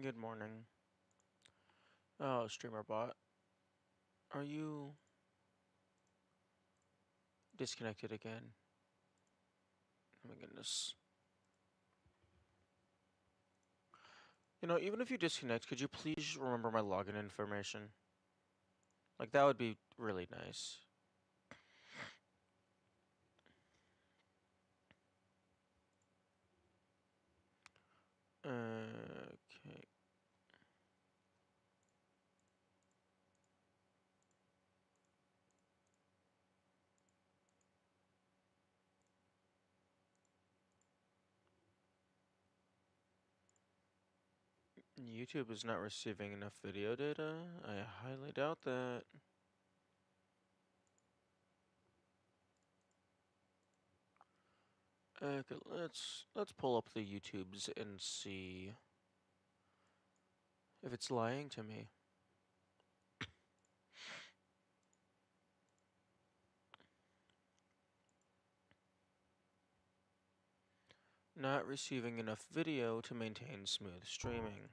Good morning. Oh, streamer bot. Are you disconnected again? Oh my goodness. You know, even if you disconnect, could you please remember my login information? Like, that would be really nice. Okay. YouTube is not receiving enough video data? I highly doubt that. Okay, let's pull up the YouTubes and see if it's lying to me. Not receiving enough video to maintain smooth streaming.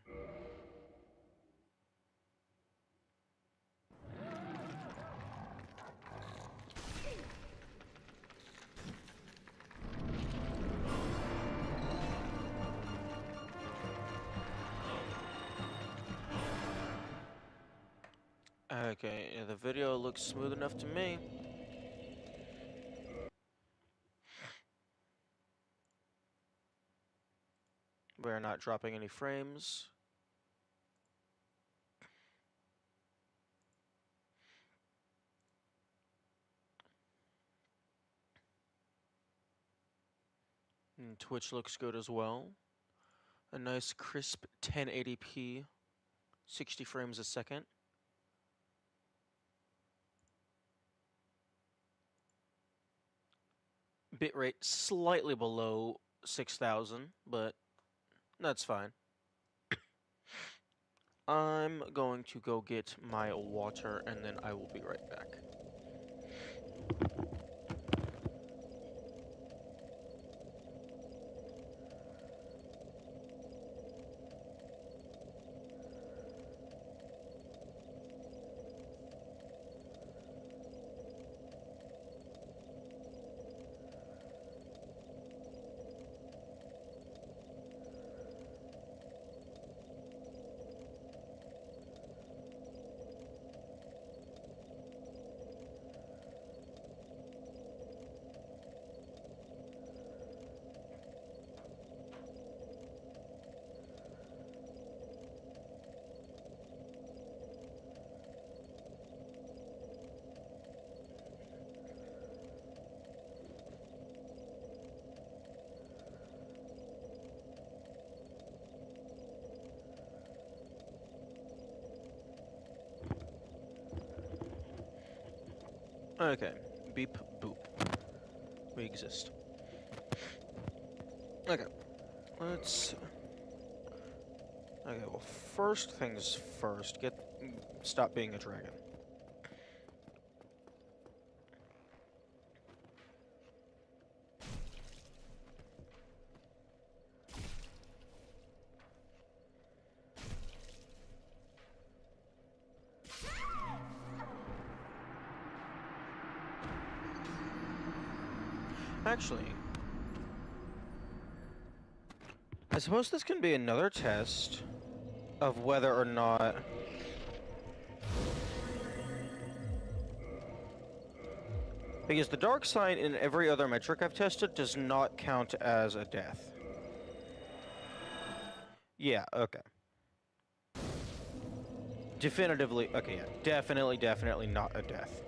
Okay, yeah, the video looks smooth enough to me. We're not dropping any frames. And Twitch looks good as well. A nice crisp 1080p, 60 frames a second. Bitrate slightly below 6,000, but that's fine. I'm going to go get my water and then I will be right back. Okay, beep boop. We exist. Okay, let's... Okay, well, first things first, stop being a dragon. Actually, I suppose this can be another test of whether or not because the dark sign in every other metric I've tested does not count as a death. Yeah, okay. Definitively, okay, yeah. Definitely not a death.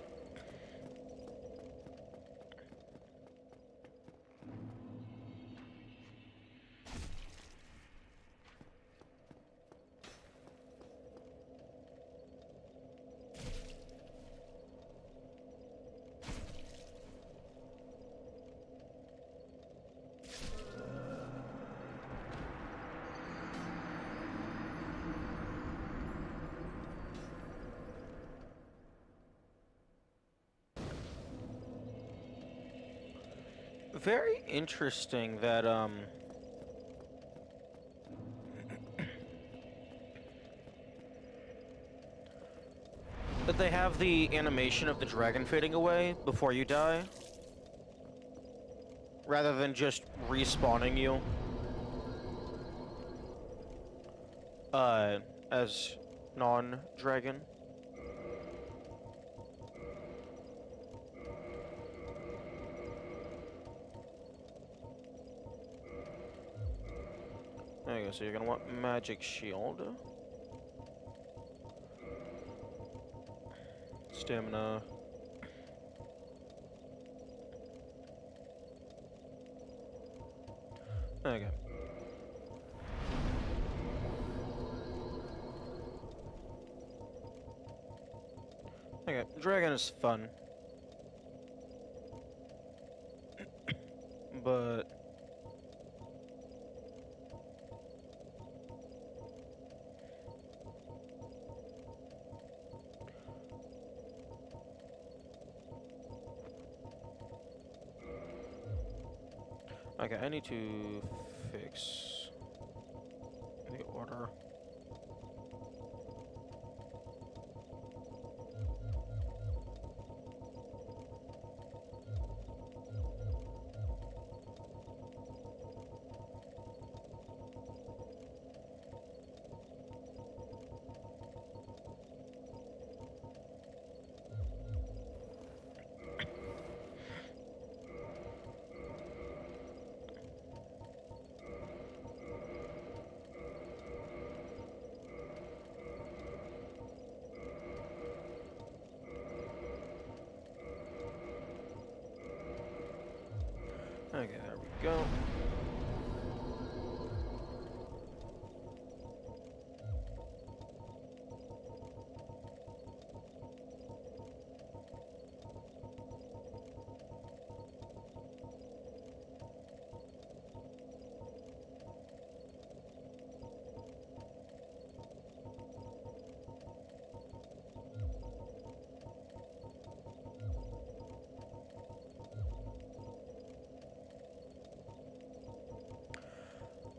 Very interesting that, they have the animation of the dragon fading away before you die, rather than just respawning you. As non-dragon. There you go, so you're gonna want magic shield. Stamina. Okay. Okay, dragon is fun. But... okay, I need to fix the order. Okay, there we go.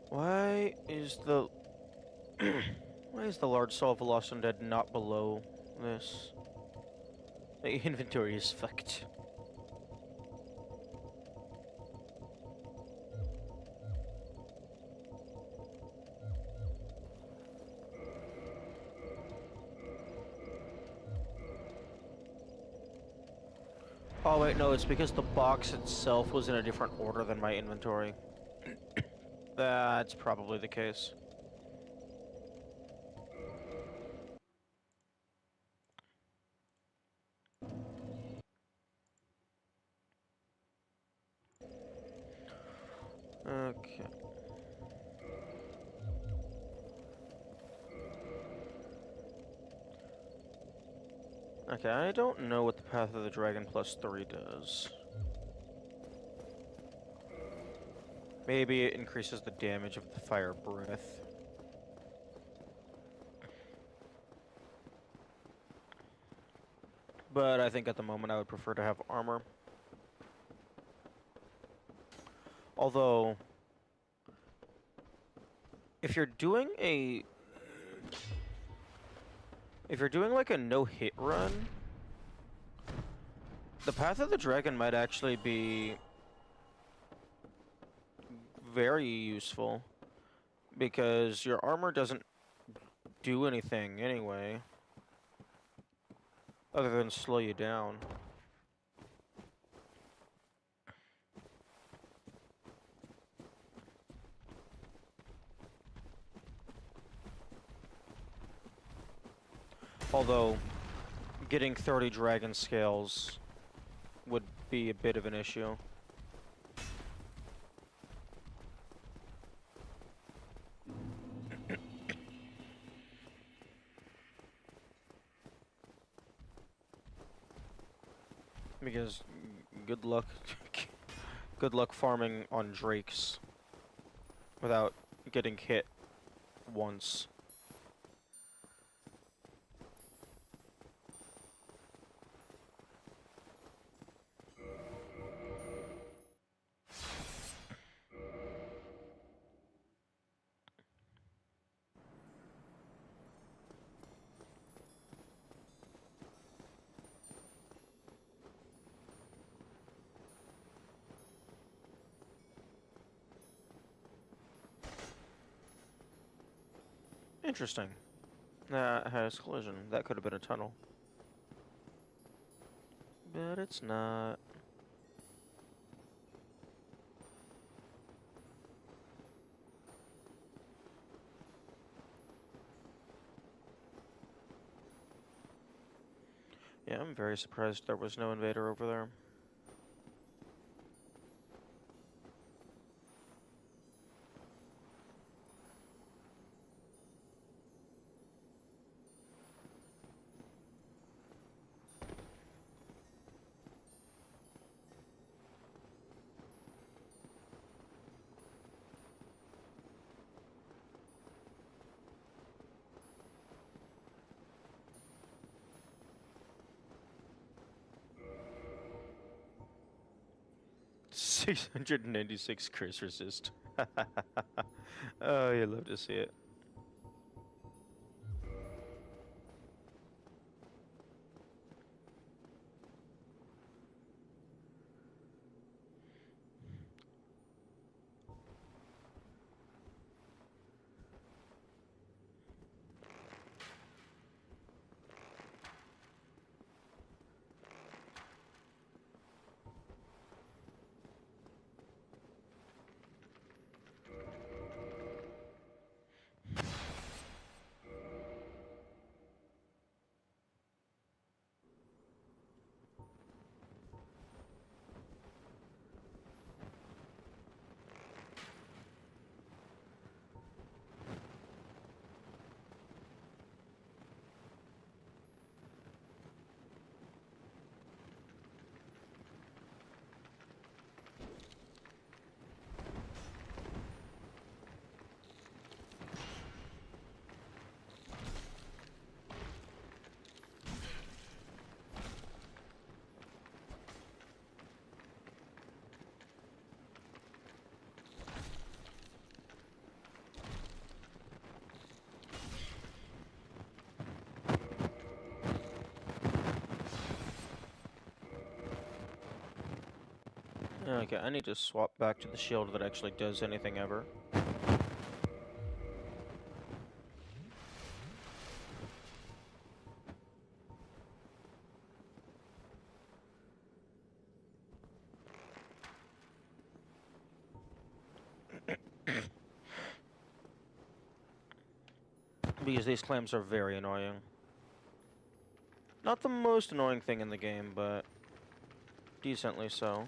Why is the why is the large soul of a lost undead not below this? The inventory is fucked. Oh wait, no, it's because the box itself was in a different order than my inventory. That's probably the case. Okay. Okay, I don't know what the Path of the Dragon +3 does. Maybe it increases the damage of the fire breath. But I think at the moment I would prefer to have armor. Although, if you're doing like a no-hit run, the Path of the Dragon might actually be very useful, because your armor doesn't do anything anyway, other than slow you down. Although, getting 30 dragon scales would be a bit of an issue. Because good luck good luck farming on drakes without getting hit once. Interesting. That has collision. That could have been a tunnel. But it's not. Yeah, I'm very surprised there was no invader over there. $696 curse resist. Oh, you love to see it. Okay, I need to swap back to the shield that actually does anything ever. Because these clams are very annoying. Not the most annoying thing in the game, but decently so.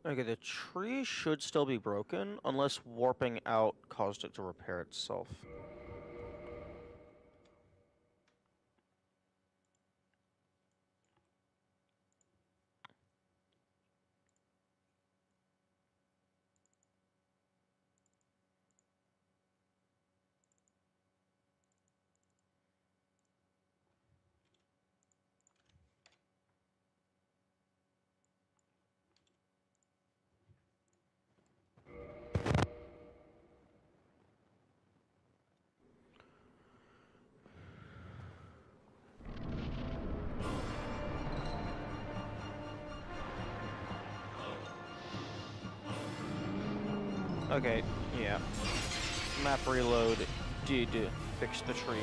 Okay, the tree should still be broken, unless warping out caused it to repair itself. Okay, yeah. Map reload did fix the tree.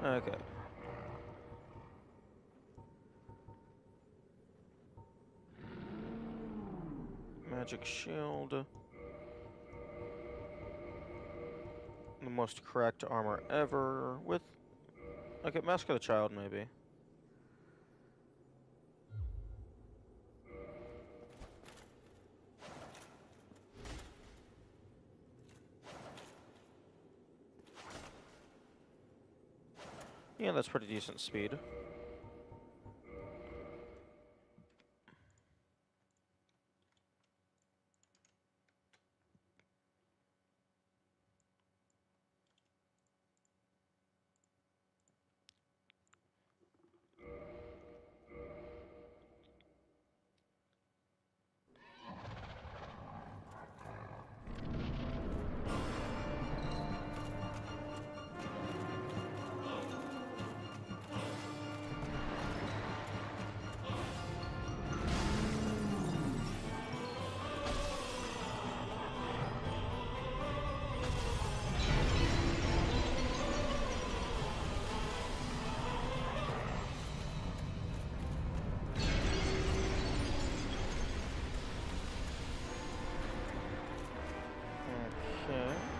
Okay. Magic shield. The most correct armor ever with... Okay, Mask of the Child, maybe. Yeah, that's pretty decent speed. Okay.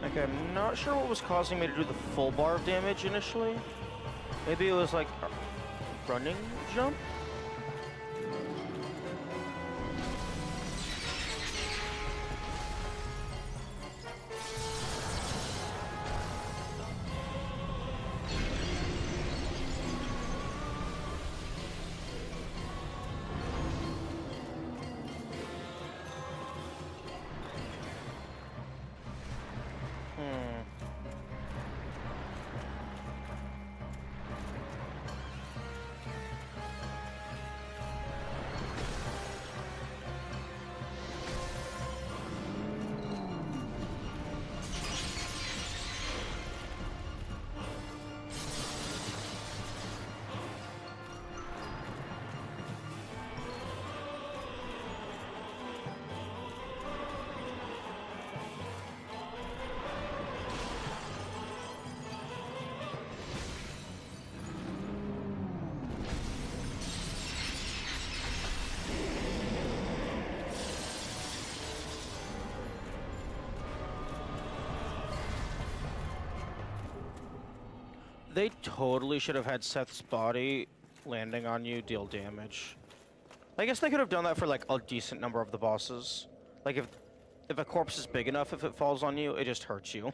Okay, I'm not sure what was causing me to do the full bar of damage initially. Maybe it was like a running jump? They totally should have had Seth's body landing on you, deal damage. I guess they could have done that for like a decent number of the bosses. Like if a corpse is big enough, if it falls on you, it just hurts you.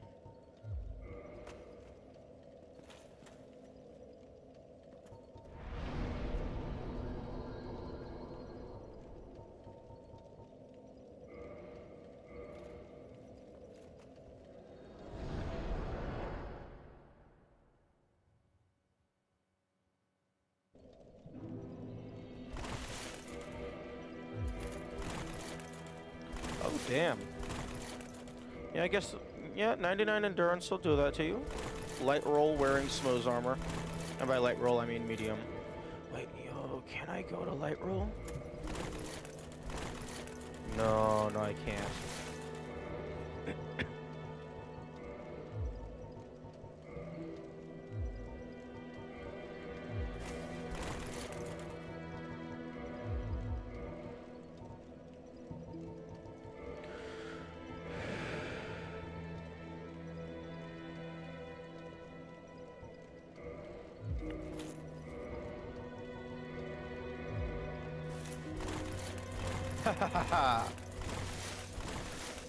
Oh, damn. Yeah, I guess, yeah, 99 endurance will do that to you. Light roll wearing Smo's armor. And by light roll, I mean medium. Wait, yo, can I go to light roll? No, I can't.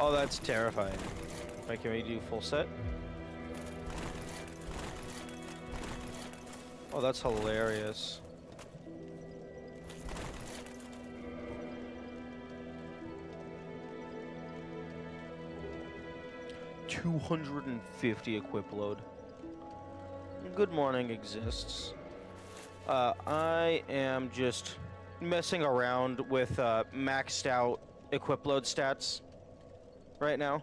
Oh, that's terrifying. Wait, can we do full set? Oh, that's hilarious. $250 equip load. Good morning exists. I am just messing around with maxed out equip load stats right now.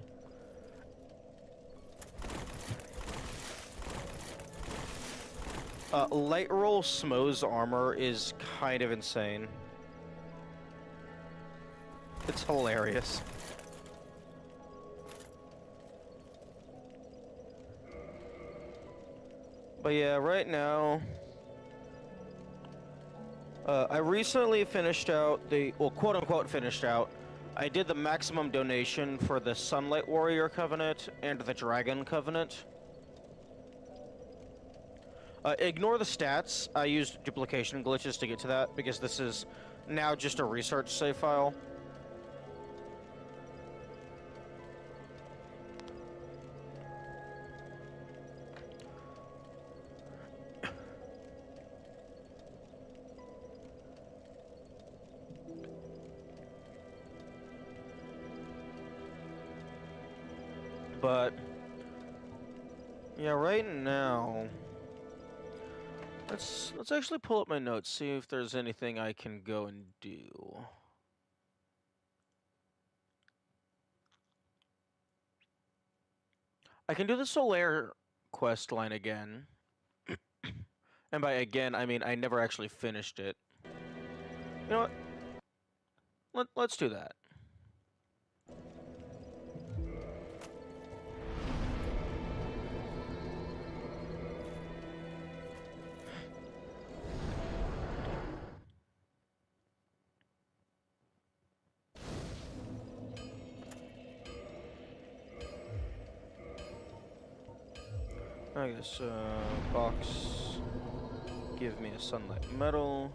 Light roll Smo's armor is kind of insane. It's hilarious. But yeah, right now, I recently finished out the, well, quote-unquote finished out. I did the maximum donation for the Sunlight Warrior Covenant and the Dragon Covenant. Ignore the stats. I used duplication glitches to get to that, because this is now just a research save file. But yeah, right now, let's actually pull up my notes, see if there's anything I can go and do. I can do the Solaire quest line again. And by again, I mean I never actually finished it. You know what? Let's do that. I guess, box, give me a sunlight metal.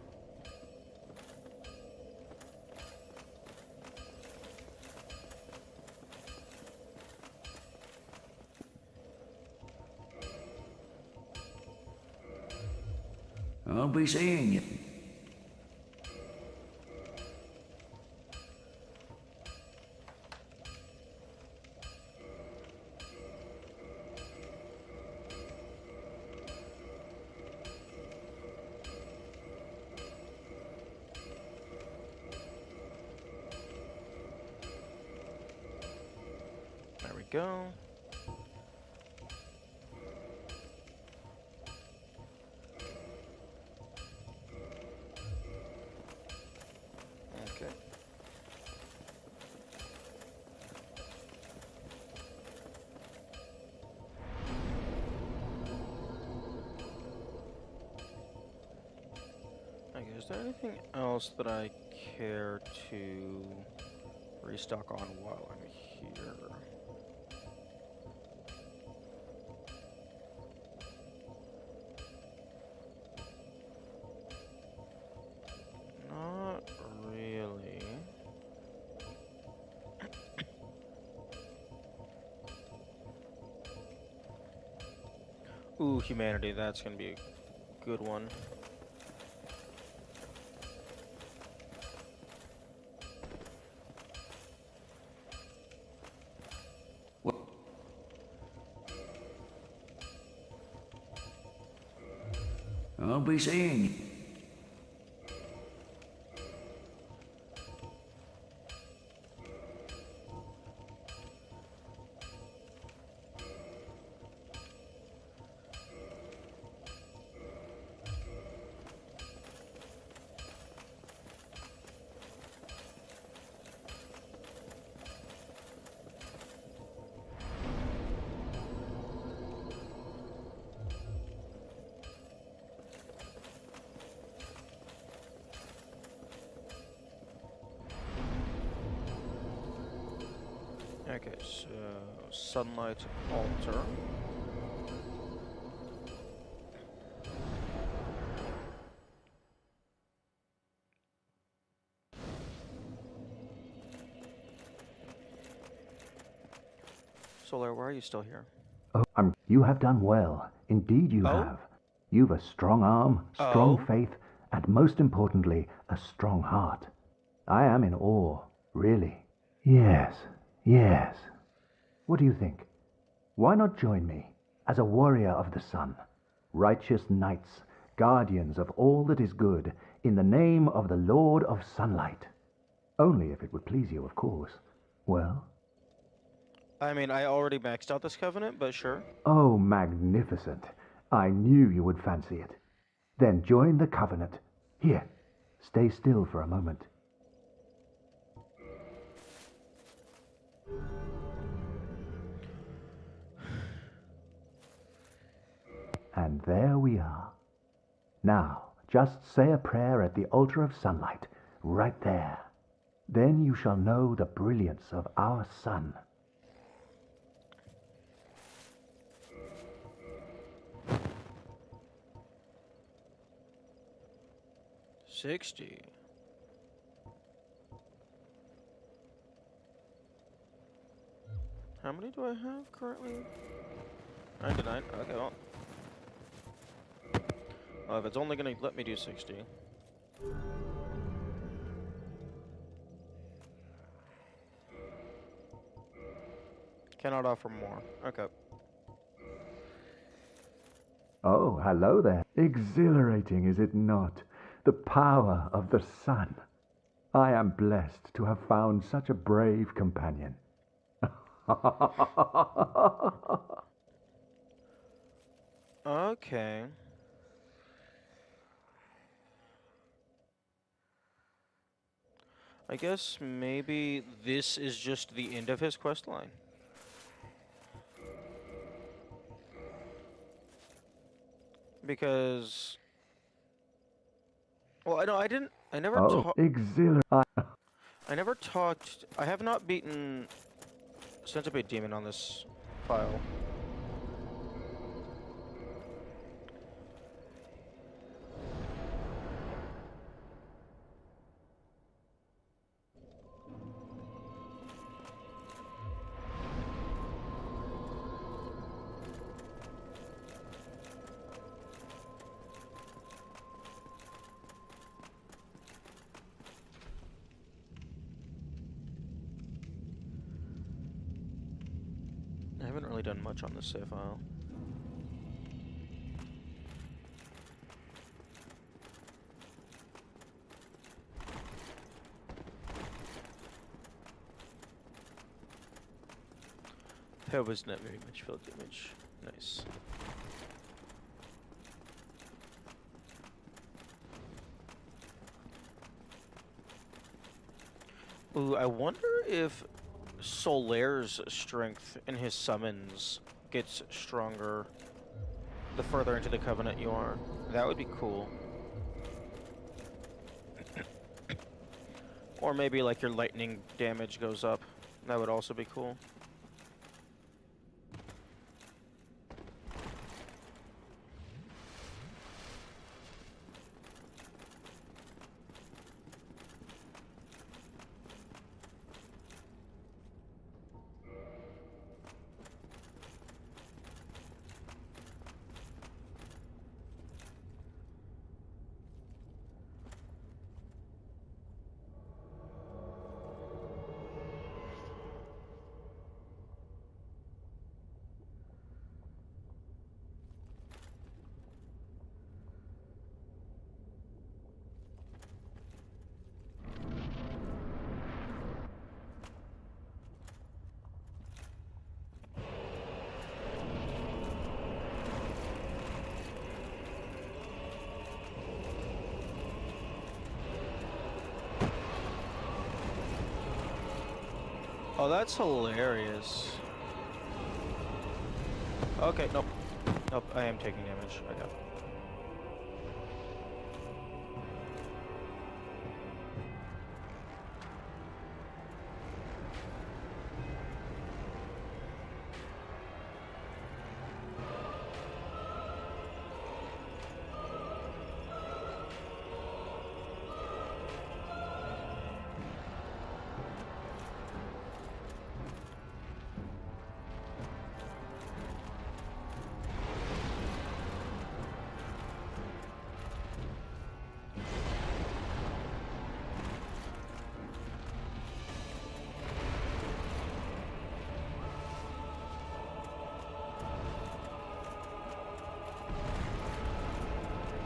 I'll be seeing you. There we go. Okay. Okay, is there anything else that I care to restock on while I'm here? Ooh, humanity, that's gonna be a good one. I'll be seeing you. Okay, so sunlight altar. Solar, why are you still here? Oh, you have done well. Indeed you Oh? have. You've a strong arm, strong Oh? faith, and most importantly, a strong heart. I am in awe, really. Yes, yes. What do you think? Why not join me as a warrior of the sun? Righteous knights, guardians of all that is good, in the name of the Lord of Sunlight. Only if it would please you, of course. Well? I mean, I already maxed out this covenant, but sure. Oh, magnificent. I knew you would fancy it. Then join the covenant. Here, stay still for a moment. And there we are. Now, just say a prayer at the altar of sunlight, right there. Then you shall know the brilliance of our sun. $60. How many do I have currently? 99. Okay, well. If it's only gonna let me do 60. Cannot offer more. Okay. Oh, hello there. Exhilarating, is it not? The power of the sun. I am blessed to have found such a brave companion. Okay. I guess maybe this is just the end of his quest line. Because, well, I never Oh, I never talked, I have not beaten Centipede Demon on this file. I haven't really done much on this save file. That was not very much field damage. Nice. Ooh, I wonder if Solaire's strength in his summons gets stronger the further into the Covenant you are. That would be cool. Or maybe like your lightning damage goes up. That would also be cool. Oh, that's hilarious. Okay, nope. Nope, I am taking damage. I got it.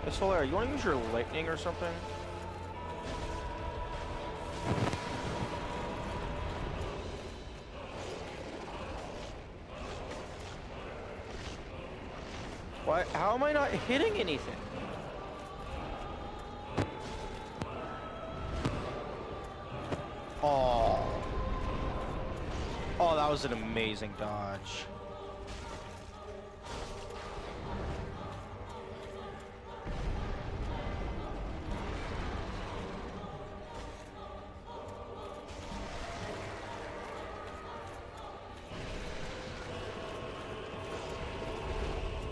Hey, Solar, you want to use your lightning or something? Why? How am I not hitting anything? Oh. Oh, that was an amazing dodge.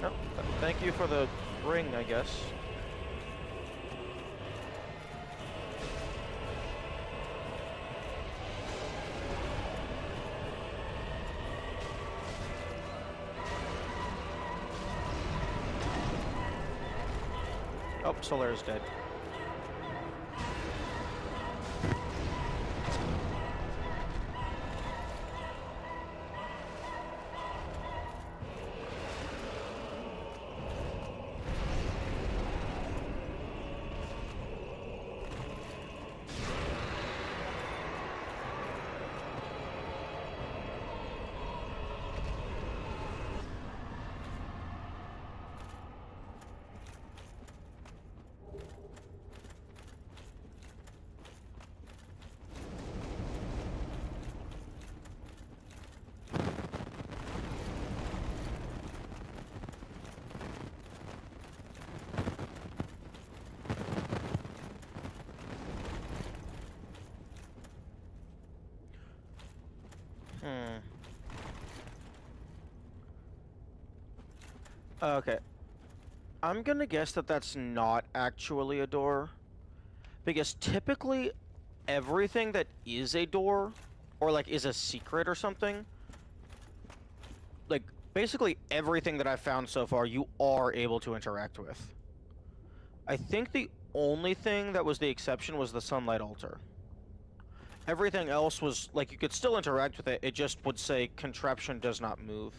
Oh, thank you for the ring, I guess. Oh, Solar's dead. Okay. I'm gonna guess that that's not actually a door. Because typically, everything that is a door, or like is a secret or something, like basically everything that I've found so far, you are able to interact with. I think the only thing that was the exception was the sunlight altar. Everything else was like you could still interact with it, it just would say contraption does not move.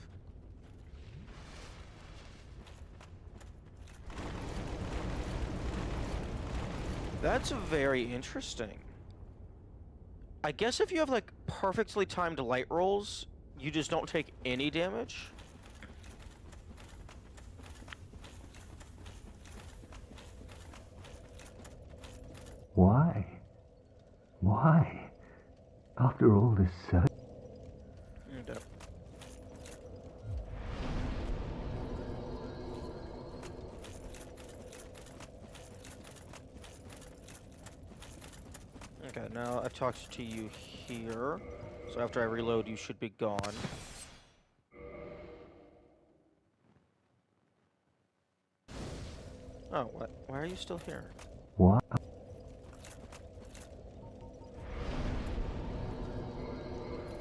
That's very interesting. I guess if you have like perfectly timed light rolls, you just don't take any damage. Why? Why? After all this search... Okay. Okay, now I've talked to you here. So after I reload, you should be gone. Oh, what? Why are you still here? What?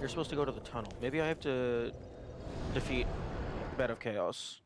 You're supposed to go to the tunnel. Maybe I have to defeat Bed of Chaos.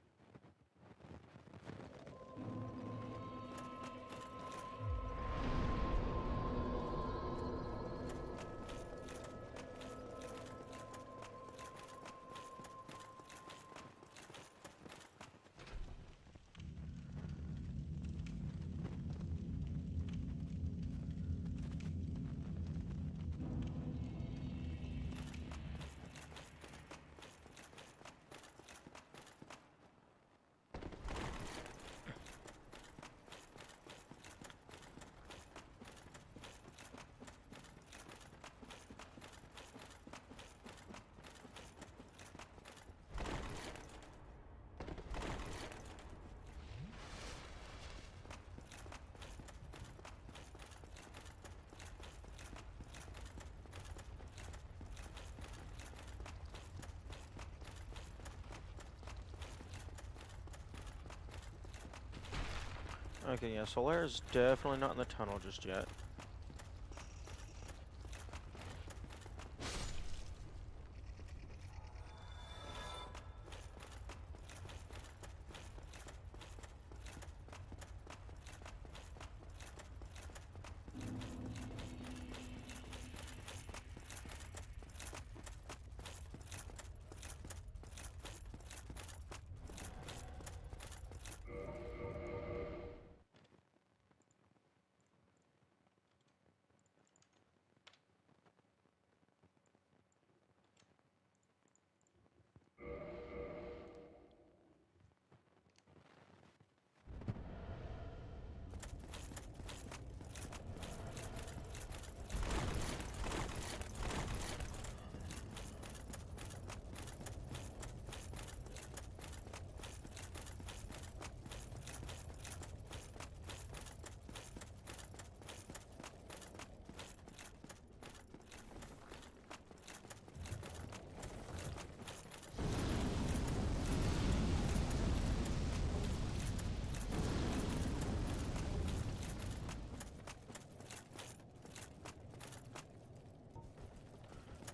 Okay, yeah, Solaire's definitely not in the tunnel just yet.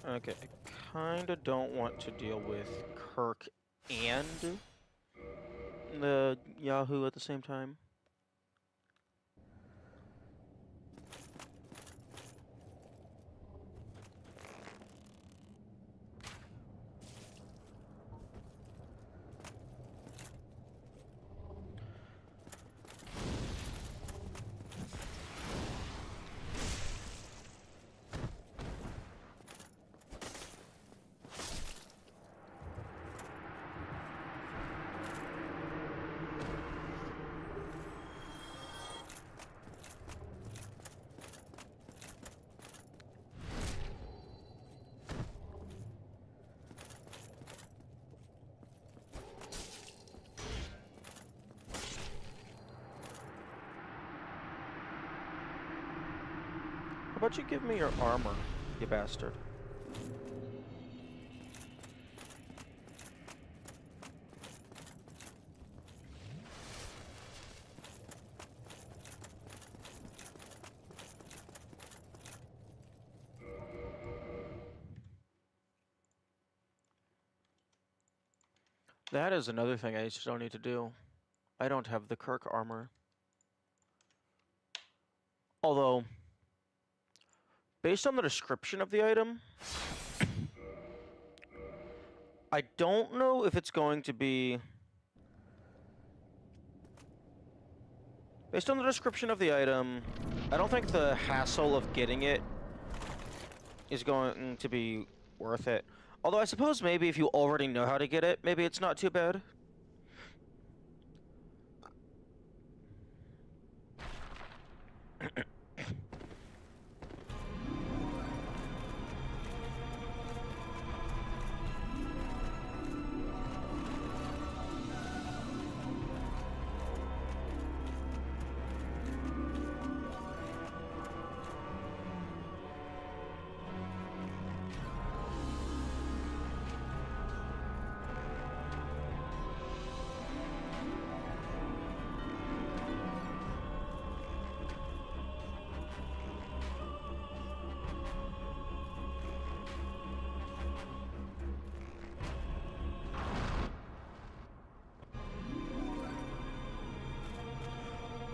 Okay, I kinda don't want to deal with Kirk and the Yahoo at the same time. How about you give me your armor, you bastard? That is another thing I still need to do. I don't have the Kirk armor. Although, based on the description of the item, I don't know if it's going to be... Based on the description of the item, I don't think the hassle of getting it is going to be worth it. Although I suppose maybe if you already know how to get it, maybe it's not too bad.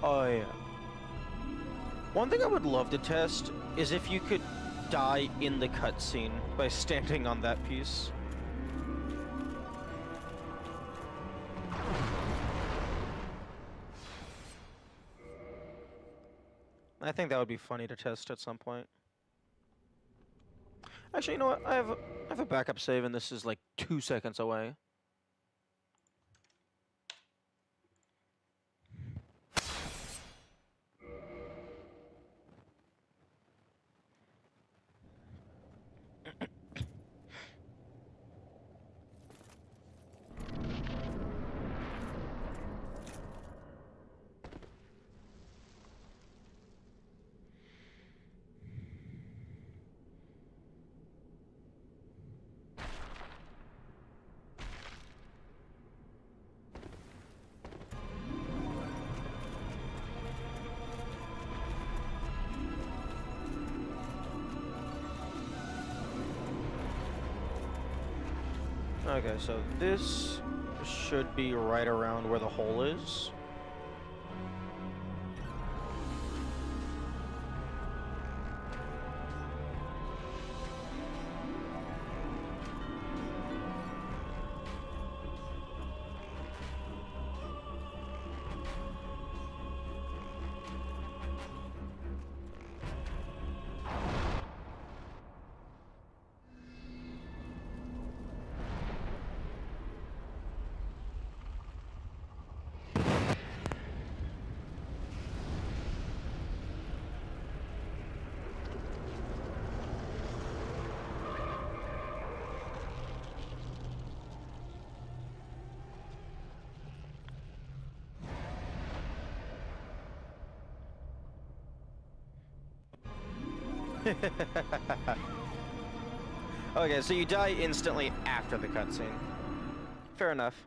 Oh yeah. One thing I would love to test is if you could die in the cutscene by standing on that piece. I think that would be funny to test at some point. Actually, you know what? I have a backup save and this is like 2 seconds away. Okay, so this should be right around where the hole is. Okay, so you die instantly after the cutscene. Fair enough.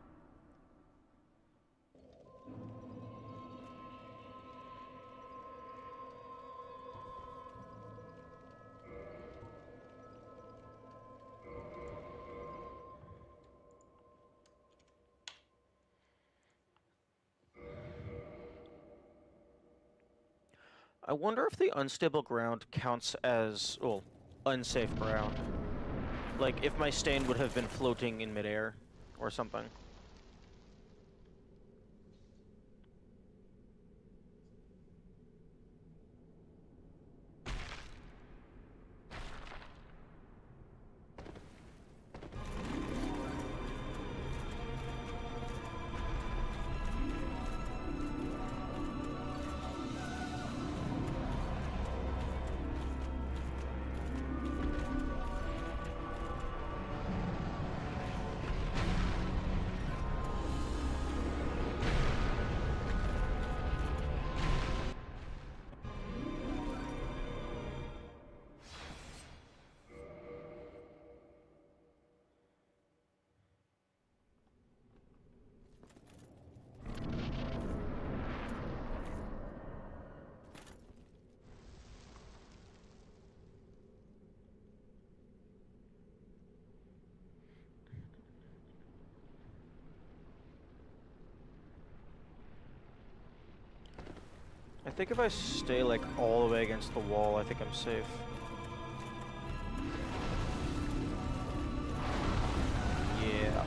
I wonder if the unstable ground counts as, well, unsafe ground. Like, if my stain would have been floating in midair, or something. I think if I stay, like, all the way against the wall, I think I'm safe. Yeah.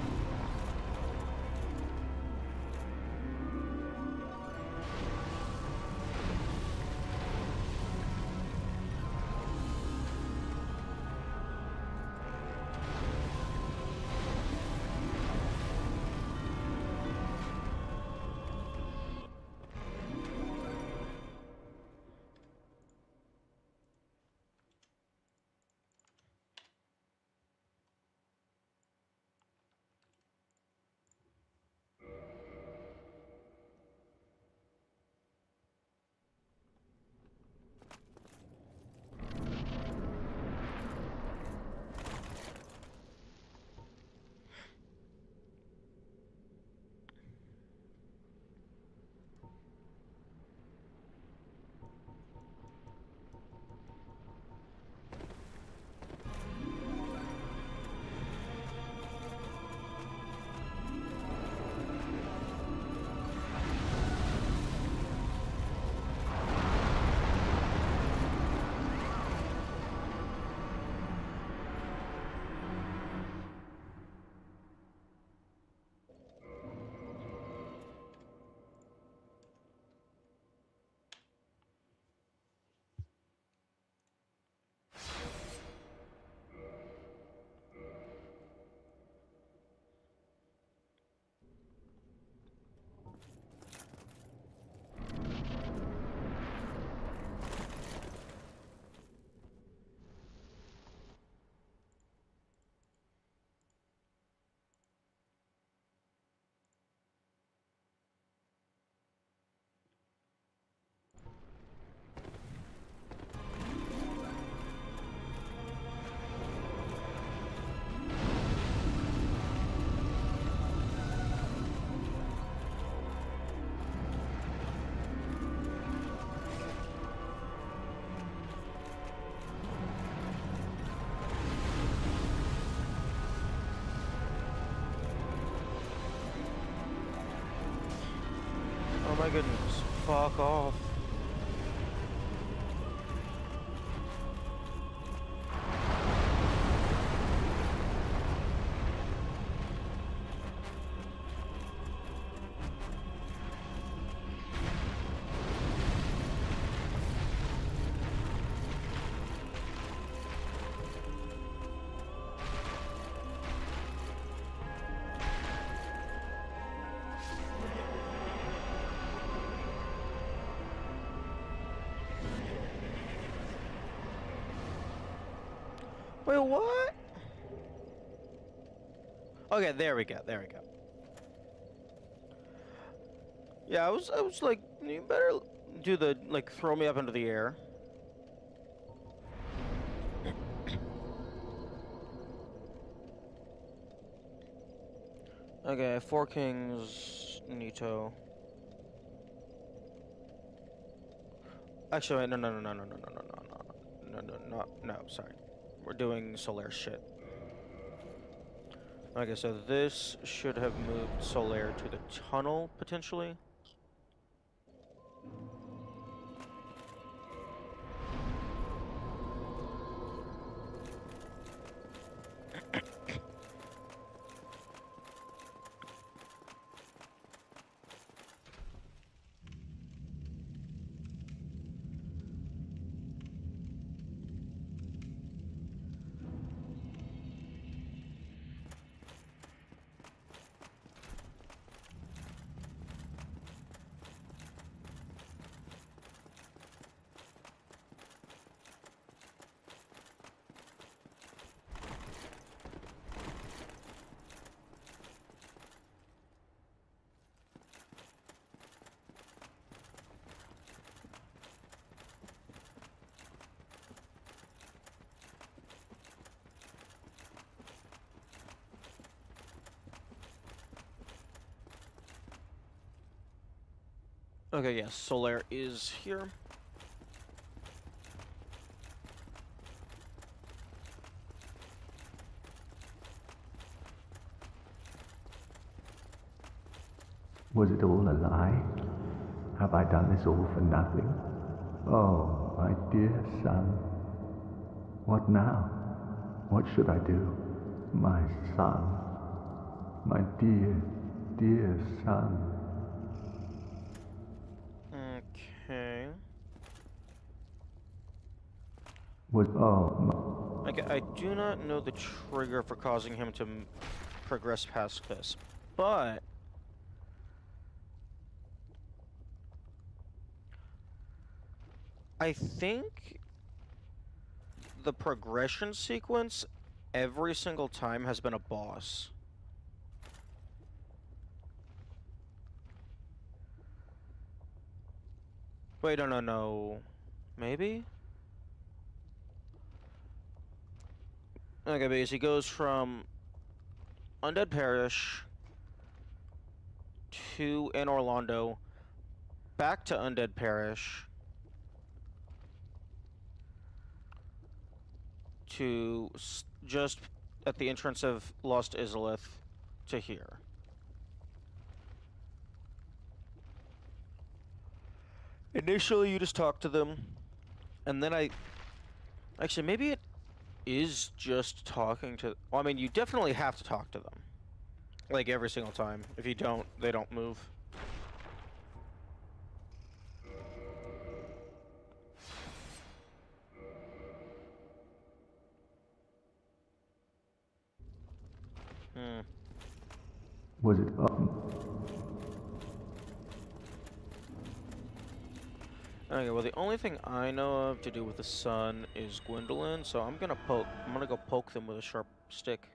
fuck off. Wait, what? Okay, there we go. There we go. Yeah, I was like, you better do the like throw me up into the air. Okay, Four Kings, Nito. Actually, wait, no, sorry. We're doing Solaire shit. Okay, so this should have moved Solaire to the tunnel, potentially. Okay, yes, Solaire is here. Was it all a lie? Have I done this all for nothing? Oh, my dear son. What now? What should I do? My son. My dear, dear son. Okay. Okay, I do not know the trigger for causing him to progress past this, but I think the progression sequence every single time has been a boss. Wait, no. Maybe? Okay, because he goes from Undead Parish to in Orlando, back to Undead Parish, to just at the entrance of Lost Izalith to here. Initially, you just talk to them, and then actually, maybe it is just talking to... Well, I mean, you definitely have to talk to them. Like, every single time. If you don't, they don't move. Was it Okay, well, the only thing I know of to do with the sun is Gwendolyn, so I'm gonna go poke them with a sharp stick.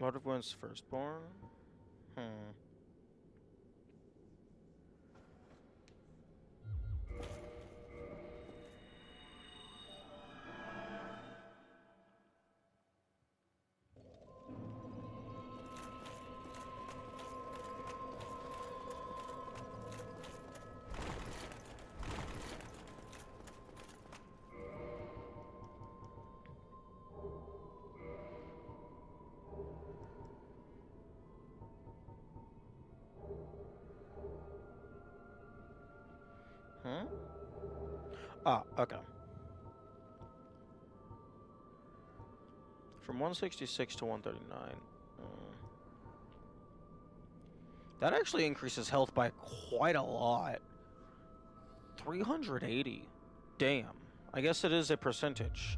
What if one's firstborn? Ah, okay. From 166 to 139. That actually increases health by quite a lot. 380. Damn. I guess it is a percentage.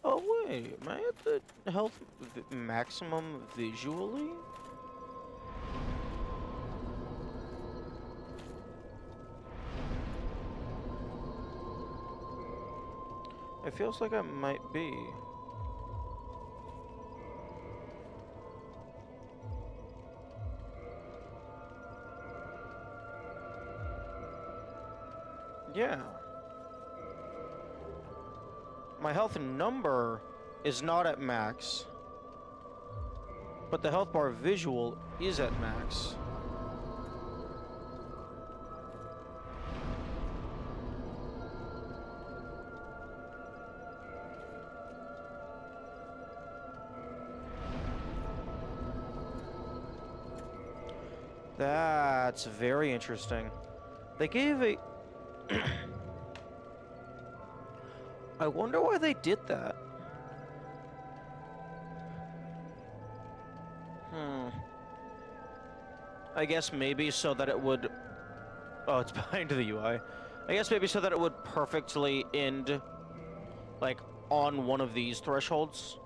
Oh wait, am I at the health maximum visually? It feels like I might be. Yeah. My health number is not at max, but the health bar visual is at max. That's very interesting. They gave a... I wonder why they did that. I guess maybe so that it would... Oh, it's behind the UI. I guess maybe so that it would perfectly end, like, on one of these thresholds.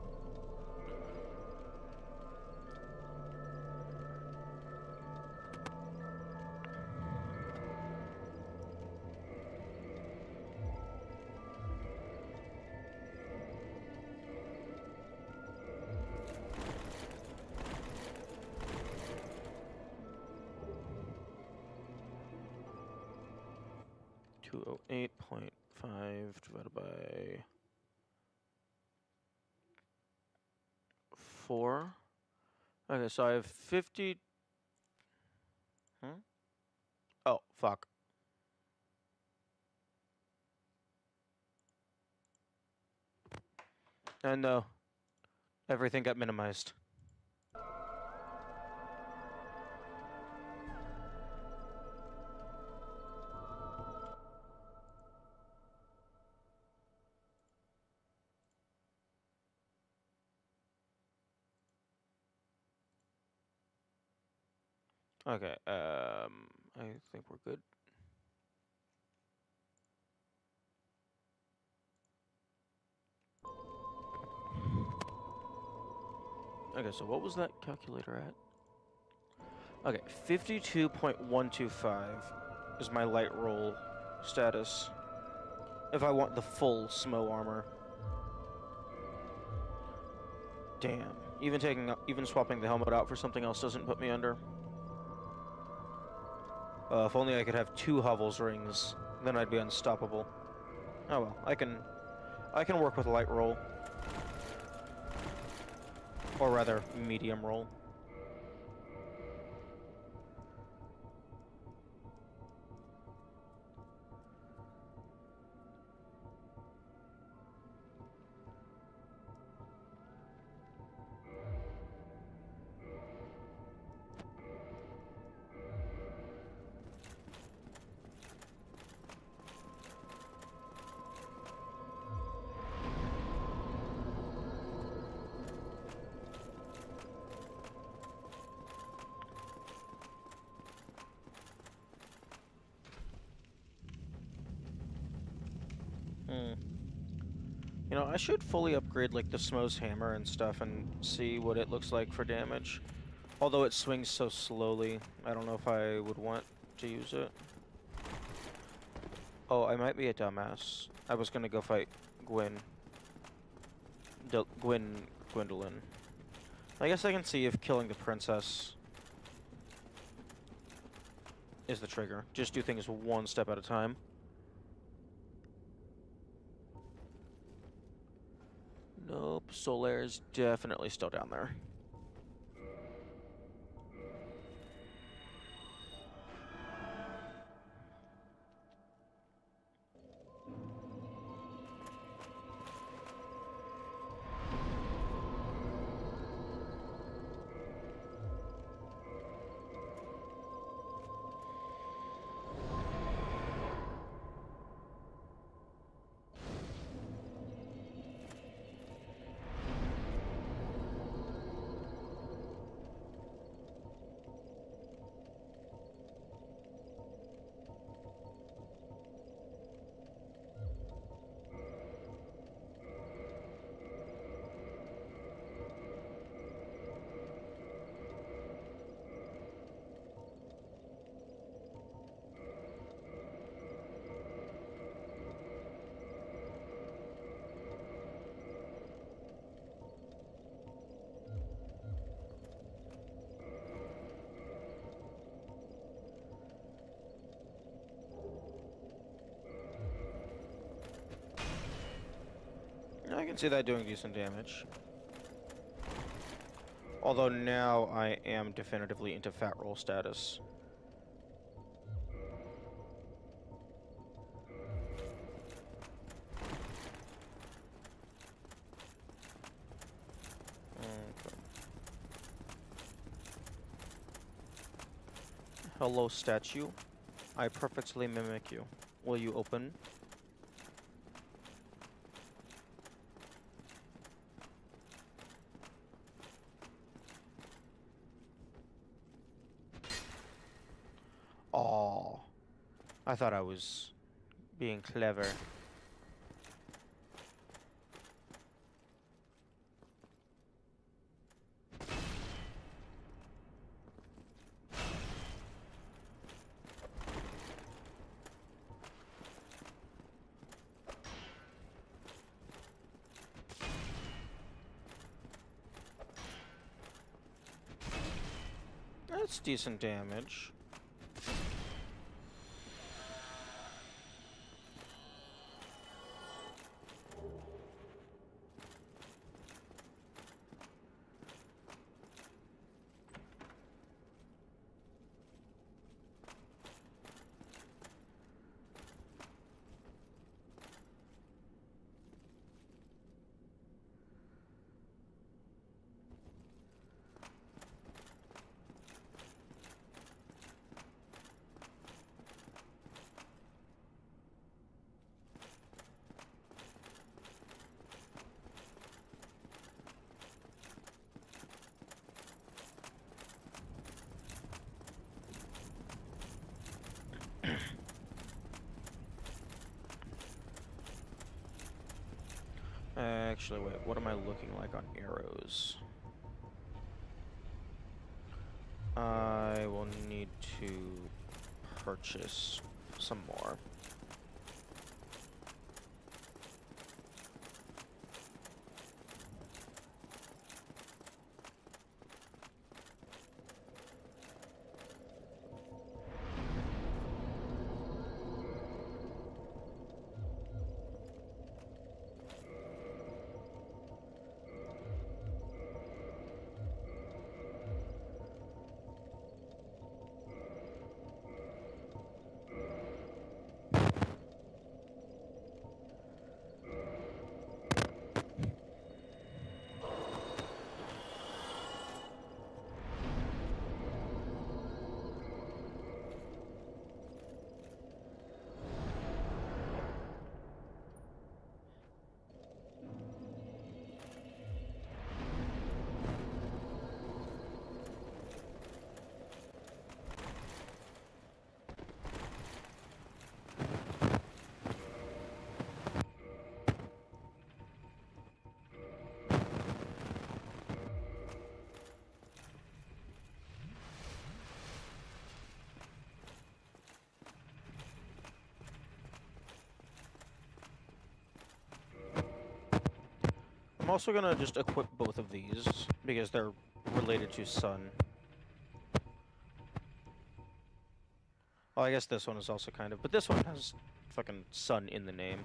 Divided by 4. Okay, so I have 50. Oh, fuck. And no, everything got minimized. Okay, I think we're good. Okay, so what was that calculator at? Okay, 52.125 is my light roll status. If I want the full SMO armor. Damn. Even swapping the helmet out for something else doesn't put me under. If only I could have 2 Hovels rings, then I'd be unstoppable. Oh well, I can work with light roll. Or rather, medium roll. You know, I should fully upgrade like the Smo's hammer and stuff and see what it looks like for damage. Although it swings so slowly, I don't know if I would want to use it. Oh, I might be a dumbass. I was gonna go fight Gwendolyn. I guess I can see if killing the princess is the trigger. Just do things one step at a time. Nope, Solaire's definitely still down there. I can see that doing decent damage. Although now I am definitively into fat roll status. Okay. Hello, statue. I perfectly mimic you. Will you open? Aw. I thought I was being clever. That's decent damage. Actually, wait, what am I looking like on arrows? I will need to purchase some more. I'm also gonna just equip both of these because they're related to sun. Well, I guess this one is also kind of, but this one has fucking sun in the name.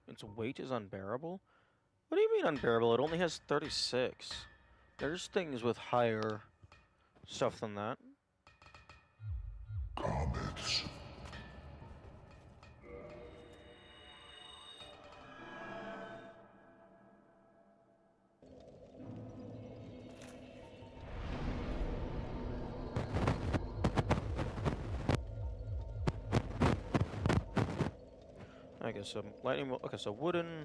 Its weight is unbearable? What do you mean unbearable? It only has 36. There's things with higher stuff than that. Comets. I guess lightning. Okay, so wooden,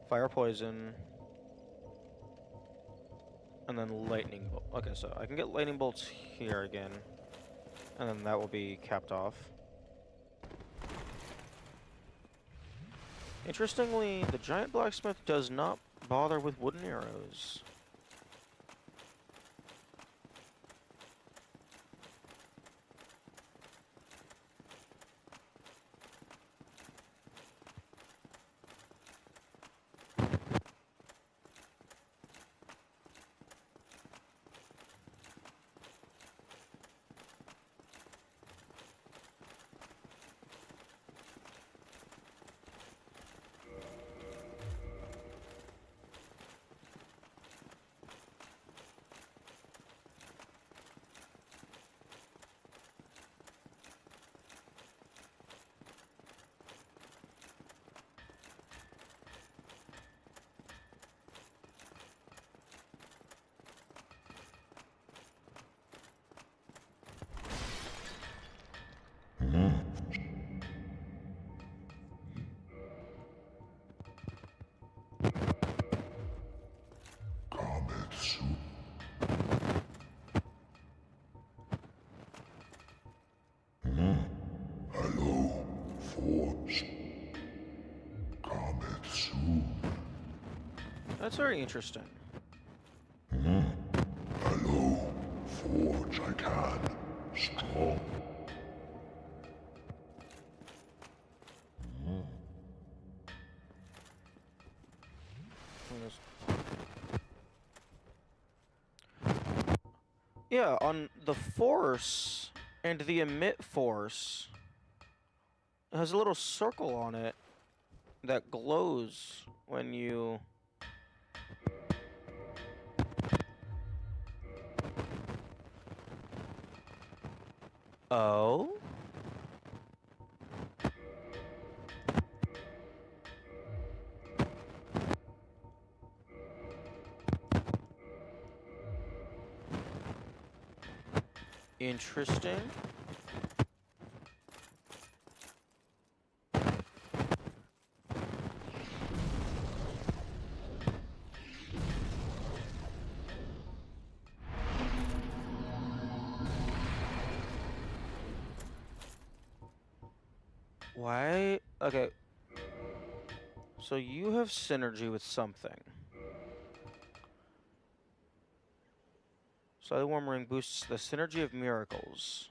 fire poison, and then lightning bolt. Okay, so I can get lightning bolts here again, and then that will be capped off. Interestingly, the giant blacksmith does not bother with wooden arrows. Comets. Hello, Forge. Comets. That's very interesting. Hello, Forge. I can. Strong. Yeah, on the force and the emit force, it has a little circle on it that glows when you... Oh? Interesting. Why? Okay. So you have synergy with something. Slightly warm ring boosts the synergy of miracles.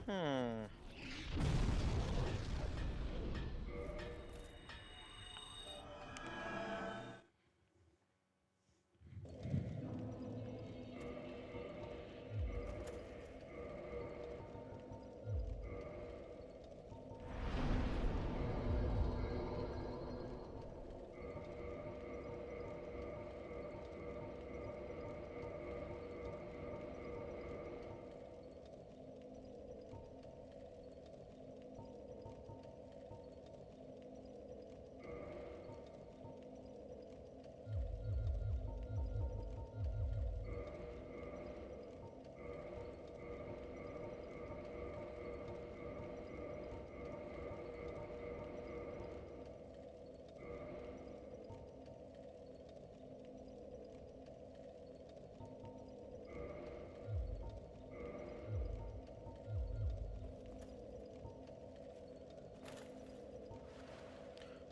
Hmm.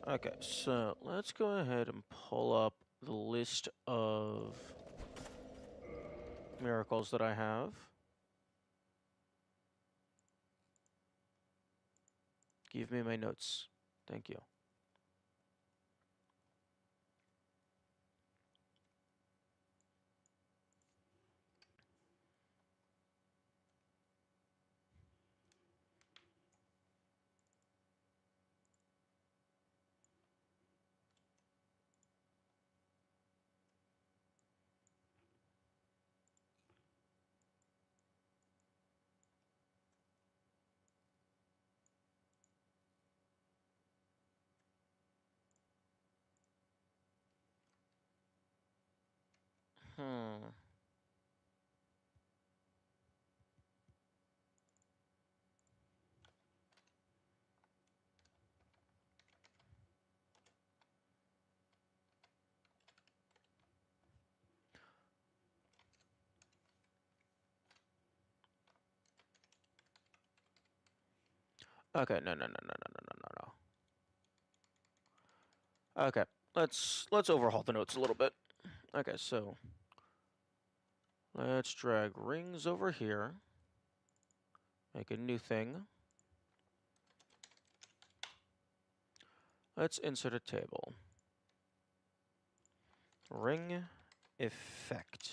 Okay, so let's go ahead and pull up the list of miracles that I have. Give me my notes. Thank you. Hmm. Okay, no. Okay, let's overhaul the notes a little bit. Okay, so let's drag rings over here. Make a new thing. Let's insert a table. Ring effect.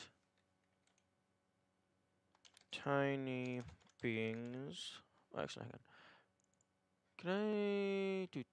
Tiny beings. Actually, hang on. Can I do.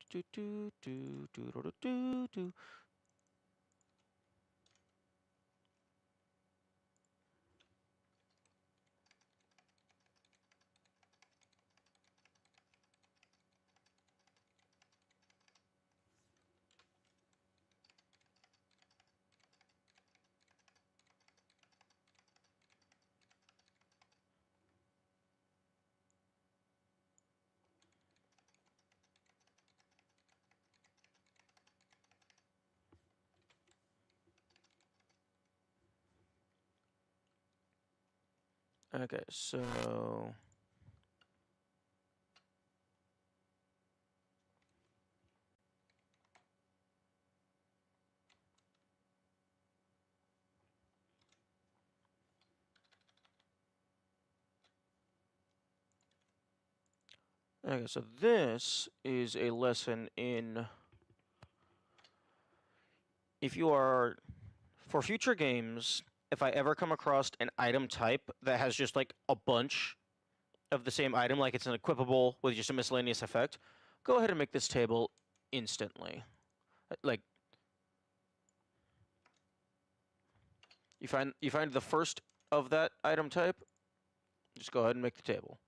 Okay, so this is a lesson in if you are for future games, if I ever come across an item type that has just like a bunch of the same item, like it's an equipable with just a miscellaneous effect, go ahead and make this table instantly. Like you find the first of that item type, just go ahead and make the table.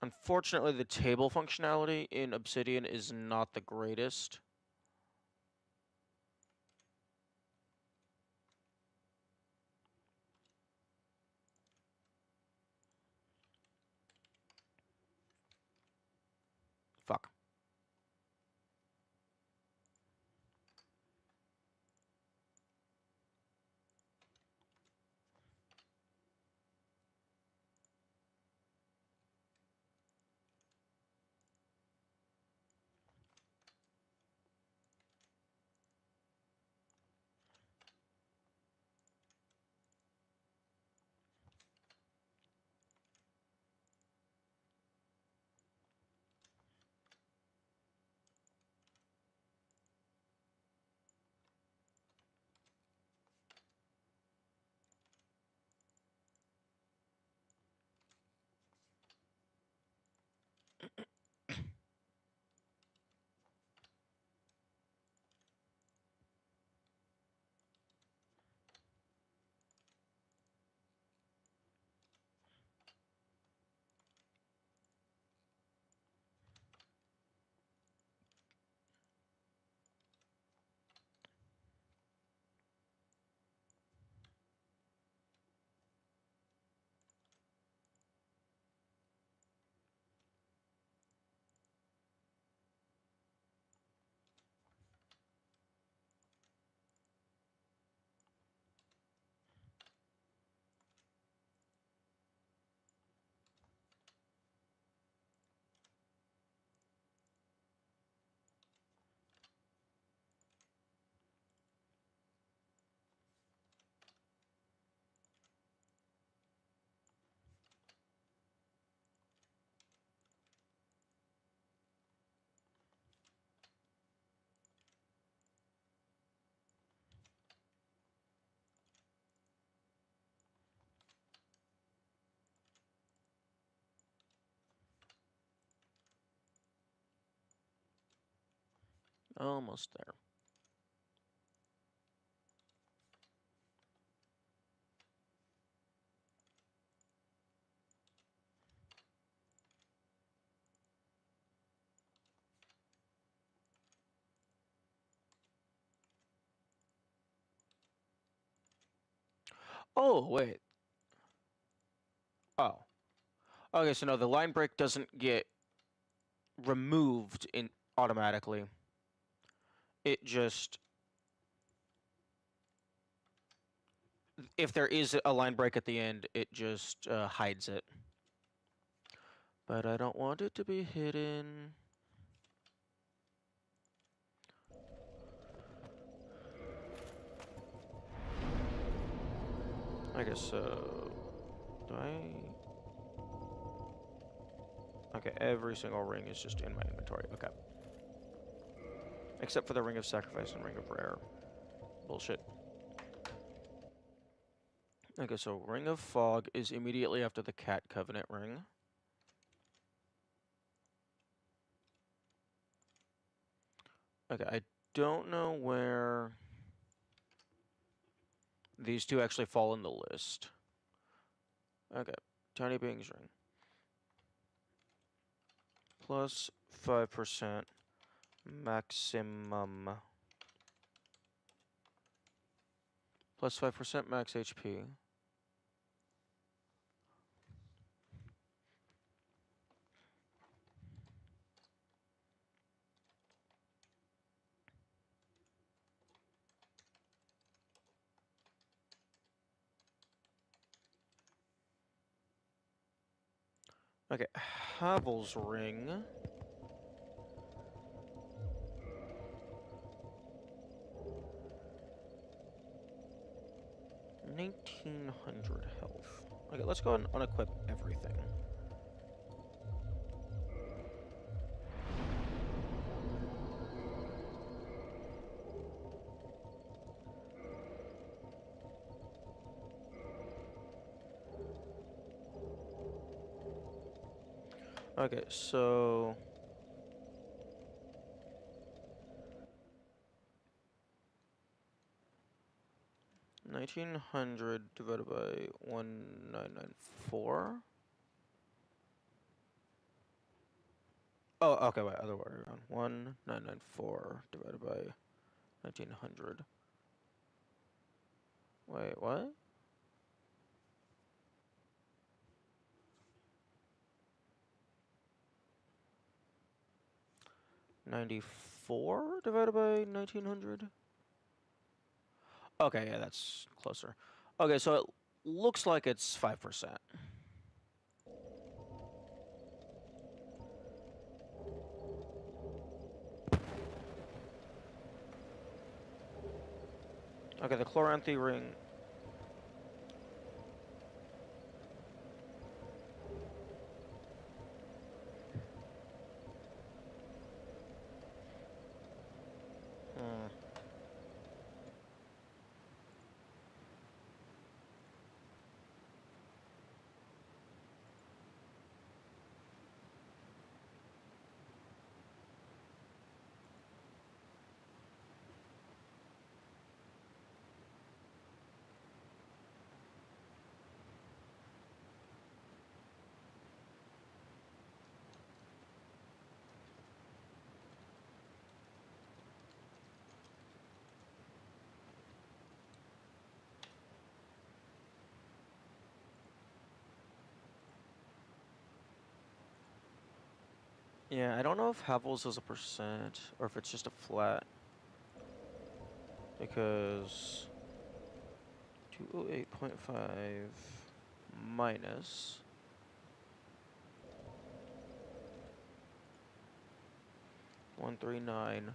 Unfortunately, the table functionality in Obsidian is not the greatest. Fuck. Almost there. Oh, wait. Oh. Okay, so no, the line break doesn't get removed in automatically. It just... If there is a line break at the end, it just hides it. But I don't want it to be hidden. I guess so. Do I... Okay, every single ring is just in my inventory. Okay. Except for the Ring of Sacrifice and Ring of Rare. Bullshit. Okay, so Ring of Fog is immediately after the Cat Covenant ring. Okay, I don't know where these two actually fall in the list. Okay, Tiny Beings ring. Plus 5% maximum. Plus 5% max HP. Okay, Havel's ring. $1,900 health. Okay, let's go and unequip everything. Okay, so... $1,900 divided by 1,994. Oh, okay, wait, other way around. 1,994 divided by 1,900. Wait, what? $94 divided by 1,900? Okay, yeah, that's closer. Okay, so it looks like it's 5%. Okay, the Chloranthy ring. Hmm. Yeah, I don't know if Havel's is a percent or if it's just a flat. Because 208.5 minus 139.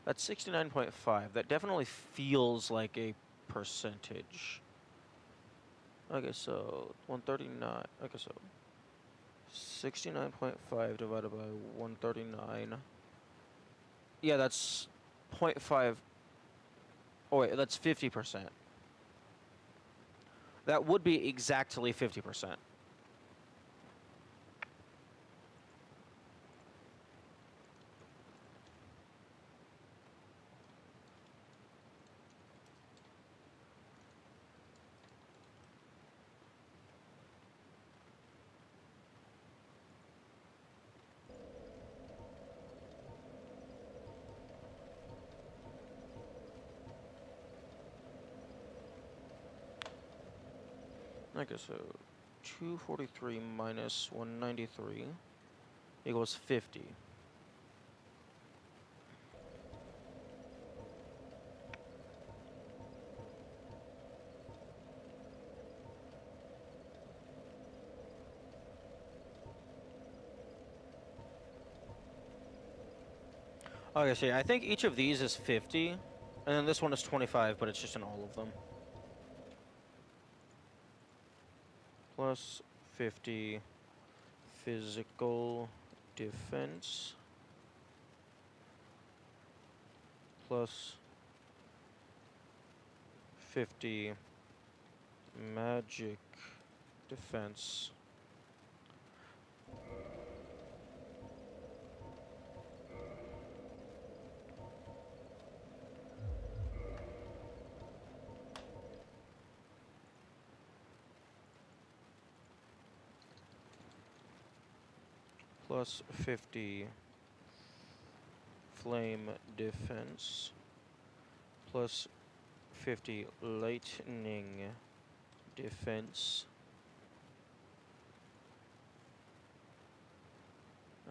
That's 69.5. That definitely feels like a percentage. Okay, so 139. Okay, so 69.5 divided by 139. Yeah, that's 0.5. Oh, wait, that's 50%. That would be exactly 50%. Okay, so 243 minus 193 equals 50. Okay, so yeah, I think each of these is 50, and then this one is 25, but it's just in all of them. Plus 50 physical defense plus 50 magic defense plus 50 flame defense plus 50 lightning defense,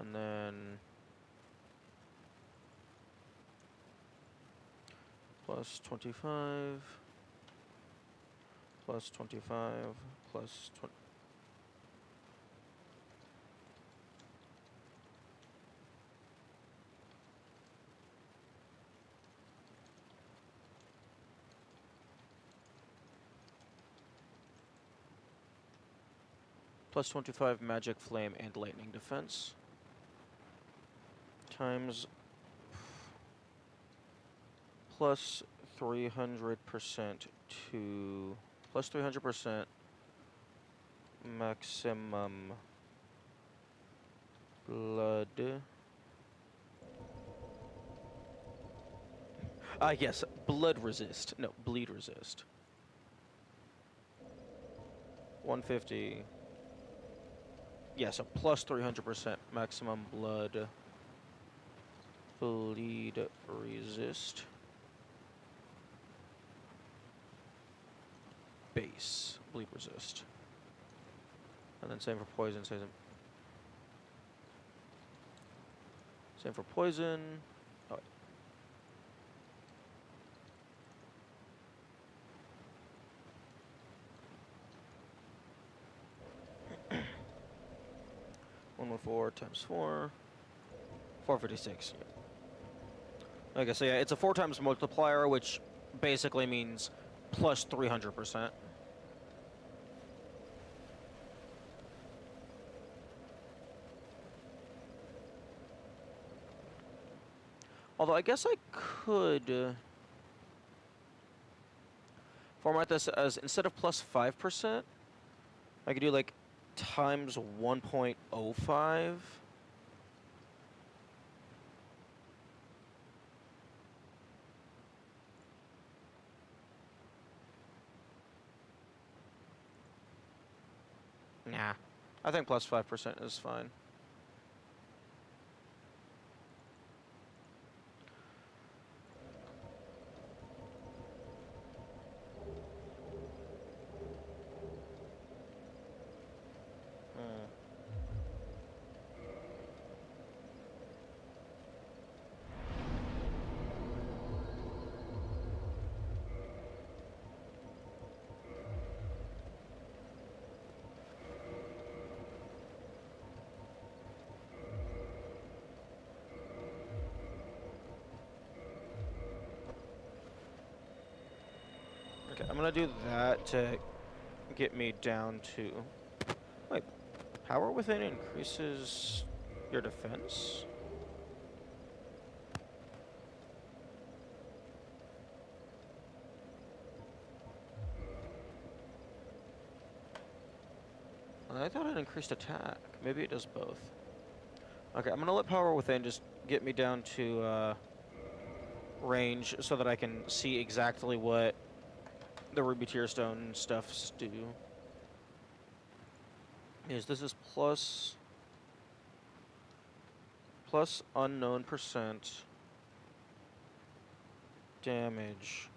and then plus 25 plus 25 plus 20. Plus 25 magic flame and lightning defense times plus 300% to plus 300% maximum blood. Yes, blood resist. No, bleed resist. 150. Yeah, so plus 300% maximum blood bleed resist. Base bleed resist. And then same for poison, same for poison. Oh. One one four times 4. 456. Okay, so yeah, it's a 4 times multiplier, which basically means plus 300%. Although I guess I could format this as, instead of plus 5%, I could do like times 1.05. Nah, I think plus 5% is fine. Okay, I'm gonna do that to get me down to... Wait, power within increases your defense? I thought it increased attack. Maybe it does both. Okay, I'm gonna let power within just get me down to range so that I can see exactly what the Ruby Tearstone stuffs do. This is plus unknown percent damage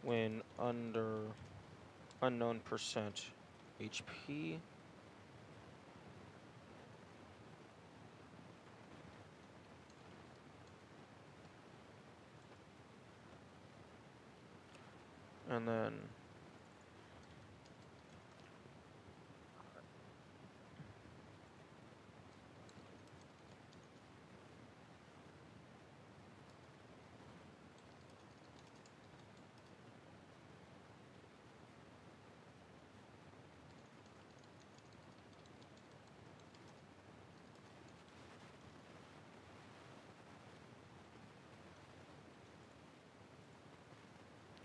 when under unknown percent HP. And then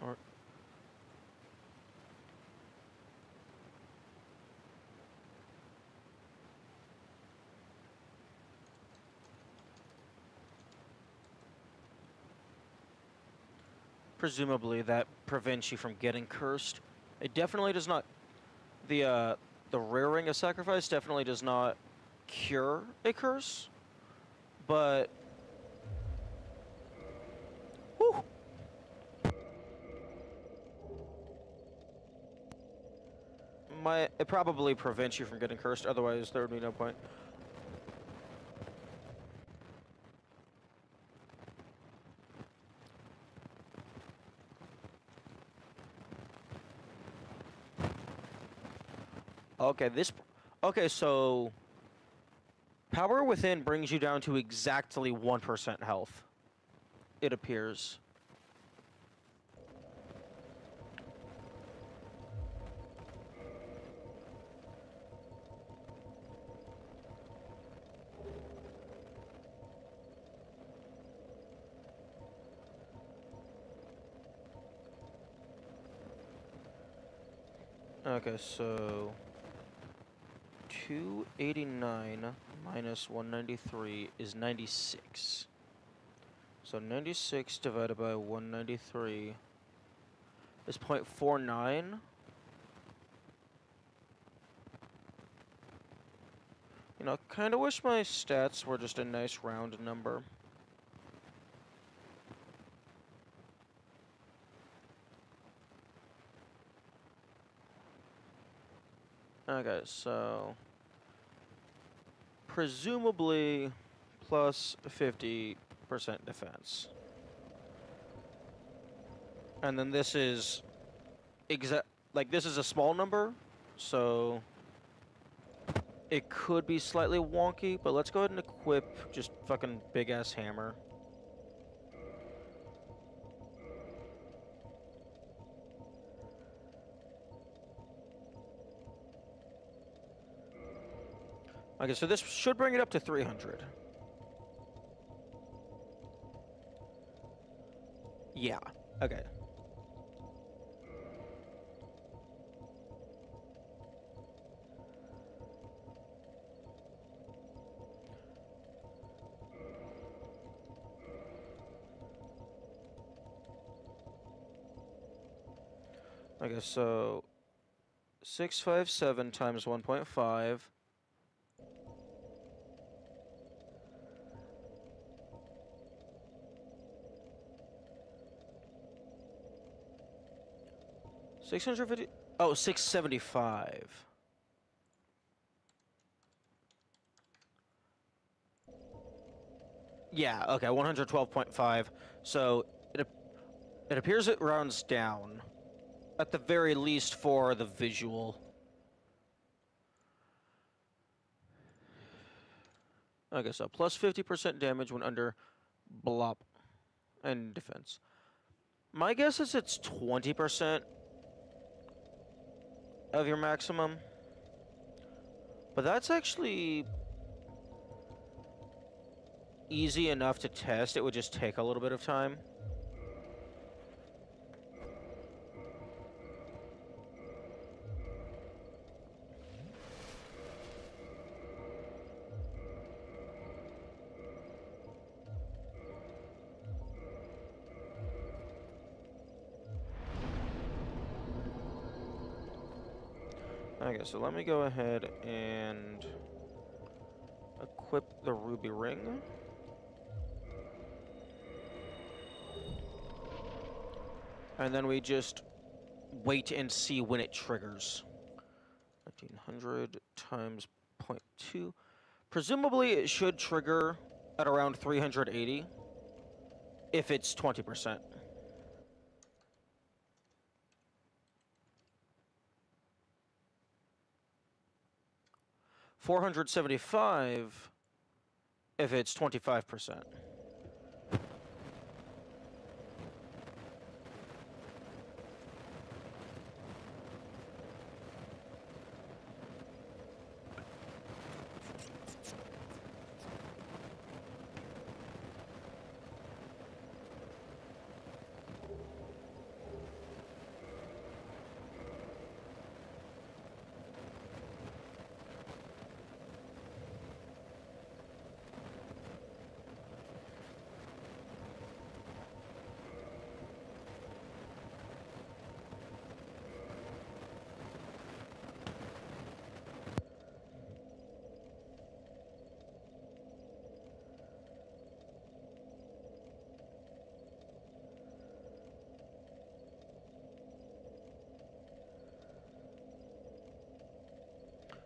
or presumably that prevents you from getting cursed. It definitely does not. The rearing a sacrifice definitely does not cure a curse, but whew, it probably prevents you from getting cursed. Otherwise, there would be no point. Okay, okay, so Power Within brings you down to exactly 1% health, it appears. Okay, so 289 minus 193 is 96. So 96 divided by 193 is 0.49. You know, kind of wish my stats were just a nice round number. Okay, so presumably plus 50% defense. And then this is this is a small number, so it could be slightly wonky, but let's go ahead and equip just fucking big ass hammer. Okay, so this should bring it up to 300. Yeah, okay. Okay, so 657 times 1.5. $650. Oh, 675. Yeah, okay, 112.5. So it appears it rounds down, at the very least for the visual. Okay, so plus 50% damage when under blop and defense. My guess is it's 20% of your maximum. But that's actually easy enough to test. It would just take a little bit of time. Okay, so let me go ahead and equip the ruby ring. And then we just wait and see when it triggers. 1900 times 0.2. Presumably, it should trigger at around 380 if it's 20%. $475 if it's 25%.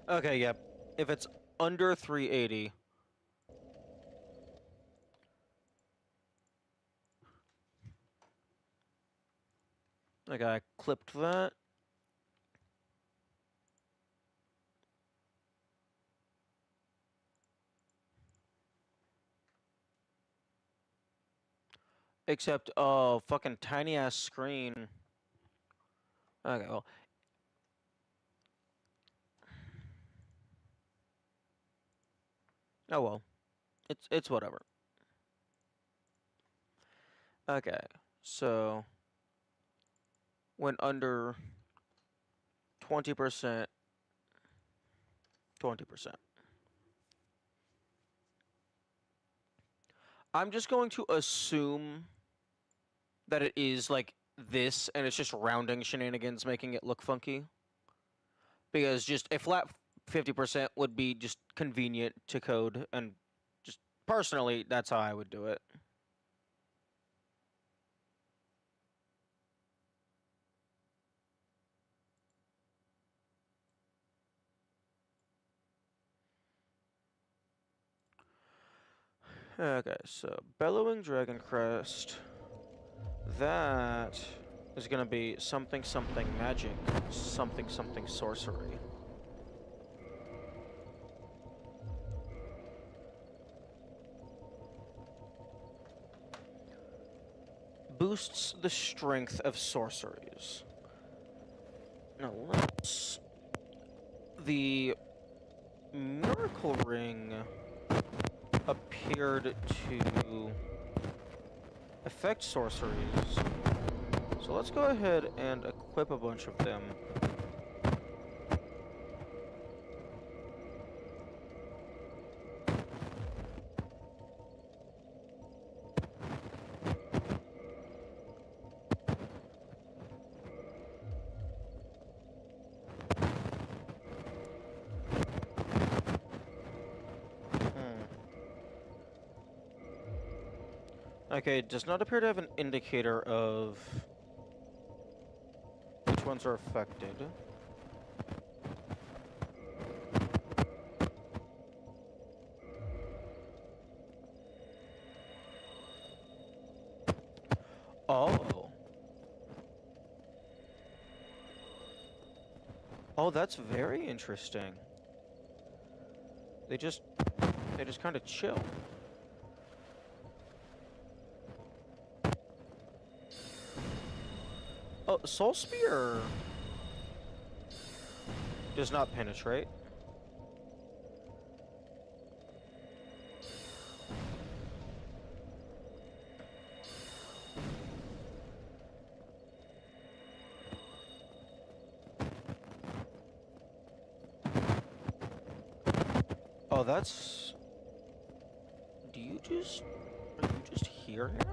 Okay, yep. If it's under 380, okay, I clipped that. Except, oh, fucking tiny ass screen. Okay, well. Oh well. It's whatever. Okay, so when under 20%, 20%. I'm just going to assume that it is like this, and it's just rounding shenanigans making it look funky. Because just a flat 50% would be just convenient to code, and just personally, that's how I would do it. Okay, so Bellowing Dragon Crest. That is gonna be something something magic, something something sorcery. Boosts the strength of sorceries. Now let's... The Miracle Ring appeared to affect sorceries. So let's go ahead and equip a bunch of them. Okay, it does not appear to have an indicator of which ones are affected. Oh. Oh, that's very interesting. They just kind of chill. Oh, Soul Spear does not penetrate. Oh, that's... Are you just here now?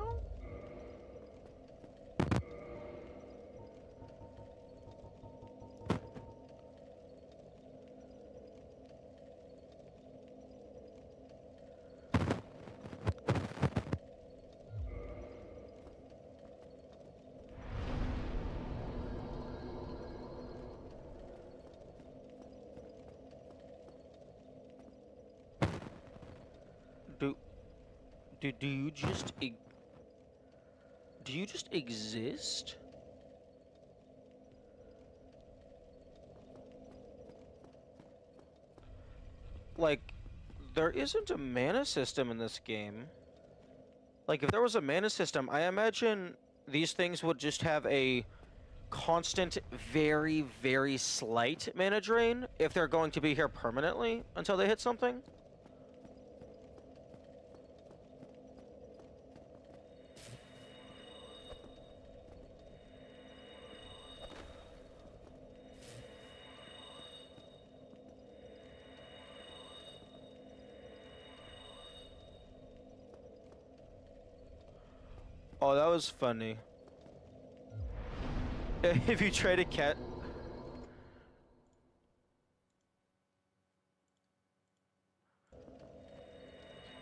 Do do you just do you just exist? Like, there isn't a mana system in this game. Like, if there was a mana system, I imagine these things would just have a constant, very, very slight mana drain if they're going to be here permanently until they hit something. Oh, that was funny. If you trade a cat...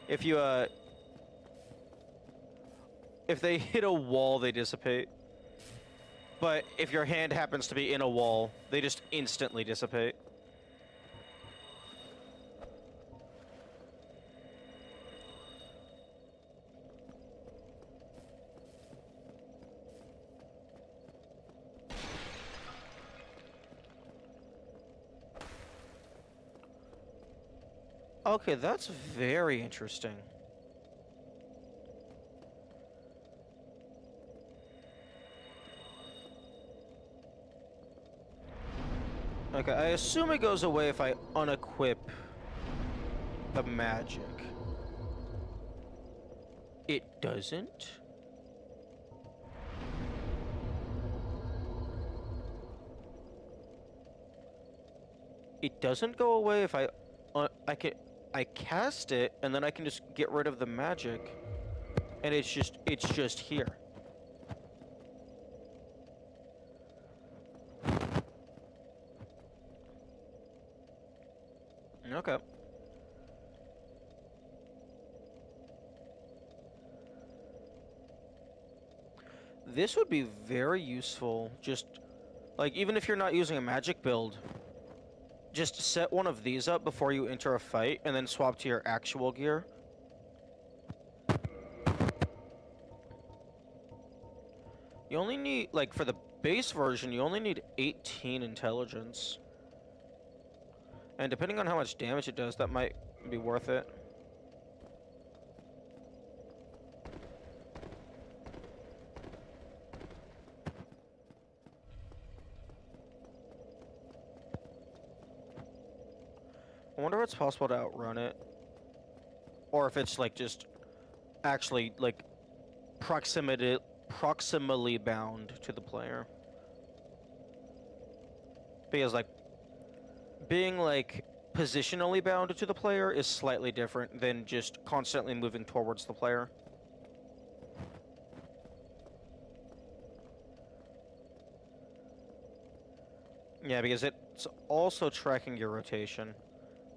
If you, if they hit a wall, they dissipate. But if your hand happens to be in a wall, they just instantly dissipate. Okay, that's very interesting. Okay, I assume it goes away if I unequip the magic. It doesn't? It doesn't go away if I cast it and then I can just get rid of the magic and it's just here. Okay. This would be very useful, just, like, even if you're not using a magic build, just set one of these up before you enter a fight, and then swap to your actual gear. You only need, like, for the base version, you only need 18 intelligence. And depending on how much damage it does, that might be worth it. I wonder if it's possible to outrun it. Or if it's, like, just actually, like, proximally bound to the player. Because, like, being, like, positionally bound to the player is slightly different than just constantly moving towards the player. Yeah, because it's also tracking your rotation.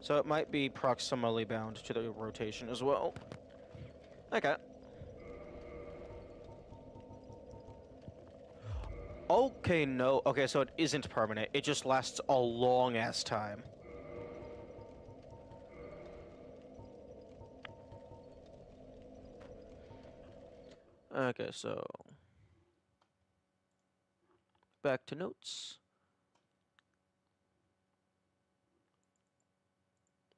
So it might be proximally bound to the rotation as well. Okay. Okay, no. Okay, so it isn't permanent. It just lasts a long-ass time. Okay, so... back to notes.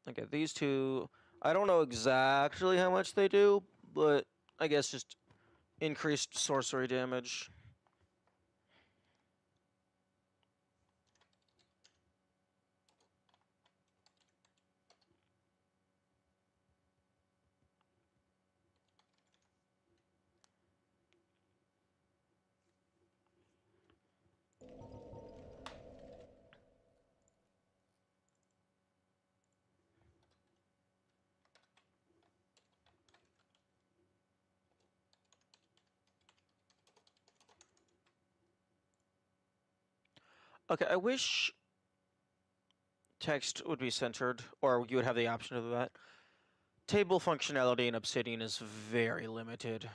Okay, these two... I don't know exactly how much they do, but I guess just increased sorcery damage. Okay, I wish text would be centered, or you would have the option of that. Table functionality in Obsidian is very limited.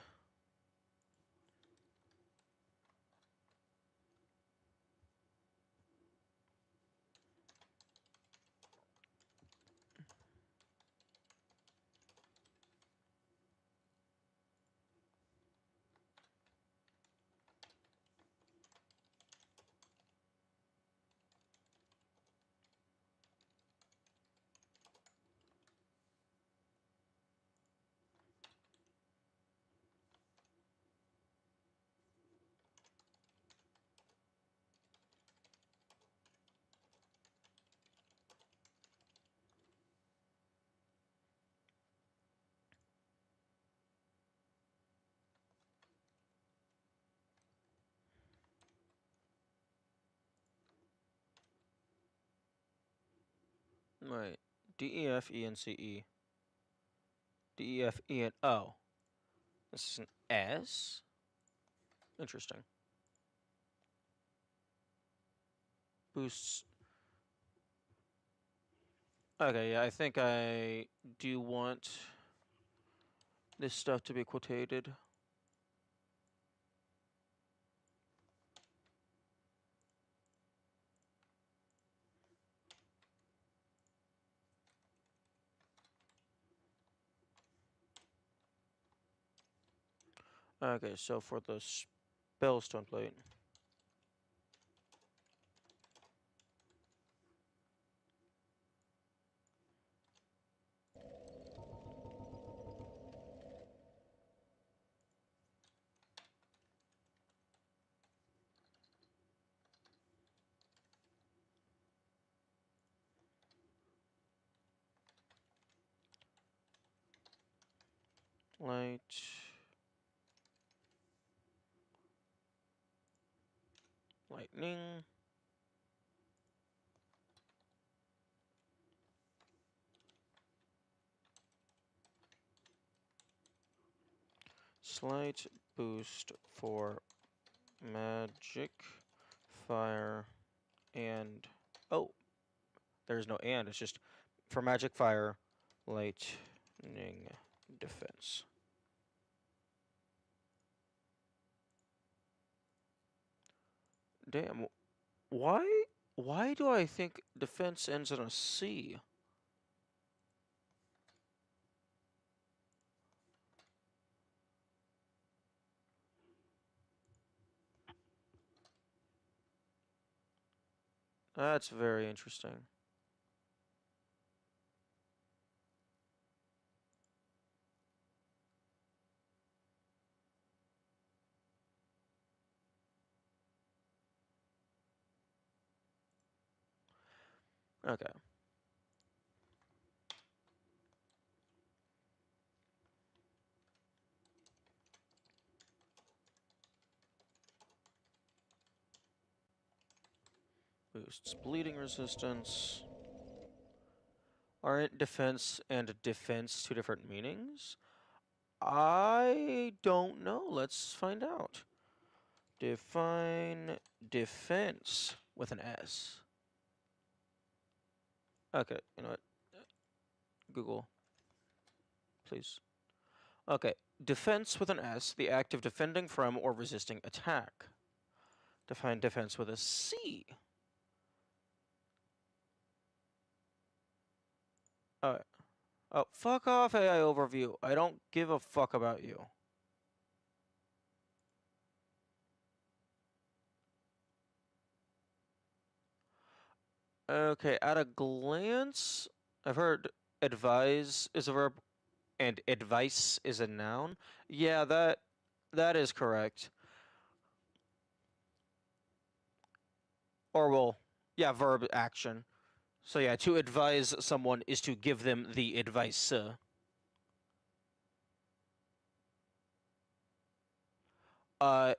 Right. D, E, F, E, and C, E. D, E, F, E, and O. This is an S? Interesting. Boosts. Okay, yeah, I think I do want this stuff to be quotated. Okay, so for the spellstone plate. Light. Lightning. Slight boost for magic, fire, and... Oh, there's no and. It's just for magic, fire, lightning, defense. Damn. Why do I think defense ends in a C? That's very interesting. Okay. Boosts bleeding resistance. Aren't defense and defense two different meanings? I don't know. Let's find out. Define defense with an S. Okay, you know what? Google, please. Okay, defense with an S, the act of defending from or resisting attack. Define defense with a C. Alright. Oh, fuck off, AI overview. I don't give a fuck about you. Okay, at a glance, I've heard advise is a verb and advice is a noun. Yeah, that is correct. Or well, yeah, verb action. So yeah, to advise someone is to give them the advice. Uh,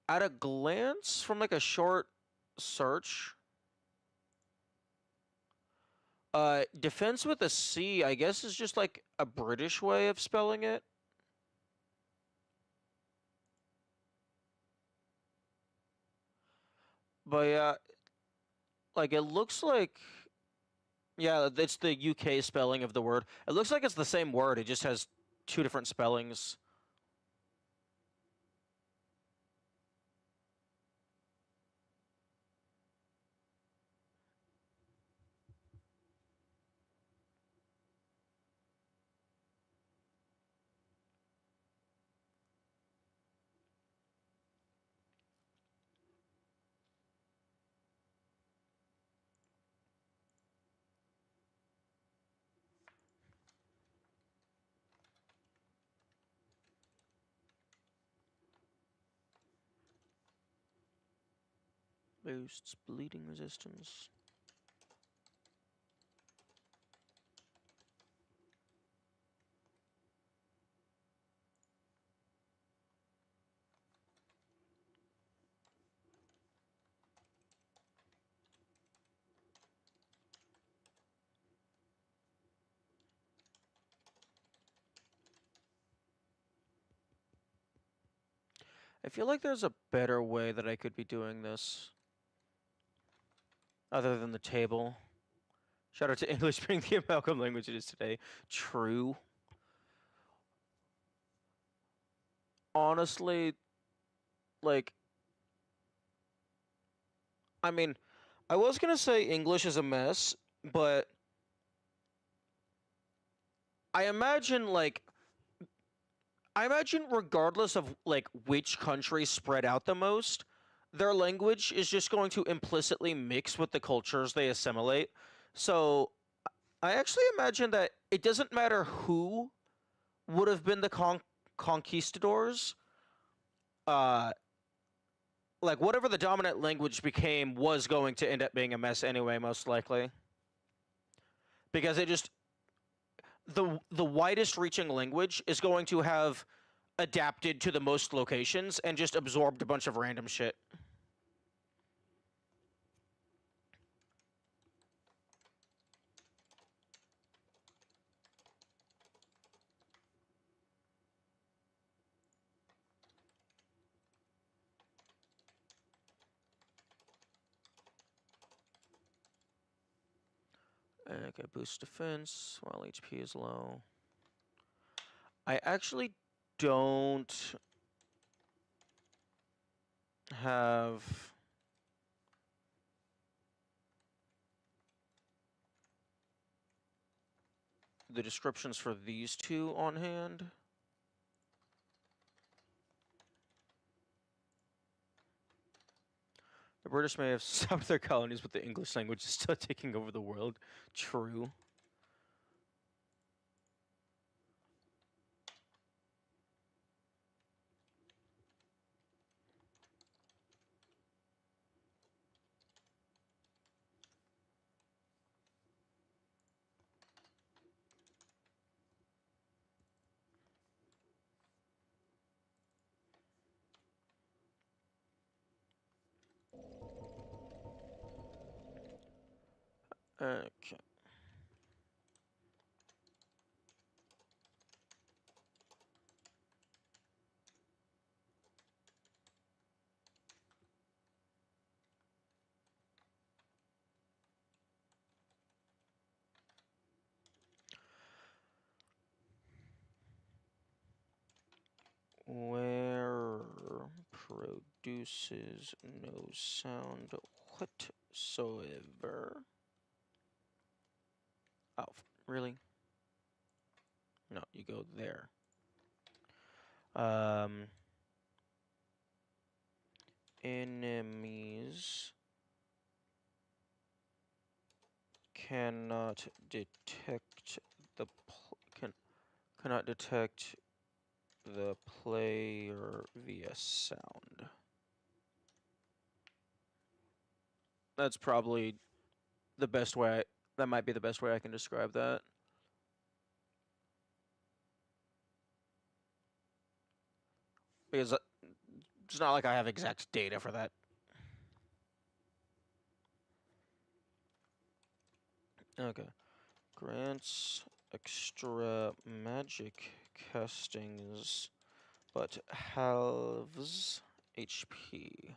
at a glance, from like a short search, defense with a C, I guess, is just like a British way of spelling it. But yeah, like it looks like, yeah, it's the UK spelling of the word. It looks like it's the same word. It just has two different spellings. Boosts bleeding resistance. I feel like there's a better way that I could be doing this. Other than the table. Shout out to English being the amalgam language it is today. True. Honestly, like, I mean, I was gonna say English is a mess, but I imagine, regardless of, like, which country spread out the most, their language is just going to implicitly mix with the cultures they assimilate. So, I actually imagine that it doesn't matter who would have been the conquistadors, uh, like, whatever the dominant language became was going to end up being a mess anyway, most likely. Because it just the widest reaching language is going to have adapted to the most locations and just absorbed a bunch of random shit. Okay, boost defense while HP is low. I actually don't have the descriptions for these two on hand. The British may have stopped their colonies, but the English language is still taking over the world. True. Okay. Where produces no sound whatsoever. Oh, really? No, you go there. Enemies cannot detect the cannot detect the player via sound. That's probably the best way. That might be the best way I can describe that. Because it's not like I have exact data for that. Okay. Grants extra magic castings, but halves HP.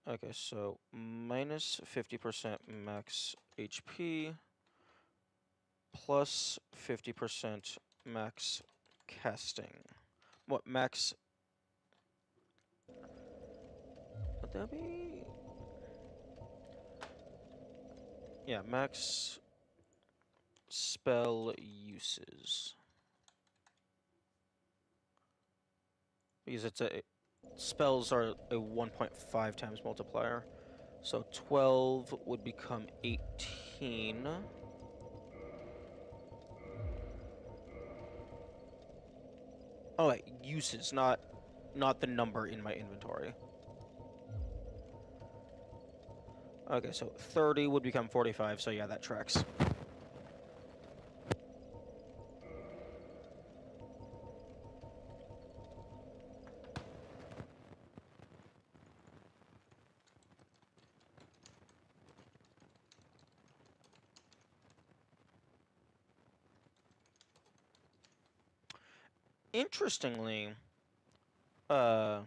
Okay, so minus 50% max HP, plus 50% max casting. What max? Would that be? Yeah, max spell uses. Because spells are a 1.5 times multiplier. So 12 would become 18. Oh wait, uses, not the number in my inventory. Okay, so 30 would become 45, so yeah, that tracks. interestingly, uh,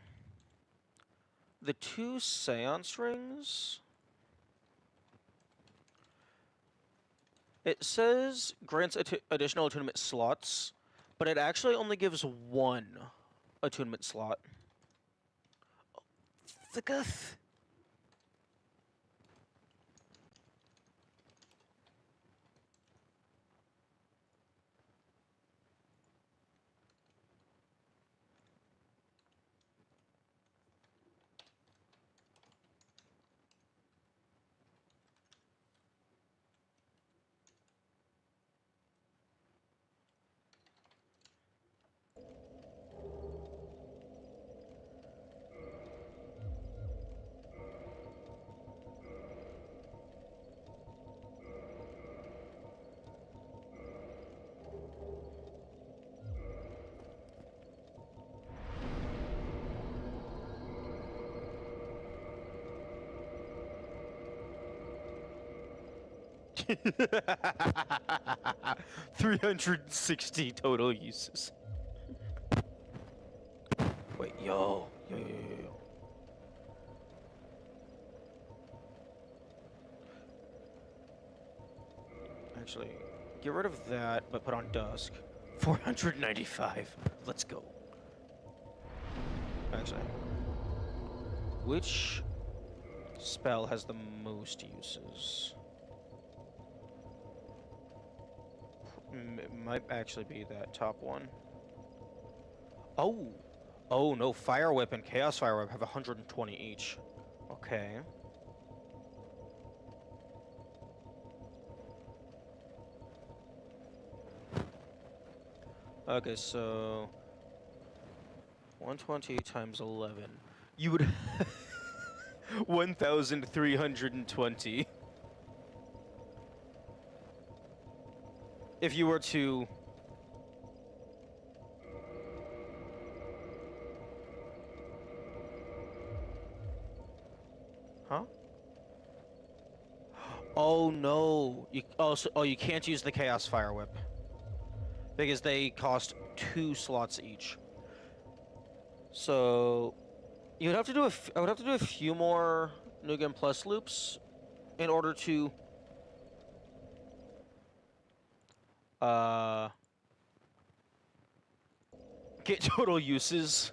the 2 seance rings, it says grants additional attunement slots, but it actually only gives 1 attunement slot. The Guth. $360 total uses. Wait, yo. Actually, get rid of that, but put on Dusk. 495. Let's go. Actually, which spell has the most uses? It might actually be that top one. Oh! Oh no, Fire Whip and Chaos Fire Whip have 120 each. Okay. Okay, so 120 times 11. You would 1,320. If you were to Huh? Oh no. You can't use the Chaos Fire Whip. Because they cost 2 slots each. So you'd have to do I would have to do a few more New Game Plus loops in order to get total uses.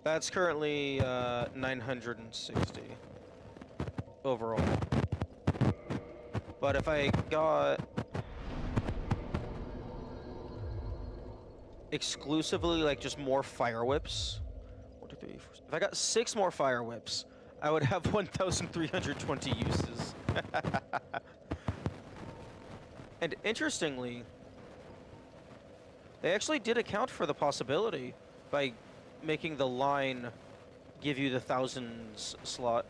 That's currently 960 overall. But if I got exclusively like just more Fire Whips, 1, 2, 3, 4, if I got 6 more Fire Whips, I would have 1,320 uses. And interestingly, they actually did account for the possibility by making the line give you the 1000s slot.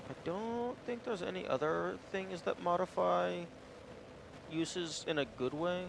I don't think there's any other things that modify uses in a good way.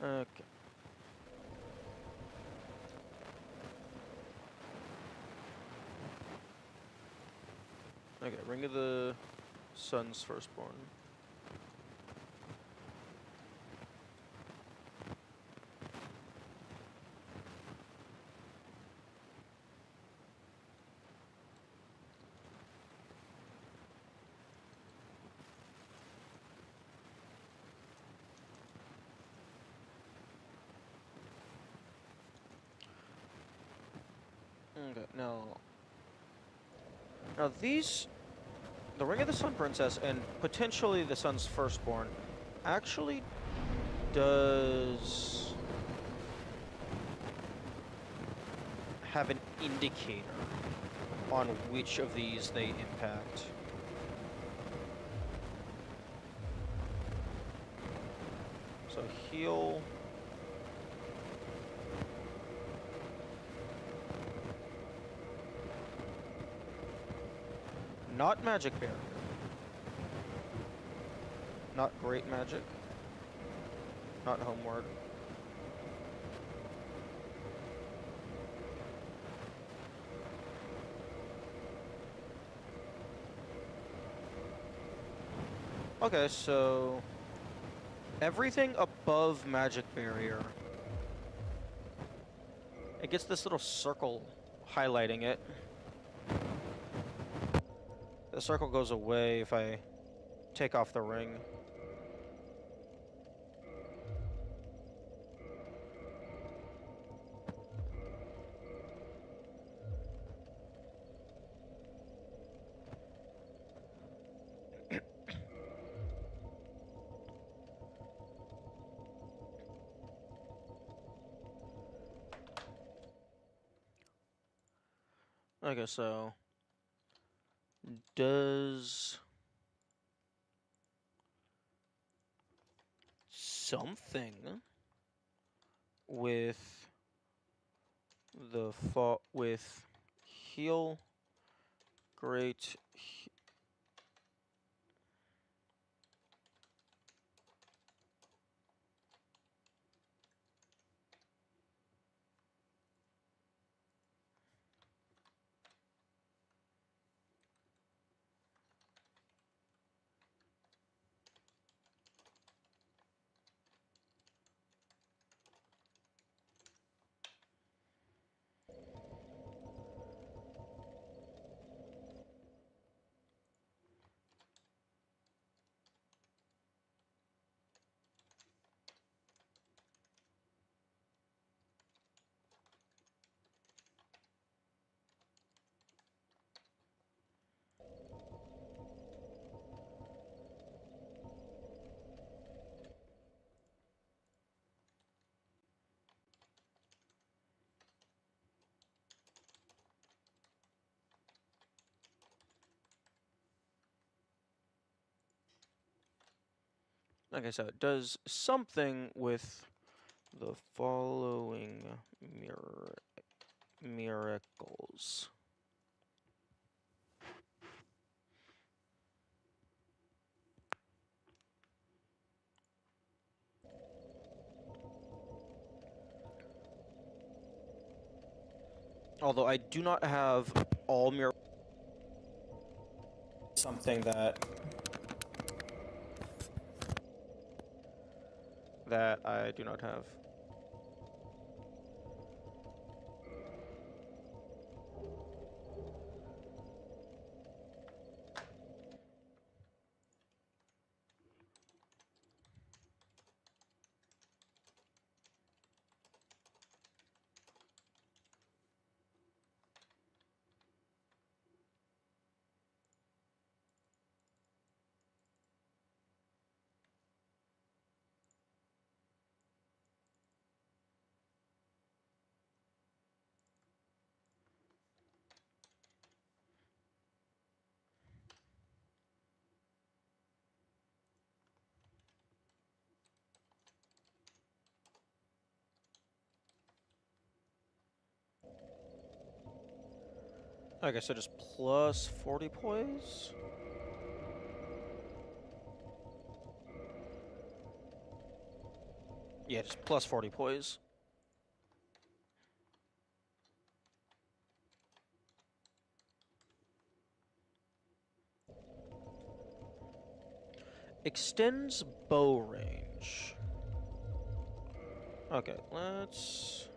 Okay. Okay, Ring of the Sun's Firstborn. Okay, now these, the Ring of the Sun Princess and potentially the Sun's Firstborn, actually does have an indicator. on which of these they impact. So heal. Not magic barrier. Not great magic. Not homeward. Okay, so everything above magic barrier, it gets this little circle highlighting it. The circle goes away if I take off the ring. Okay, so does something with the with heal great Okay, so it does something with the following miracles. Although I do not have all miracles. Something that I do not have. Okay, so just plus 40 poise? Yeah, just plus 40 poise. Extends bow range. Okay, let's...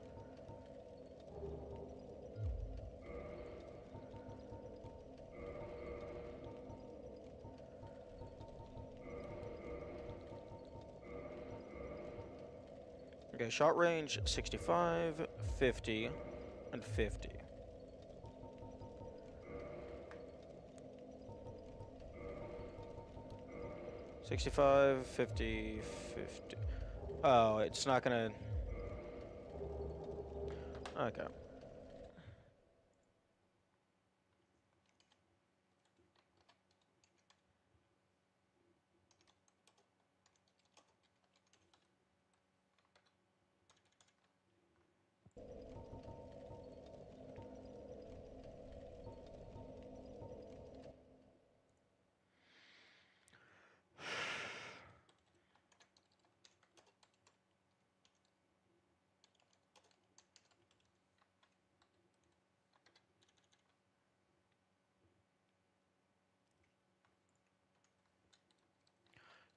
Okay, shot range 65, 50, and 50. $65, 50, 50. Oh, it's not gonna... Okay.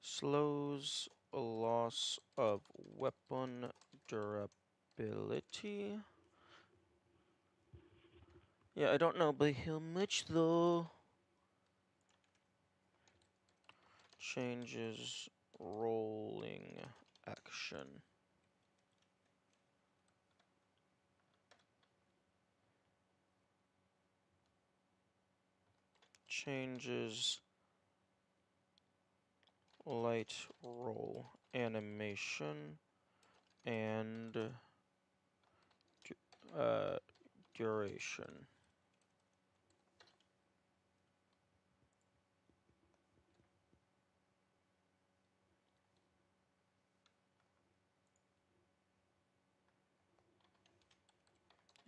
Slows loss of weapon durability. Yeah, I don't know by how much though. Changes rolling action. Changes light roll animation and duration.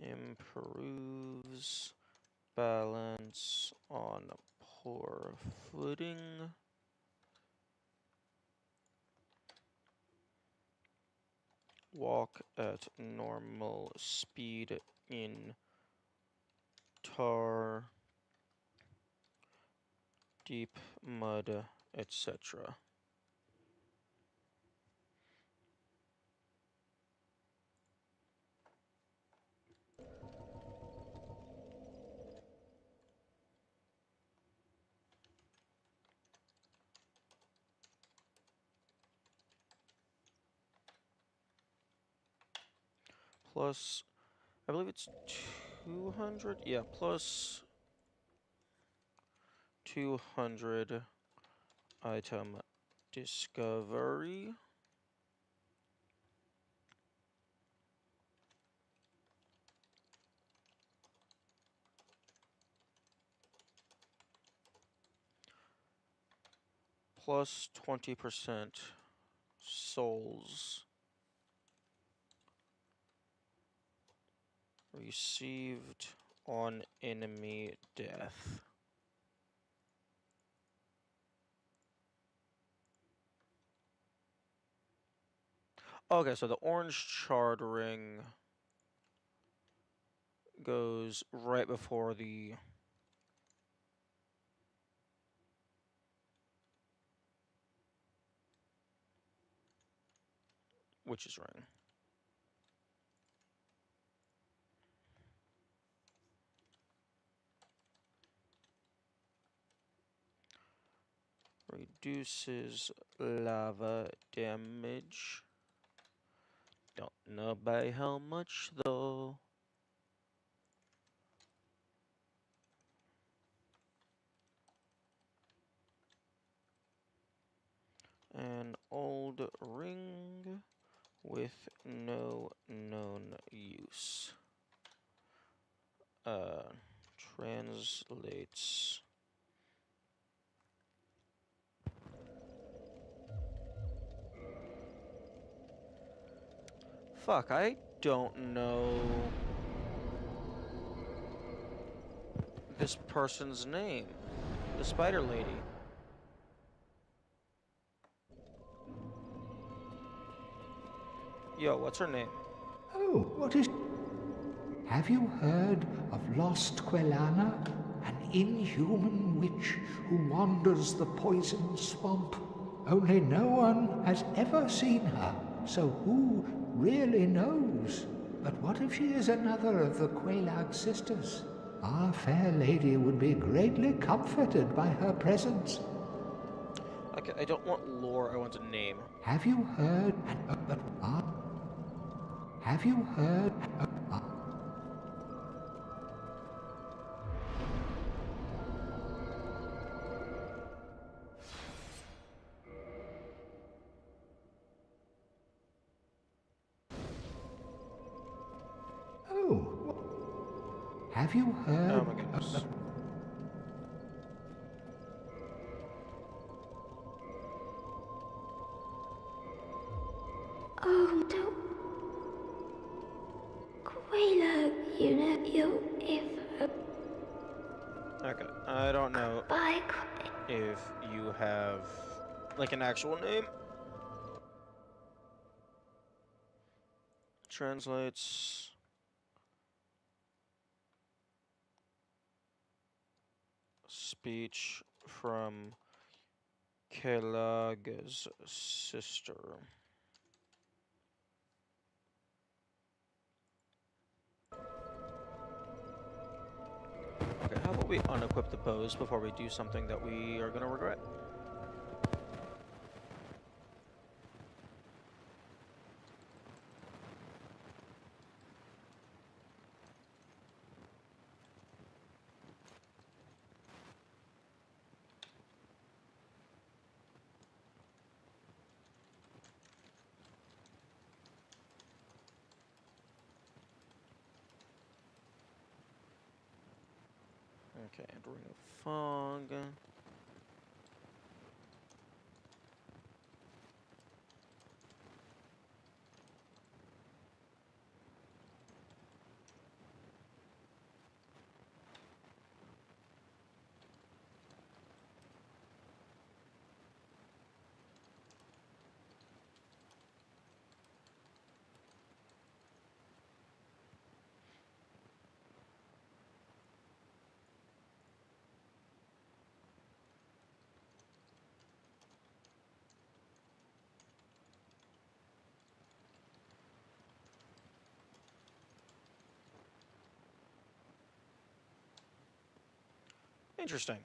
Improves balance on poor footing. Walk at normal speed in tar, deep mud, etc. Plus, I believe it's 200? Yeah, plus 200 item discovery. Plus 20% souls received on enemy death. Okay, so the orange charred ring goes right before the witch's ring. Reduces lava damage. Don't know by how much though. An old ring with no known use. Translates. Fuck, I don't know this person's name. The spider lady. Yo, what's her name? Oh, what is... Have you heard of Lost Quelana, an inhuman witch who wanders the poison swamp? Only no one has ever seen her, so who really knows? But what if she is another of the Quelaag sisters? Our fair lady would be greatly comforted by her presence. Okay, I don't want lore, I want a name. Have you heard... Have you heard... Oh, have you heard... Oh my goodness. Oh, don't. Quayla, you know, you if. Okay, I don't know By if you have, like, an actual name. Translates. Speech from Kelaga's sister. Okay, how about we unequip the bows before we do something that we are gonna regret? Okay, and ring of fog. Interesting.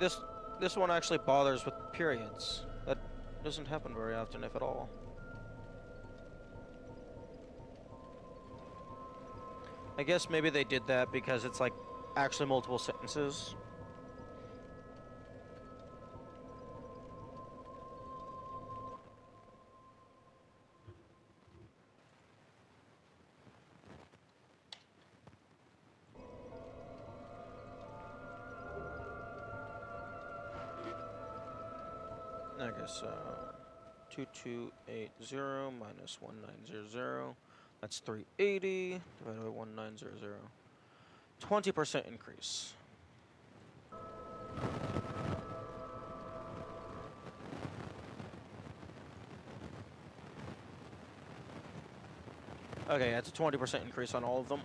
This this one actually bothers with periods. That doesn't happen very often, if at all. I guess maybe they did that because it's like actually multiple sentences. Okay, so 2280 minus 1900. That's 380 divided by 1900. 20% increase. Okay, that's a 20% increase on all of them.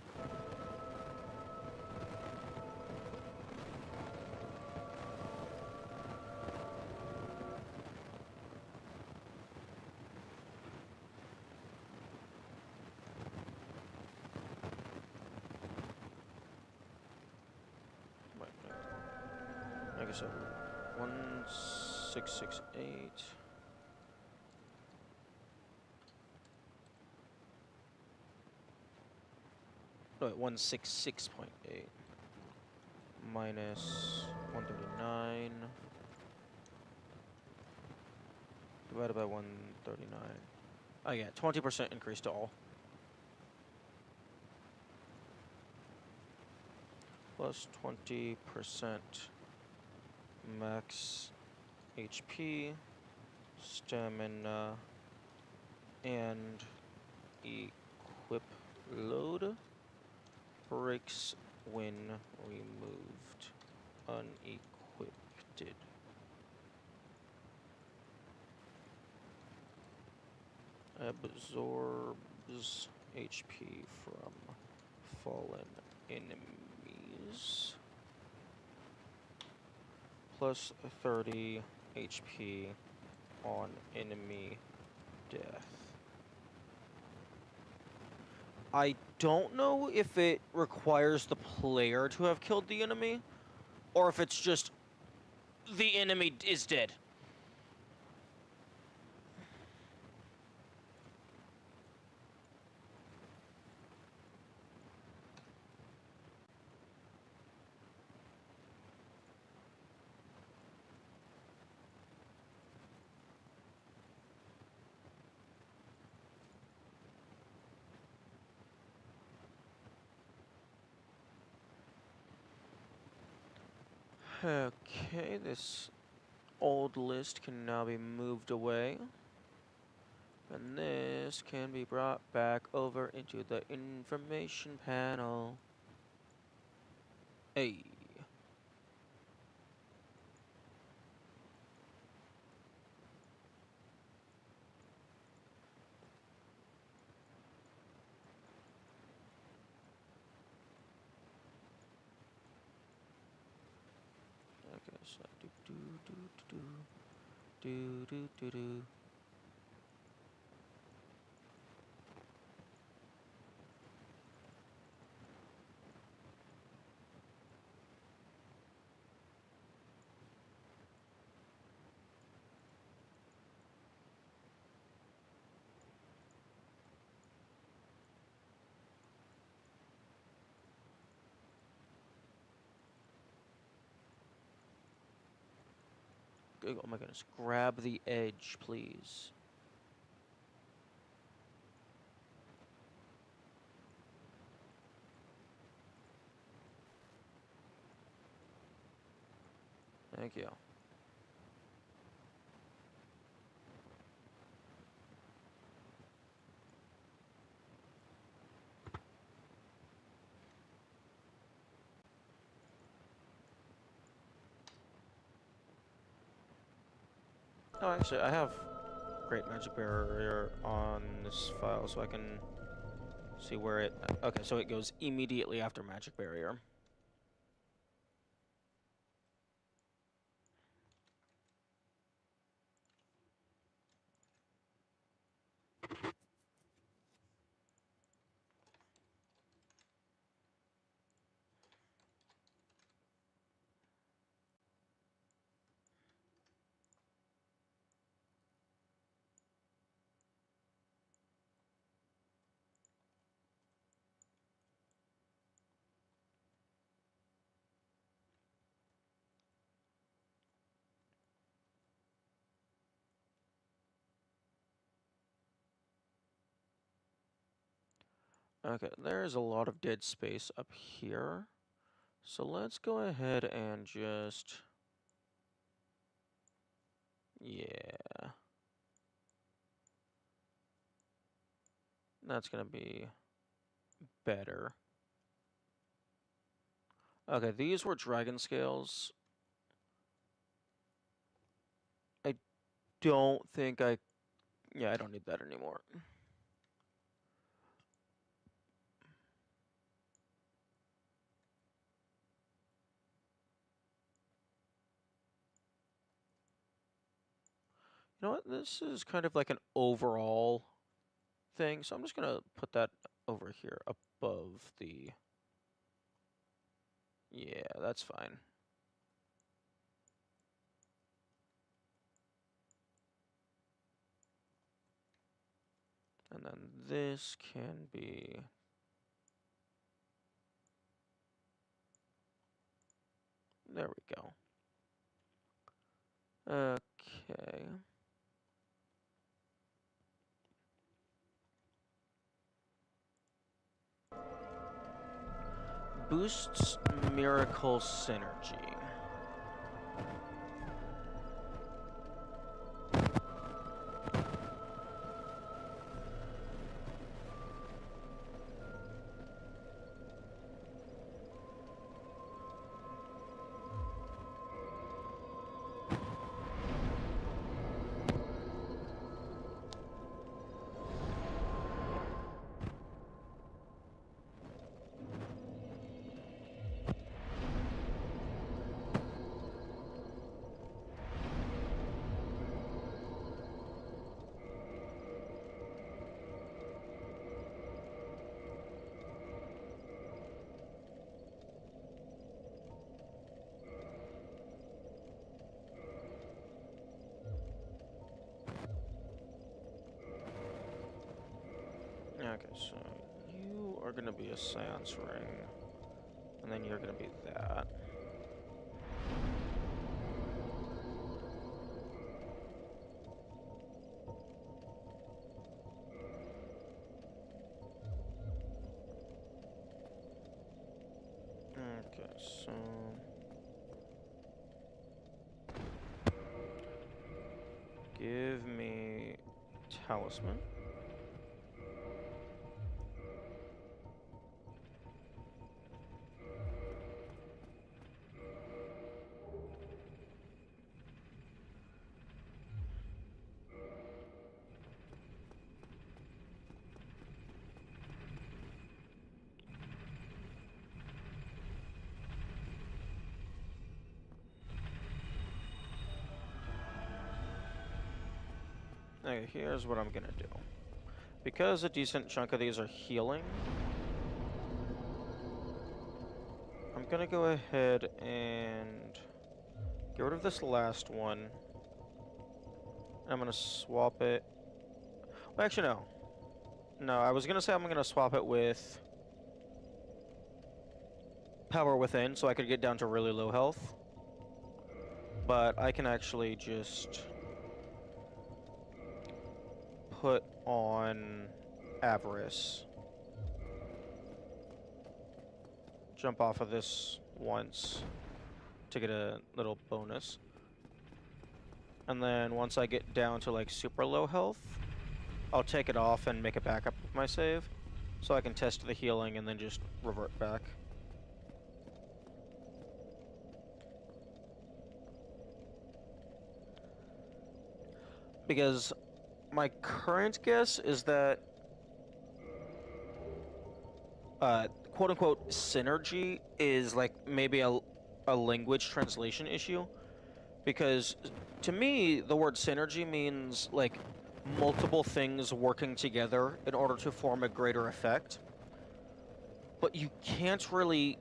I guess so. 1668. No, wait, 166.8 minus 139 divided by 139. Oh yeah, 20% increase to all. Plus 20% max HP, stamina, and equip load. Breaks when removed. Unequipped. Absorbs HP from fallen enemies. Plus 30 HP on enemy death. I don't know if it requires the player to have killed the enemy, or if it's just the enemy is dead. Okay, this old list can now be moved away. And this can be brought back over into the information panel. Hey. Okay, so Do do do do. Oh my goodness. Grab the edge, please. Thank you. Oh, actually, I have Great Magic Barrier on this file, so I can see where it... Okay, so it goes immediately after Magic Barrier. Okay, there's a lot of dead space up here. So let's go ahead and just... Yeah. That's gonna be better. Okay, these were dragon scales. I don't think I... Yeah, I don't need that anymore. You know what? This is kind of like an overall thing, so I'm just gonna put that over here above the... Yeah, that's fine. And then this can be... There we go. Okay. Boosts miracle synergy. Okay, so you are going to be a Seance Ring, and then you're going to be that. Okay, so... Give me Talisman. Okay, here's what I'm gonna do. Because a decent chunk of these are healing, I'm gonna go ahead and get rid of this last one. I'm gonna swap it. Well, actually, no. No, I was gonna say I'm gonna swap it with Power Within so I could get down to really low health. But I can actually just put on Avarice. Jump off of this once to get a little bonus. And then once I get down to like super low health, I'll take it off and make it back up with my save. So I can test the healing and then just revert back. Because my current guess is that quote-unquote synergy is like maybe a language translation issue. Because to me, the word synergy means like multiple things working together in order to form a greater effect. But you can't really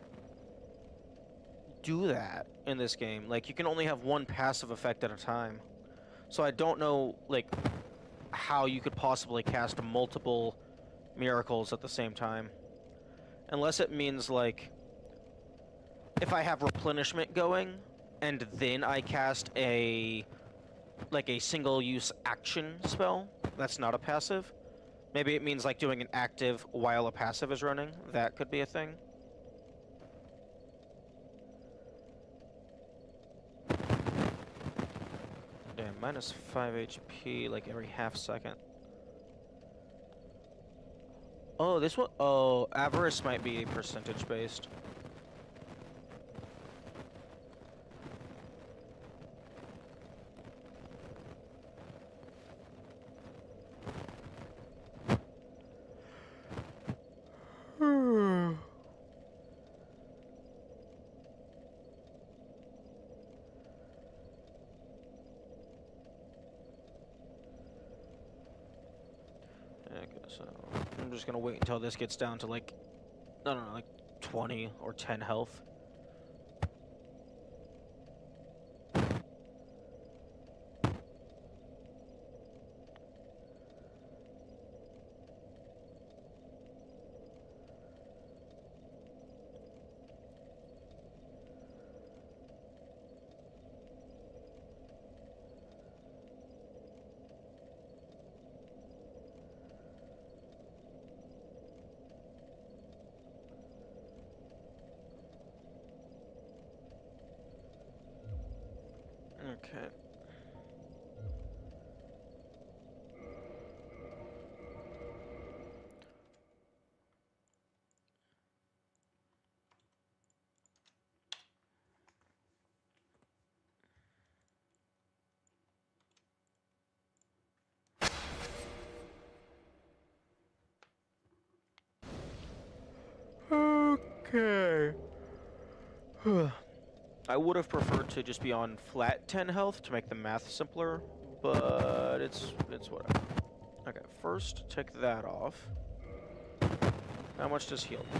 do that in this game. Like, you can only have one passive effect at a time. So I don't know, like, how you could possibly cast multiple miracles at the same time. Unless it means, like, if I have replenishment going, and then I cast a single-use action spell, that's not a passive. Maybe it means, like, doing an active while a passive is running. That could be a thing. Damn, minus 5 HP, like, every half second. Oh, this one... Oh, Avarice might be percentage-based. Okay, so I'm just gonna wait until this gets down to like, I don't know, like 20 or 10 health. Okay. Okay. I would have preferred to just be on flat 10 health to make the math simpler, but it's whatever. Okay, first take that off. How much does heal do?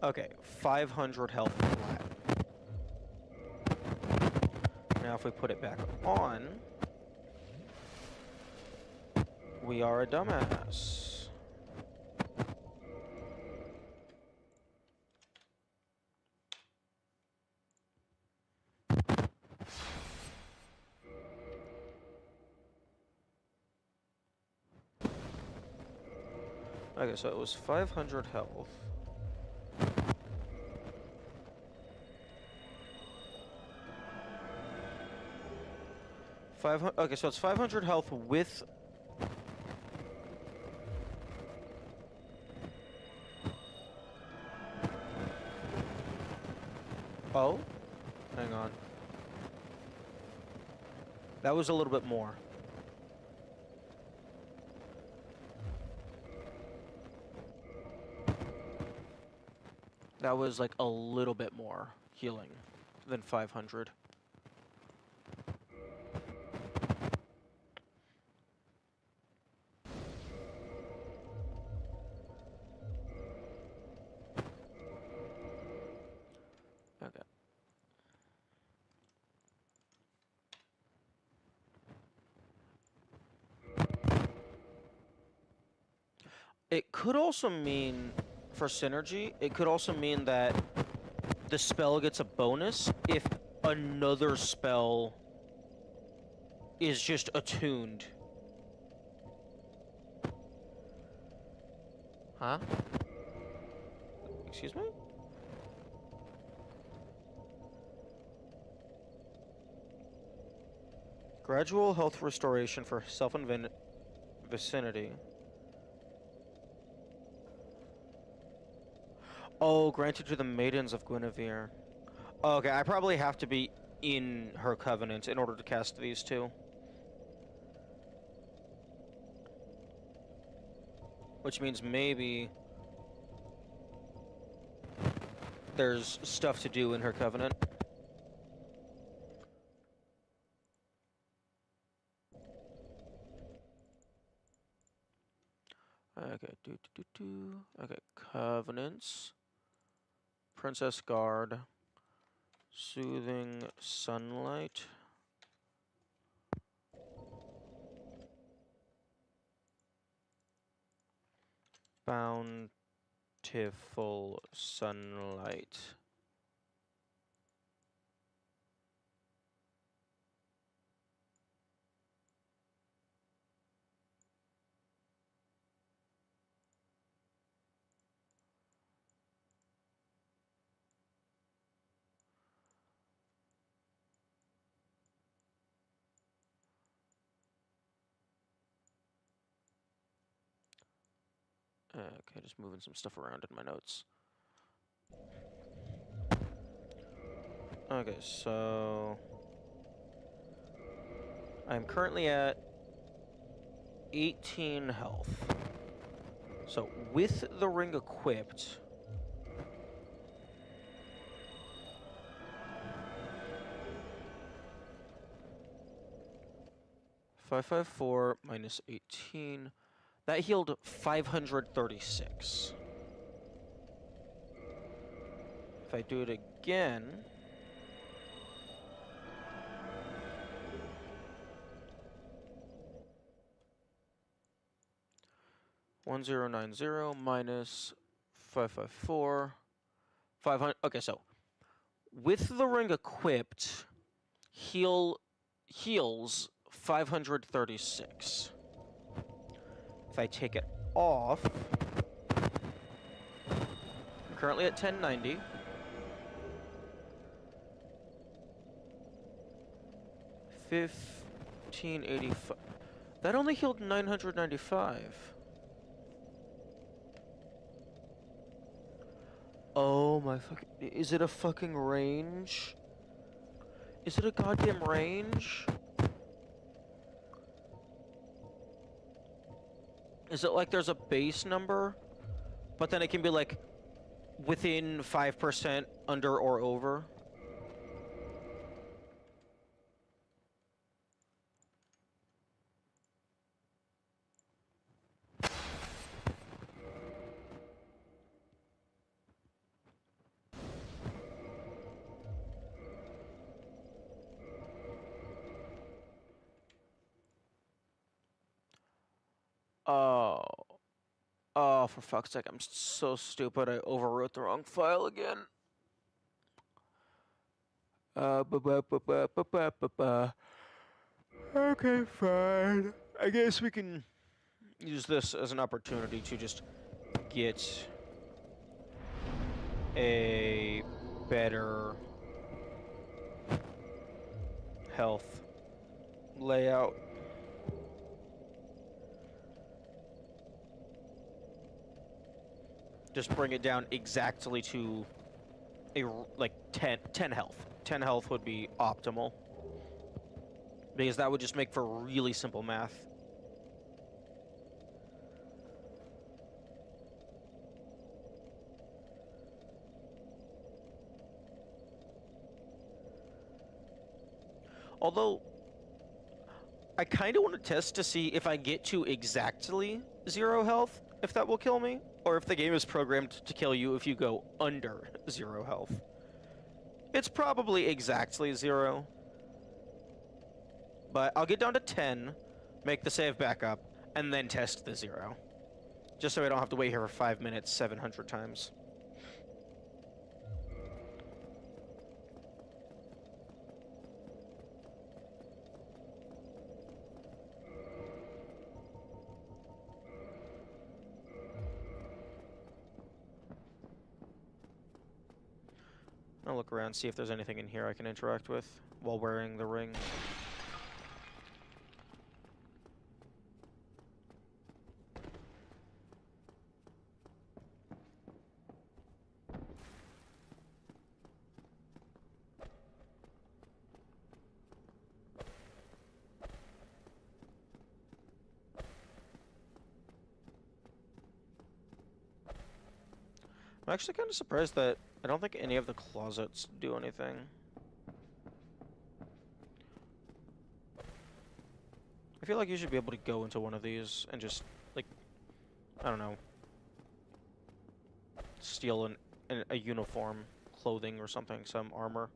Okay, 500 health flat. Now if we put it back on, we are a dumbass. Okay, so it was 500 health. Okay, so it's 500 health with... Oh? Hang on. That was a little bit more. That was like a little bit more healing than 500. It could also mean, for synergy, it could also mean that the spell gets a bonus if another spell is just attuned. Huh? Excuse me? Gradual health restoration for self and vicinity. Oh, granted to the Maidens of Guinevere. Okay, I probably have to be in her covenant in order to cast these two. Which means maybe there's stuff to do in her covenant. Okay, Okay, covenants. Princess Guard. Soothing Sunlight. Bountiful Sunlight. Okay, just moving some stuff around in my notes. Okay, so I'm currently at 18 health. So with the ring equipped, (554 minus 18). That healed 536. If I do it again, (1090 minus 554, 500). Okay, so with the ring equipped, heals 536. If I take it off, I'm currently at 1090. $1585. That only healed 995. Oh my fucking... Is it a fucking range? Is it a goddamn range? Is it like there's a base number, but then it can be like within 5% under or over? Oh. Oh, for fuck's sake, I'm so stupid. I overwrote the wrong file again. Okay, fine. I guess we can use this as an opportunity to just get a better health layout. Just bring it down exactly to a, like, 10 health. 10 health would be optimal. Because that would just make for really simple math. Although, I kind of want to test to see if I get to exactly 0 health, if that will kill me, or if the game is programmed to kill you if you go under 0 health. It's probably exactly 0. But I'll get down to 10, make the save back up, and then test the 0. Just so I don't have to wait here for 5 minutes 700 times. I'll look around, see if there's anything in here I can interact with while wearing the ring. I'm actually kind of surprised that I don't think any of the closets do anything. I feel like you should be able to go into one of these and just, like, I don't know, steal a uniform, clothing or something, some armor.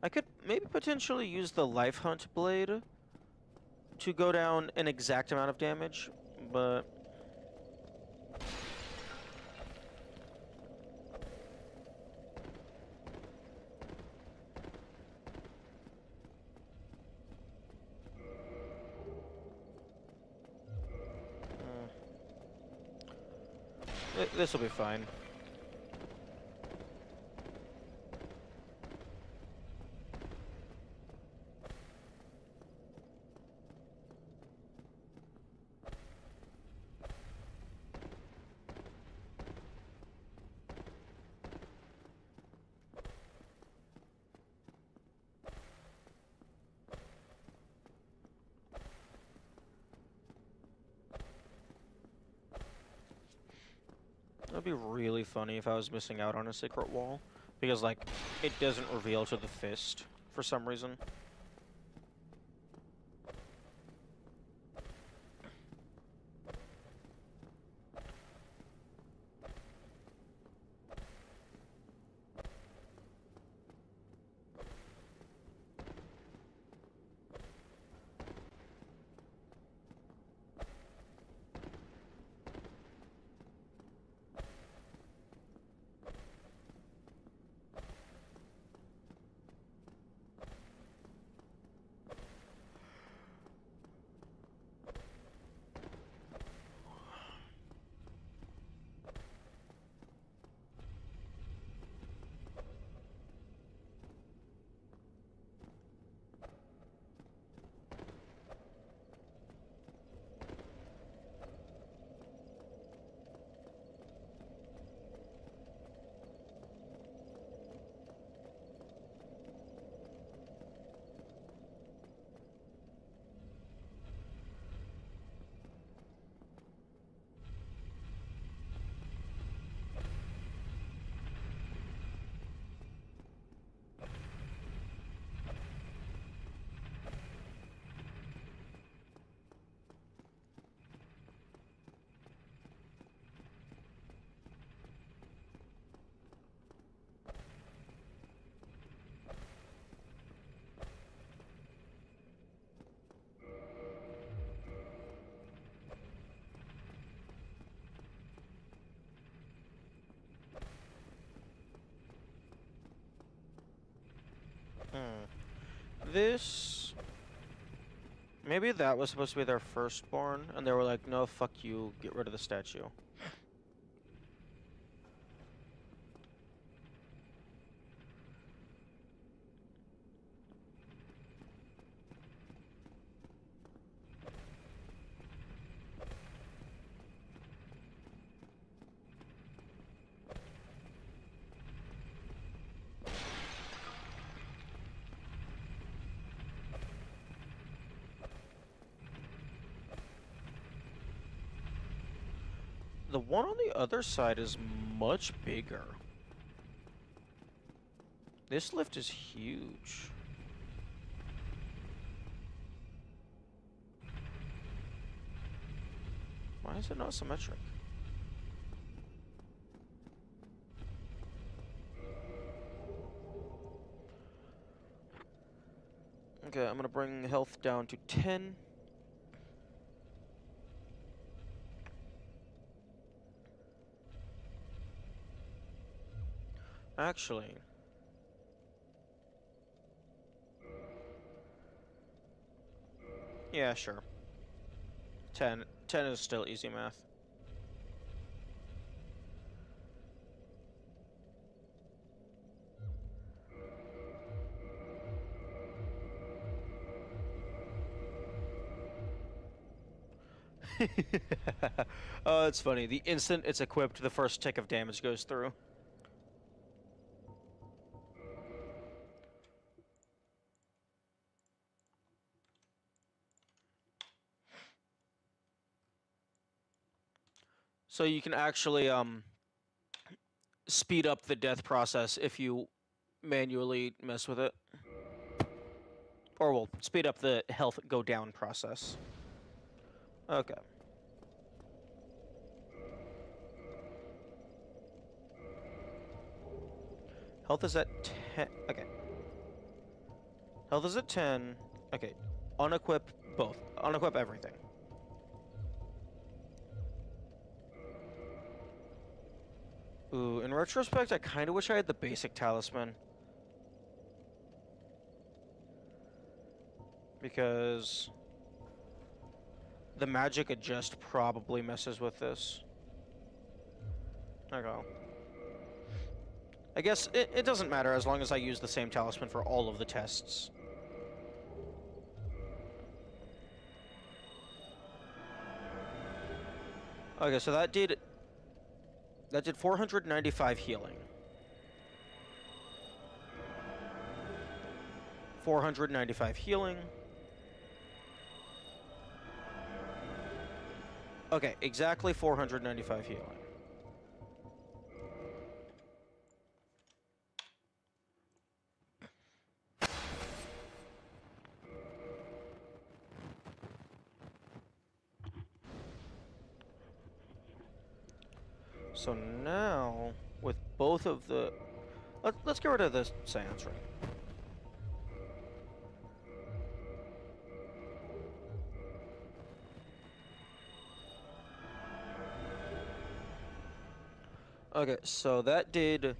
I could maybe potentially use the Life Hunt Blade to go down an exact amount of damage, but... This'll be fine. That'd be really funny if I was missing out on a secret wall, because, like, it doesn't reveal to the fist for some reason. This... Maybe that was supposed to be their firstborn, and they were like, no, fuck you, get rid of the statue. The one on the other side is much bigger. This lift is huge. Why is it not symmetric? Okay, I'm gonna bring health down to 10. Actually, yeah, sure. 10. 10 is still easy math. Oh, it's funny. The instant it's equipped, the first tick of damage goes through. So you can actually speed up the death process if you manually mess with it. Or will speed up the health go down process. Okay. Health is at 10. Okay. Health is at 10. Okay. Unequip both. Unequip everything. Ooh, in retrospect, I kind of wish I had the basic talisman. Because the magic adjust probably messes with this. Okay. I guess it doesn't matter as long as I use the same talisman for all of the tests. Okay, so that did 495 healing. 495 healing. Okay, exactly 495 healing. So now, with both of the... Let's get rid of this seance ring. Okay, so that did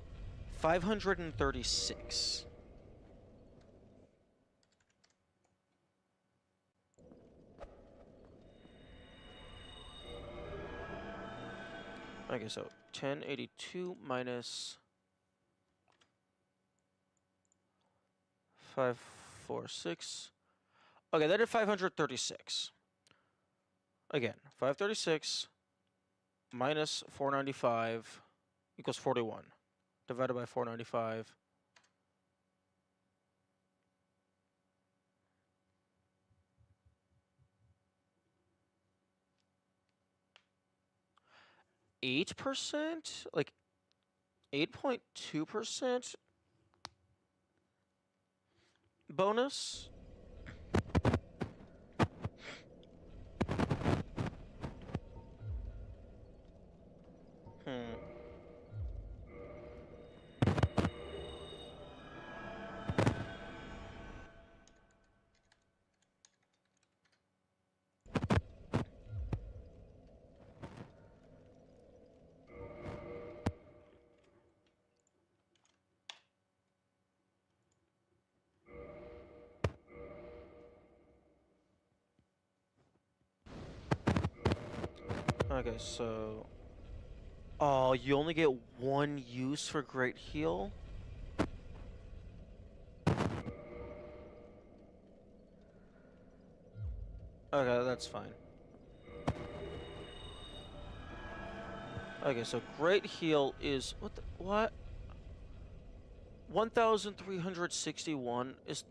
536. Okay, so 1082 minus 546. Okay, that did 536. Again, 536 minus 495 equals 41. Divided by 495. %? Like 8.2% bonus? Hmm. Okay, so... Oh, you only get one use for Great Heal? Okay, that's fine. Okay, so Great Heal is... What? 1,361 is...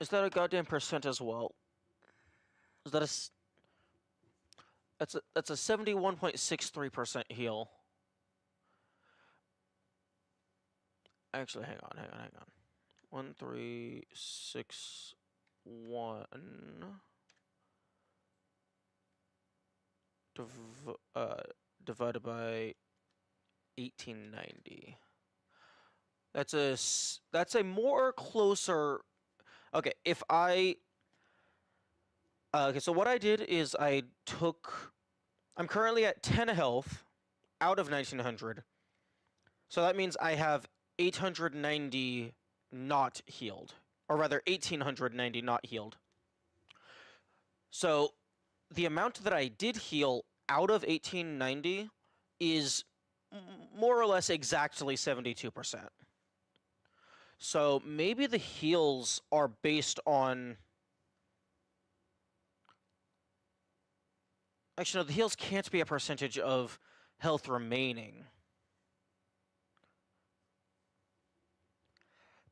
Is that a goddamn percent as well? Is that a... That's a 71.63% heal. Actually, hang on. 1361 divided by 1890. That's a more closer. Okay, if I okay, so what I did is I'm currently at 10 health out of 1900. So that means I have 890 not healed, or rather 1890 not healed. So the amount that I did heal out of 1890 is more or less exactly 72%. So maybe the heals are based on... Actually, no, the heals can't be a percentage of health remaining.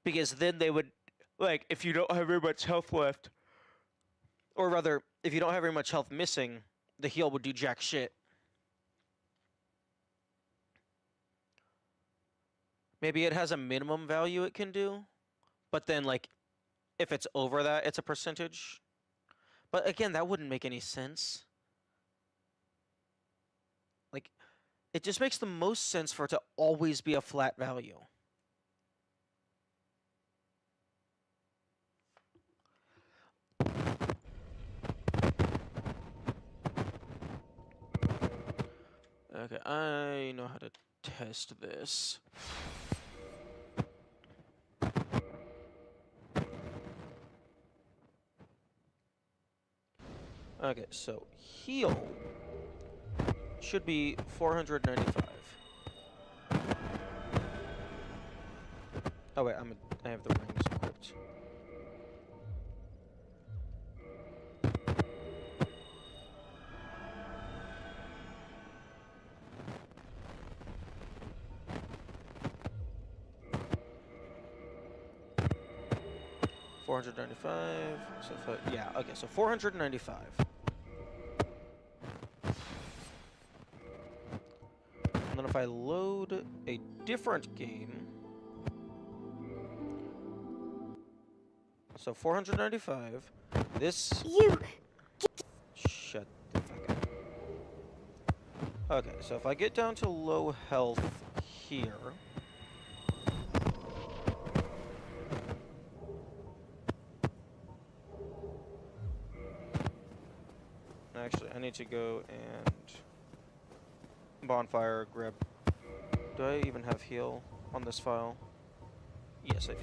Because then they would... Like, if you don't have very much health left, or rather, if you don't have very much health missing, the heal would do jack shit. Maybe it has a minimum value it can do, but then, like, if it's over that, it's a percentage. But again, that wouldn't make any sense. Like, it just makes the most sense for it to always be a flat value. Okay, I know how to test this. Okay, so heal should be 495. Oh wait, I have the rings equipped. $495. So yeah, okay, so 495. And then if I load a different game, so 495. This. You. Shut the fuck up. Okay, so if I get down to low health here. Actually, I need to go and bonfire, grab... Do I even have heal on this file? Yes, I do.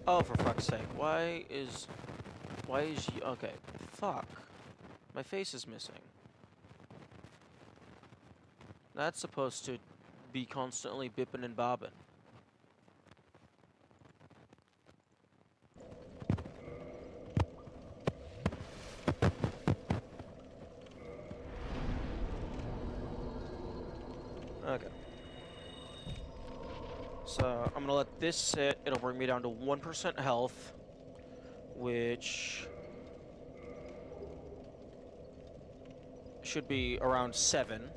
Oh, for fuck's sake. Why is you... Okay, fuck. My face is missing. That's supposed to be constantly bipping and bobbing. Okay. So, I'm gonna let this sit. It'll bring me down to 1% health, which should be around 7.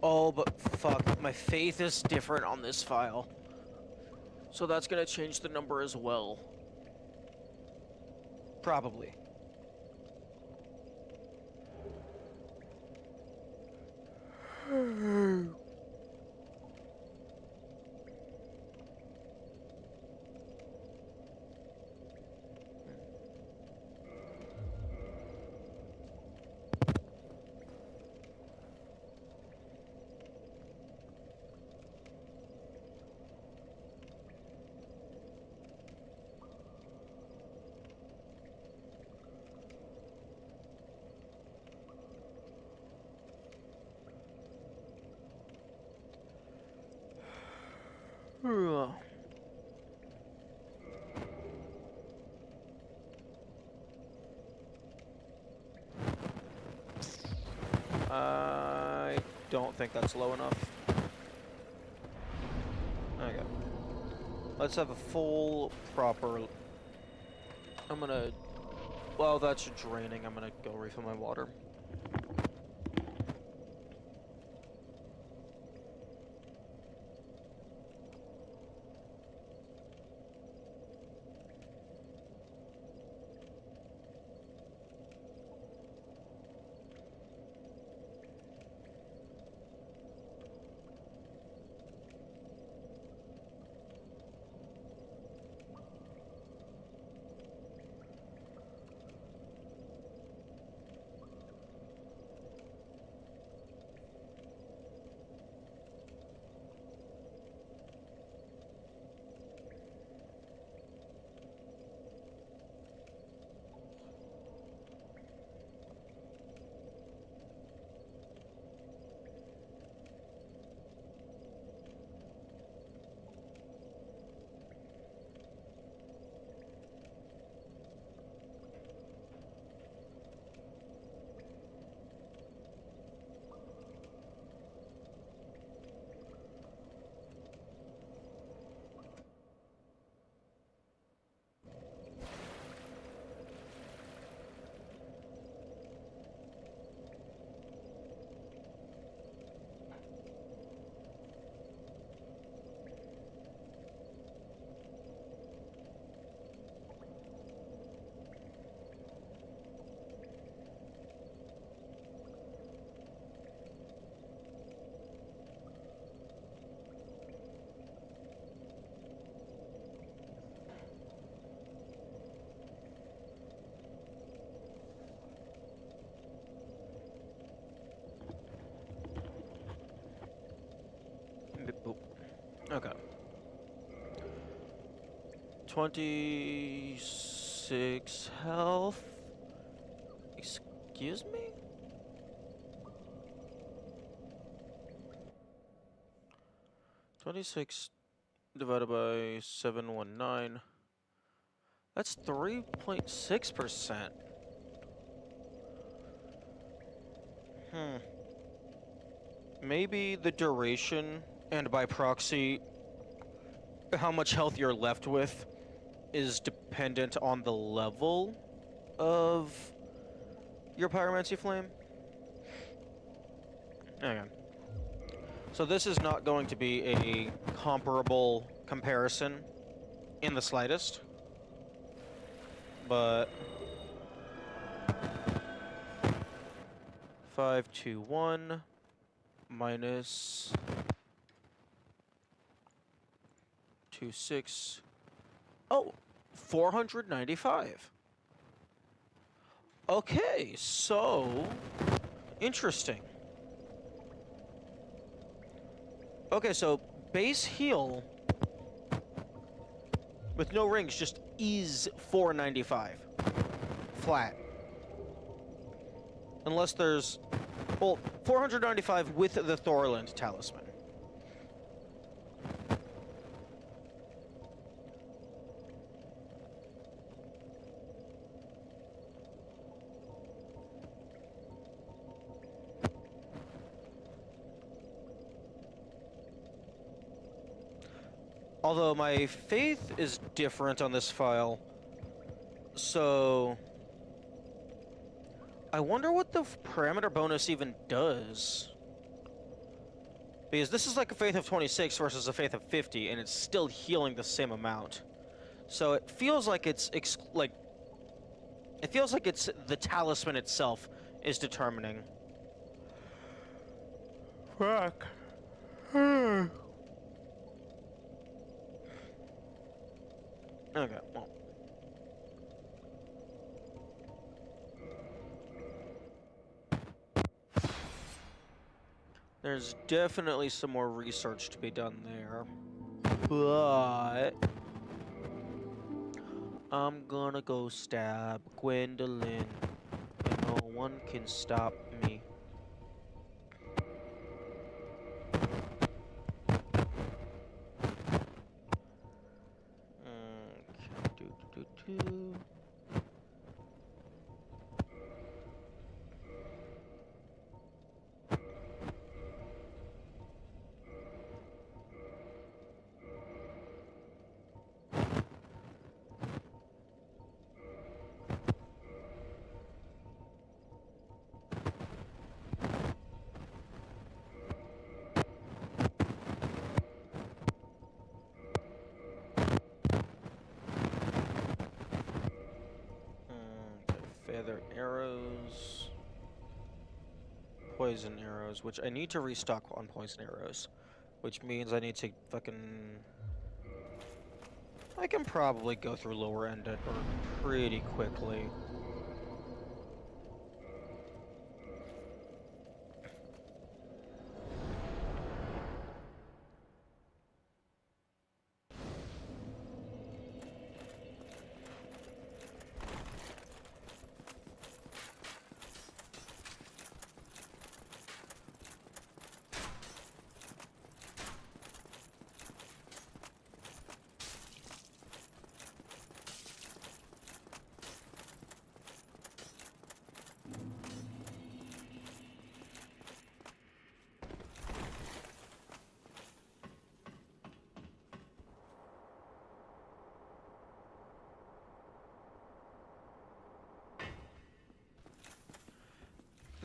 Oh, but fuck, my faith is different on this file. So that's gonna change the number as well. Probably. I don't think that's low enough. Okay. Let's have a full, proper... I'm gonna... Well, that's draining. I'm gonna go refill my water. Boop. Okay. 26 health. Excuse me? $26 divided by 719. That's 3.6%. Maybe the duration, and by proxy, how much health you're left with, is dependent on the level of your pyromancy flame. Okay. So this is not going to be a comparable comparison in the slightest, but 521 minus 26. Oh, 495. Okay, so interesting. Okay, so base heal with no rings just is 495 flat. Unless there's, well, 495 with the Thorland talisman. Although my faith is different on this file, so I wonder what the parameter bonus even does. Because this is like a faith of 26 versus a faith of 50, and it's still healing the same amount. So it feels like it's it feels like it's the talisman itself is determining. Fuck. Okay, well. There's definitely some more research to be done there. But I'm gonna go stab Gwendolyn, and no one can stop me. Okay, do. Feather arrows. Poison arrows, which I need to restock on poison arrows. Which means I need to fucking... I can probably go through lower end pretty quickly.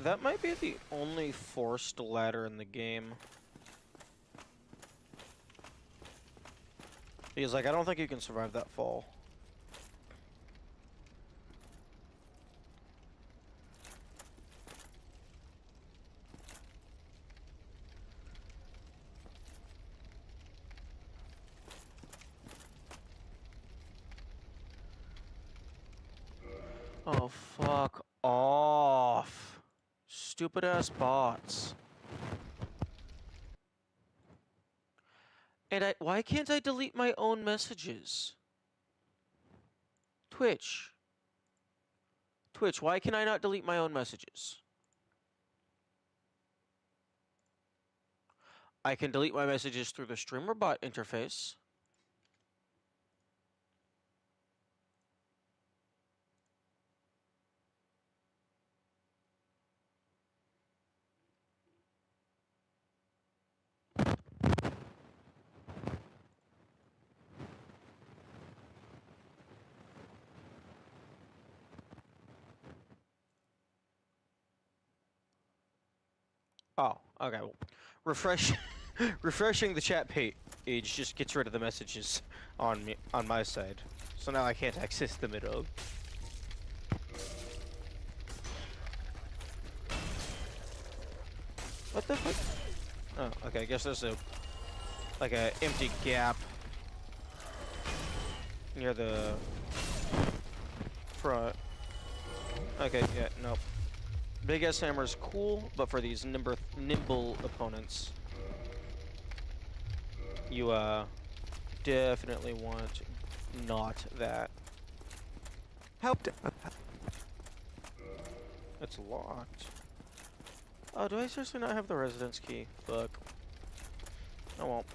That might be the only forced ladder in the game. Because, like, I don't think you can survive that fall. Oh, fuck off. Stupid ass bots. And why can't I delete my own messages? Twitch. Twitch, why can I not delete my own messages? I can delete my messages through the streamer bot interface. Oh, okay. Well, refreshing the chat page just gets rid of the messages on my side. So now I can't access them at all. What the fuck? Oh, okay. I guess there's a empty gap near the front. Okay, yeah, nope. Big ass hammer is cool, but for these nimble opponents, you definitely want not that. Helped. It's locked. Oh, do I seriously not have the residence key? Fuck. I won't.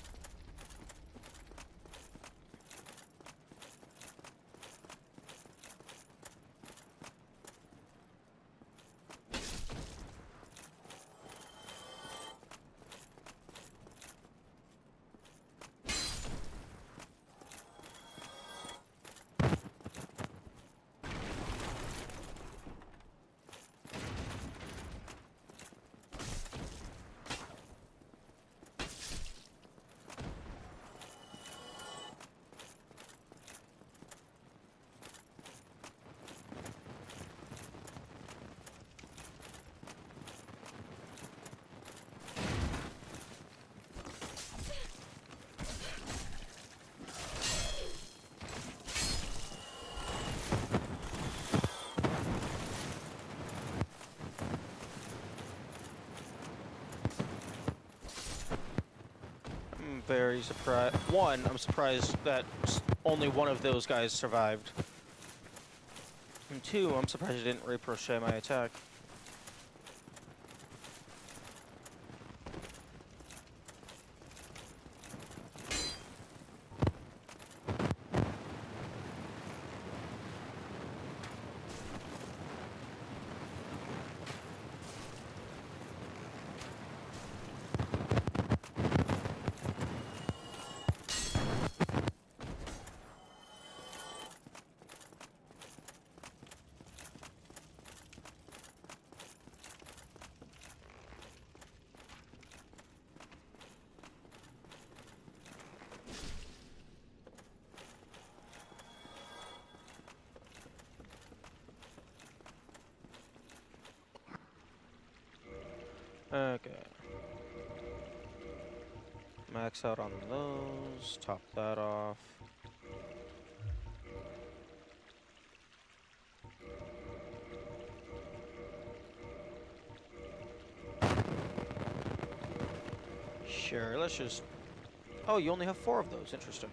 very surprised. One, I'm surprised that only one of those guys survived. And two, I'm surprised it didn't ricochet my attack. Okay. Max out on those, top that off. Sure, let's just... Oh, you only have 4 of those, interesting.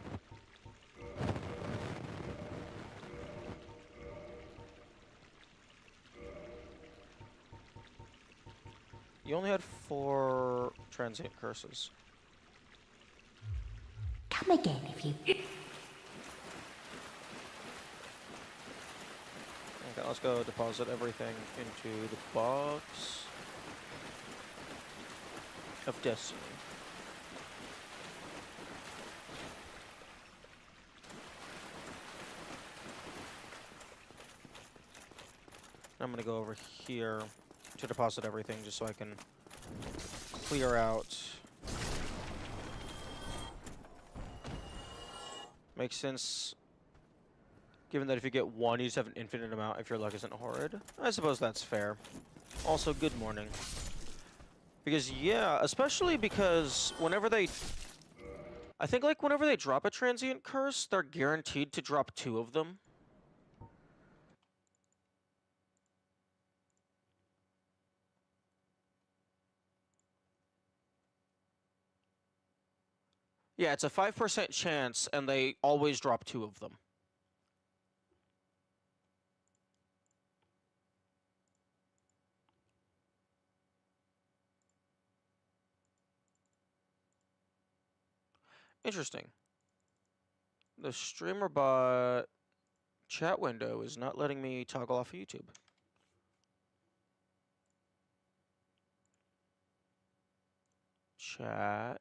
You only had 4 transient curses. Come again if you... Okay, let's go deposit everything into the box of destiny. I'm gonna go over here to deposit everything just so I can clear out. Makes sense, given that if you get 1, you just have an infinite amount if your luck isn't horrid. I suppose that's fair. Also, good morning. Because, yeah, especially because whenever they... I think, like, whenever they drop a transient curse, they're guaranteed to drop 2 of them. Yeah, it's a 5% chance, and they always drop 2 of them. Interesting. The streamer bot chat window is not letting me toggle off of YouTube. Chat.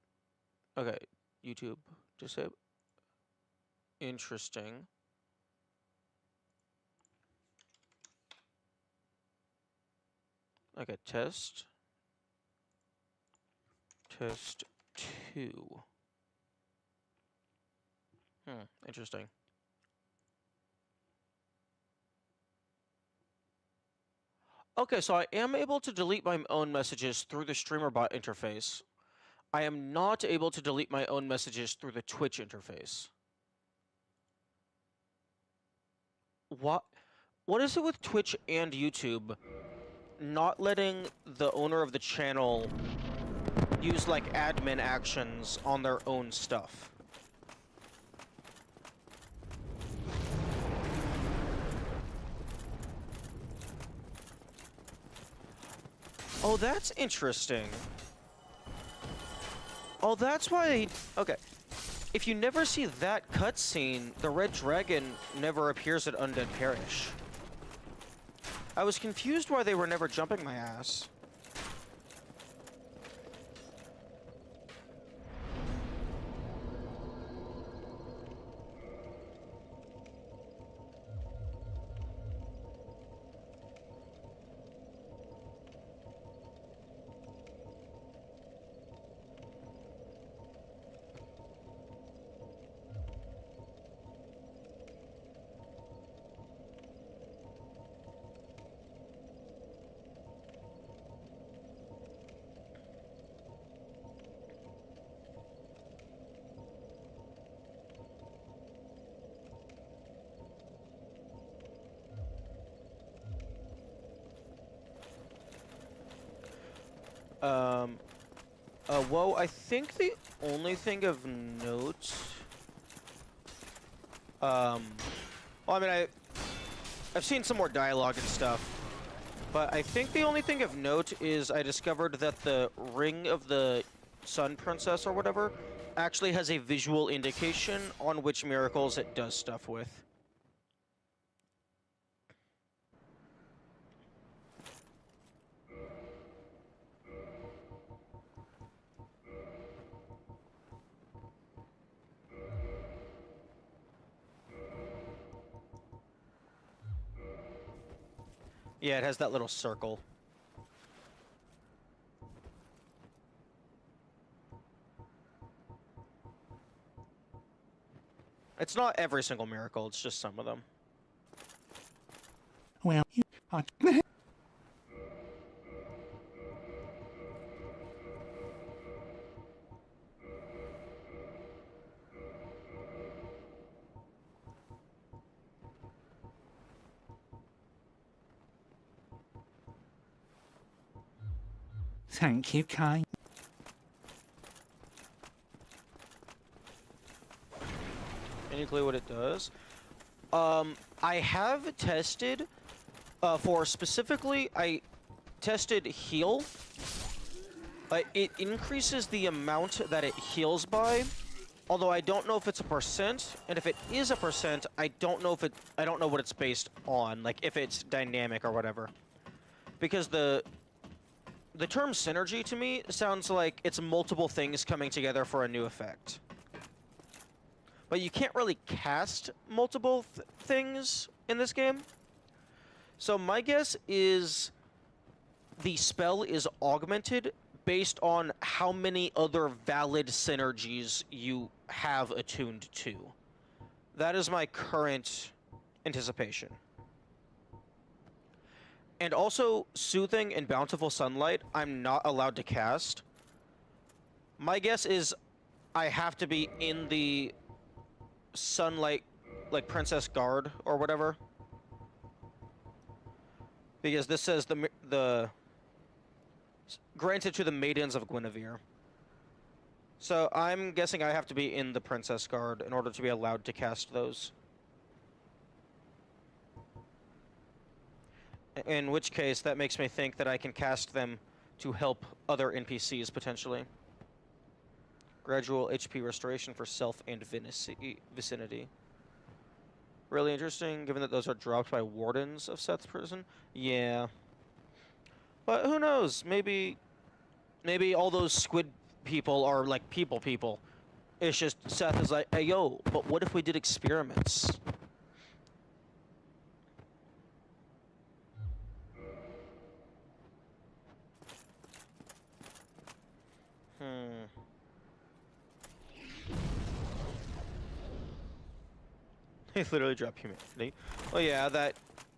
Okay, YouTube. Disable. Interesting. Okay, test. Test 2. Interesting. Okay, so I am able to delete my own messages through the streamer bot interface. I am not able to delete my own messages through the Twitch interface. What is it with Twitch and YouTube not letting the owner of the channel use, like, admin actions on their own stuff? Oh, that's interesting. Oh, that's why... Okay. If you never see that cutscene, the red dragon never appears at Undead Parish. I was confused why they were never jumping my ass. Whoa, I think the only thing of note... well, I mean, I've seen some more dialogue and stuff, but I think the only thing of note is I discovered that the Ring of the Sun Princess or whatever actually has a visual indication on which miracles it does stuff with. Yeah, it has that little circle. It's not every single miracle, it's just some of them. Well, you are... Thank you, kind. Any clue what it does? I have tested, for specifically, I tested heal. It increases the amount that it heals by, although I don't know if it's a percent, and if it is a percent, I don't know what it's based on, like if it's dynamic or whatever. Because the term synergy to me sounds like it's multiple things coming together for a new effect. But you can't really cast multiple things in this game. So my guess is the spell is augmented based on how many other valid synergies you have attuned to. That is my current anticipation. And also, Soothing and Bountiful Sunlight, I'm not allowed to cast. My guess is I have to be in the Sunlight, like Princess Guard or whatever. Because this says the granted to the Maidens of Guinevere. So I'm guessing I have to be in the Princess Guard in order to be allowed to cast those. In which case, that makes me think that I can cast them to help other NPCs, potentially. Gradual HP restoration for self and vicinity. Really interesting, given that those are dropped by wardens of Seth's prison. Yeah. But who knows? Maybe all those squid people are like people. It's just Seth is like, hey, yo, but what if we did experiments? They literally drop humanity. Oh yeah, that...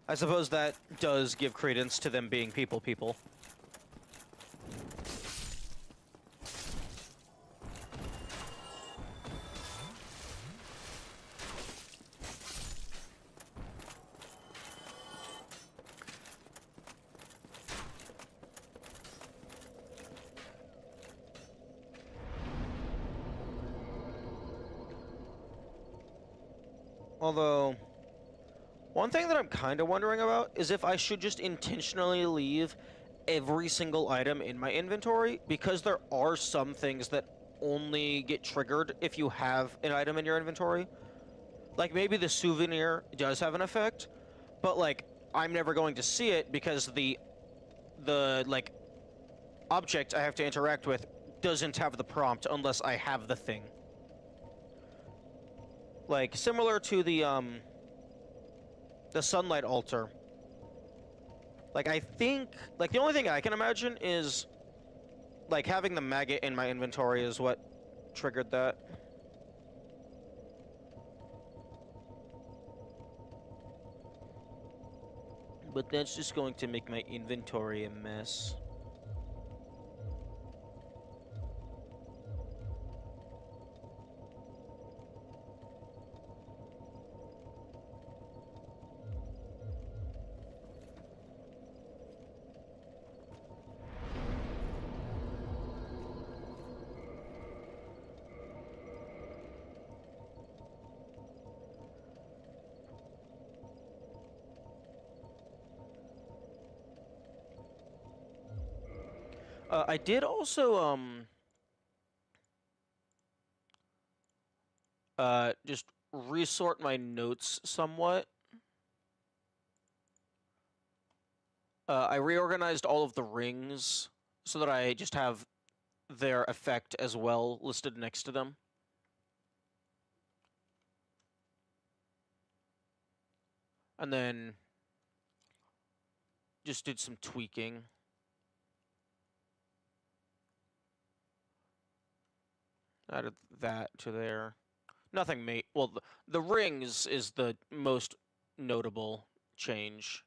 I suppose that does give credence to them being people. Although, one thing that I'm kind of wondering about is if I should just intentionally leave every single item in my inventory, because there are some things that only get triggered if you have an item in your inventory. Like, maybe the souvenir does have an effect, but, like, I'm never going to see it because the like, object I have to interact with doesn't have the prompt unless I have the thing. Like, similar to the sunlight altar. Like, I think... Like, the only thing I can imagine is... Like, having the maggot in my inventory is what triggered that. But that's just going to make my inventory a mess. I did also, just resort my notes somewhat. I reorganized all of the rings so that I just have their effect as well listed next to them. And then just did some tweaking. Added that to there. Nothing well, the rings is the most notable change.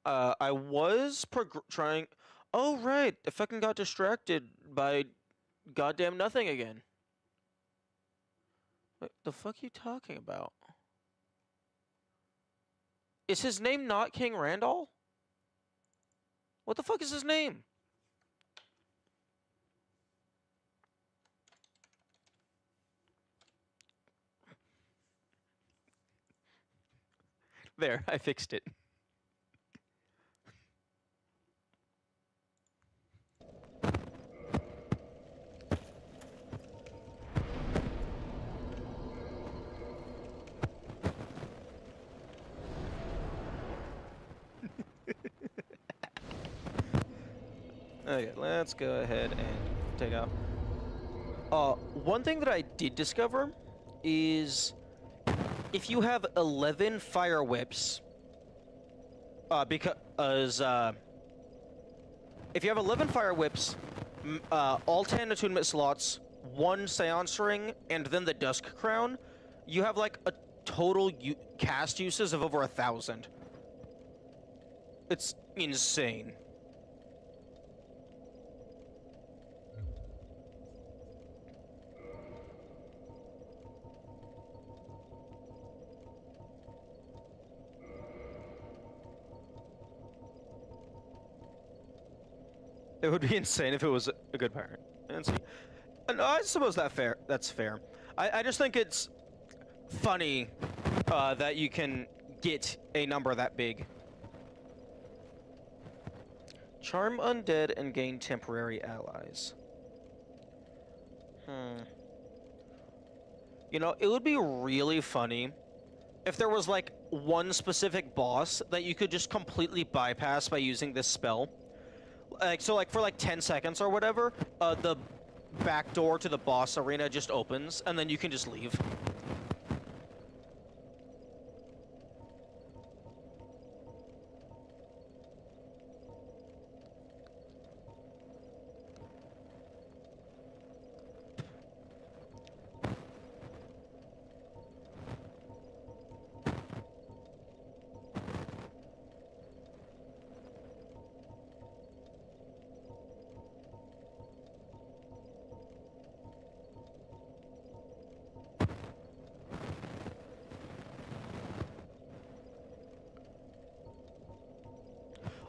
I was trying. Oh right, I fucking got distracted by goddamn nothing again. What the fuck are you talking about? Is his name not King Randall? What the fuck is his name? There, I fixed it. Okay, let's go ahead and take out. One thing that I did discover is if you have 11 fire whips, if you have 11 fire whips, all 10 attunement slots, 1 seance ring, and then the dusk crown, you have like a total cast uses of over 1,000. It's insane. It would be insane if it was a good parent. And I suppose that's fair. I just think it's funny that you can get a number that big. Charm undead and gain temporary allies. You know, it would be really funny if there was like one specific boss that you could just completely bypass by using this spell. So like for like 10 seconds or whatever, the back door to the boss arena just opens, and then you can just leave.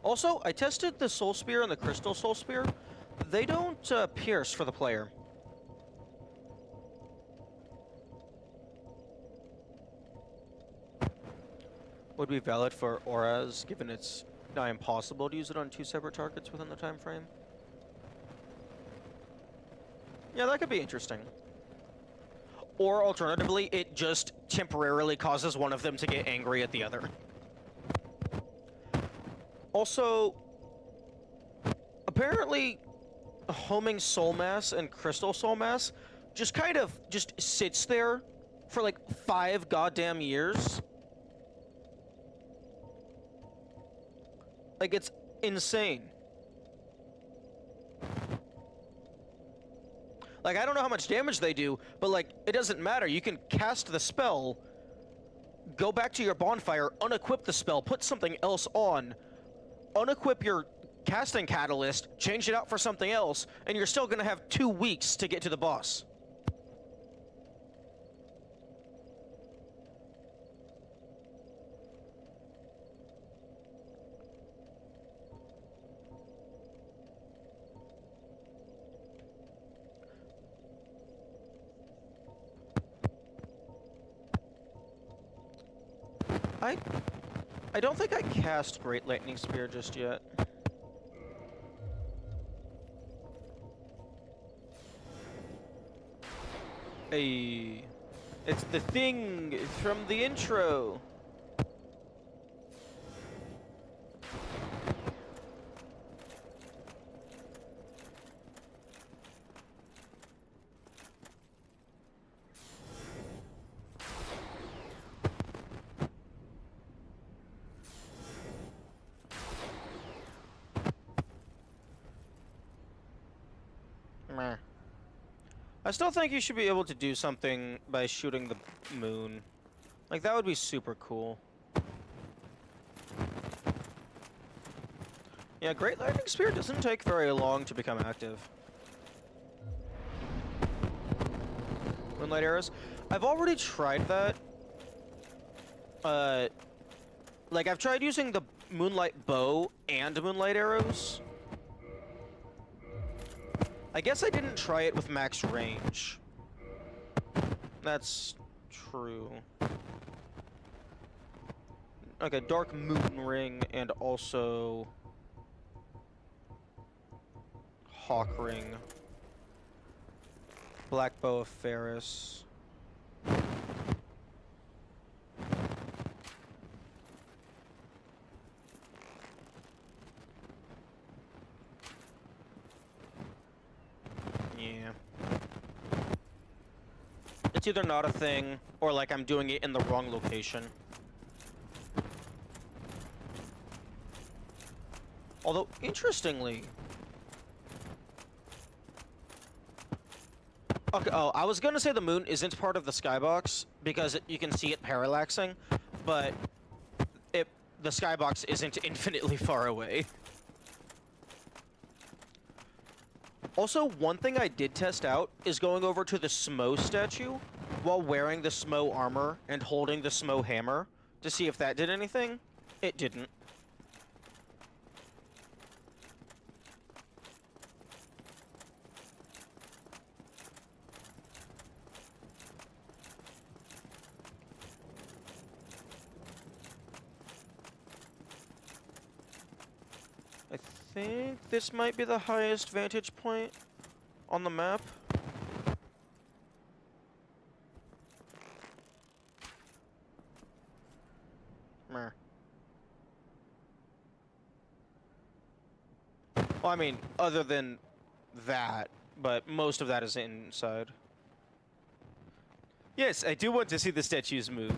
Also, I tested the Soul Spear and the Crystal Soul Spear. They don't pierce for the player. Would be valid for auras, given it's nigh impossible to use it on 2 separate targets within the time frame. Yeah, that could be interesting. Or alternatively, it just temporarily causes one of them to get angry at the other. Also, apparently, homing Soul Mass and Crystal Soul Mass just kind of just sits there for like 5 goddamn years. Like, it's insane. Like, I don't know how much damage they do, but like, it doesn't matter. You can cast the spell, go back to your bonfire, unequip the spell, put something else on, unequip your casting catalyst, change it out for something else, and you're still gonna have 2 weeks to get to the boss. I don't think I cast Great Lightning Spear just yet. Hey, it's the thing from the intro. Meh. I still think you should be able to do something by shooting the moon. Like, that would be super cool. Yeah, Great Lightning Spear doesn't take very long to become active. Moonlight arrows? I've already tried that. Like, I've tried using the Moonlight bow and Moonlight arrows. I guess I didn't try it with max range. That's true. Okay, Dark Moon Ring and also Hawk Ring. Black Bow of Ferris. Yeah. It's either not a thing, or like I'm doing it in the wrong location. Although, interestingly... Okay, oh, I was gonna say the moon isn't part of the skybox, because you can see it parallaxing, but the skybox isn't infinitely far away. Also, one thing I did test out is going over to the Smo statue while wearing the Smo armor and holding the Smo hammer to see if that did anything. It didn't. I think this might be the highest vantage point on the map. Meh. Well, I mean, other than that, but most of that is inside. Yes, I do want to see the statues move.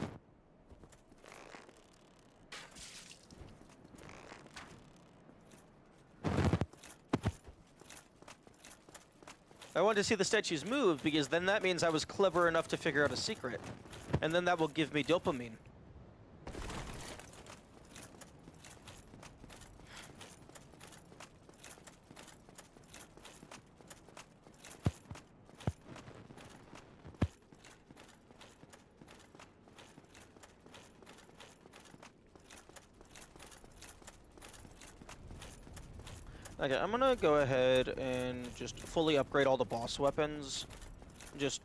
I want to see the statues move because then that means I was clever enough to figure out a secret. And then that will give me dopamine. Okay, I'm gonna go ahead and just fully upgrade all the boss weapons. Just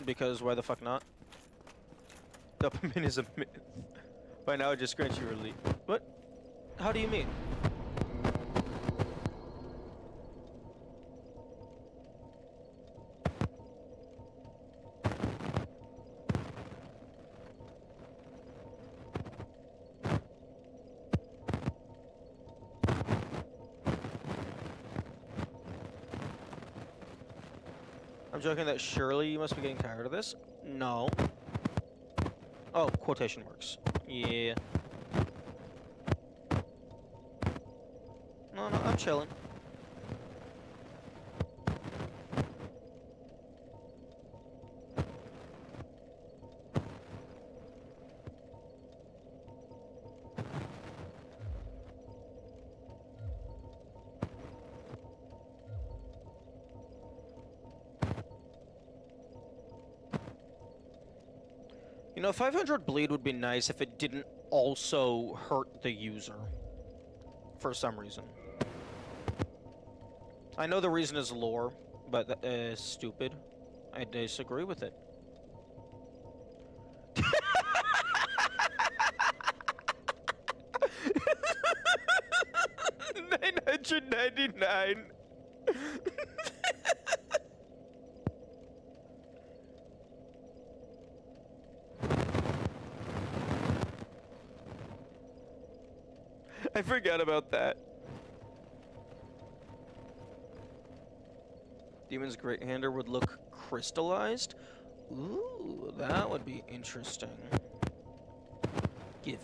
because, why the fuck not? Dopamine is a myth. By now it just grants you relief. What? How do you mean? I'm joking that surely you must be getting tired of this. No. Oh, quotation marks. Yeah. No, I'm chilling. You know, 500 bleed would be nice if it didn't also hurt the user. For some reason. I know the reason is lore, but that is stupid. I disagree with it. $199. I forgot about that. Demon's Great Hander would look crystallized. Ooh, that would be interesting. Give.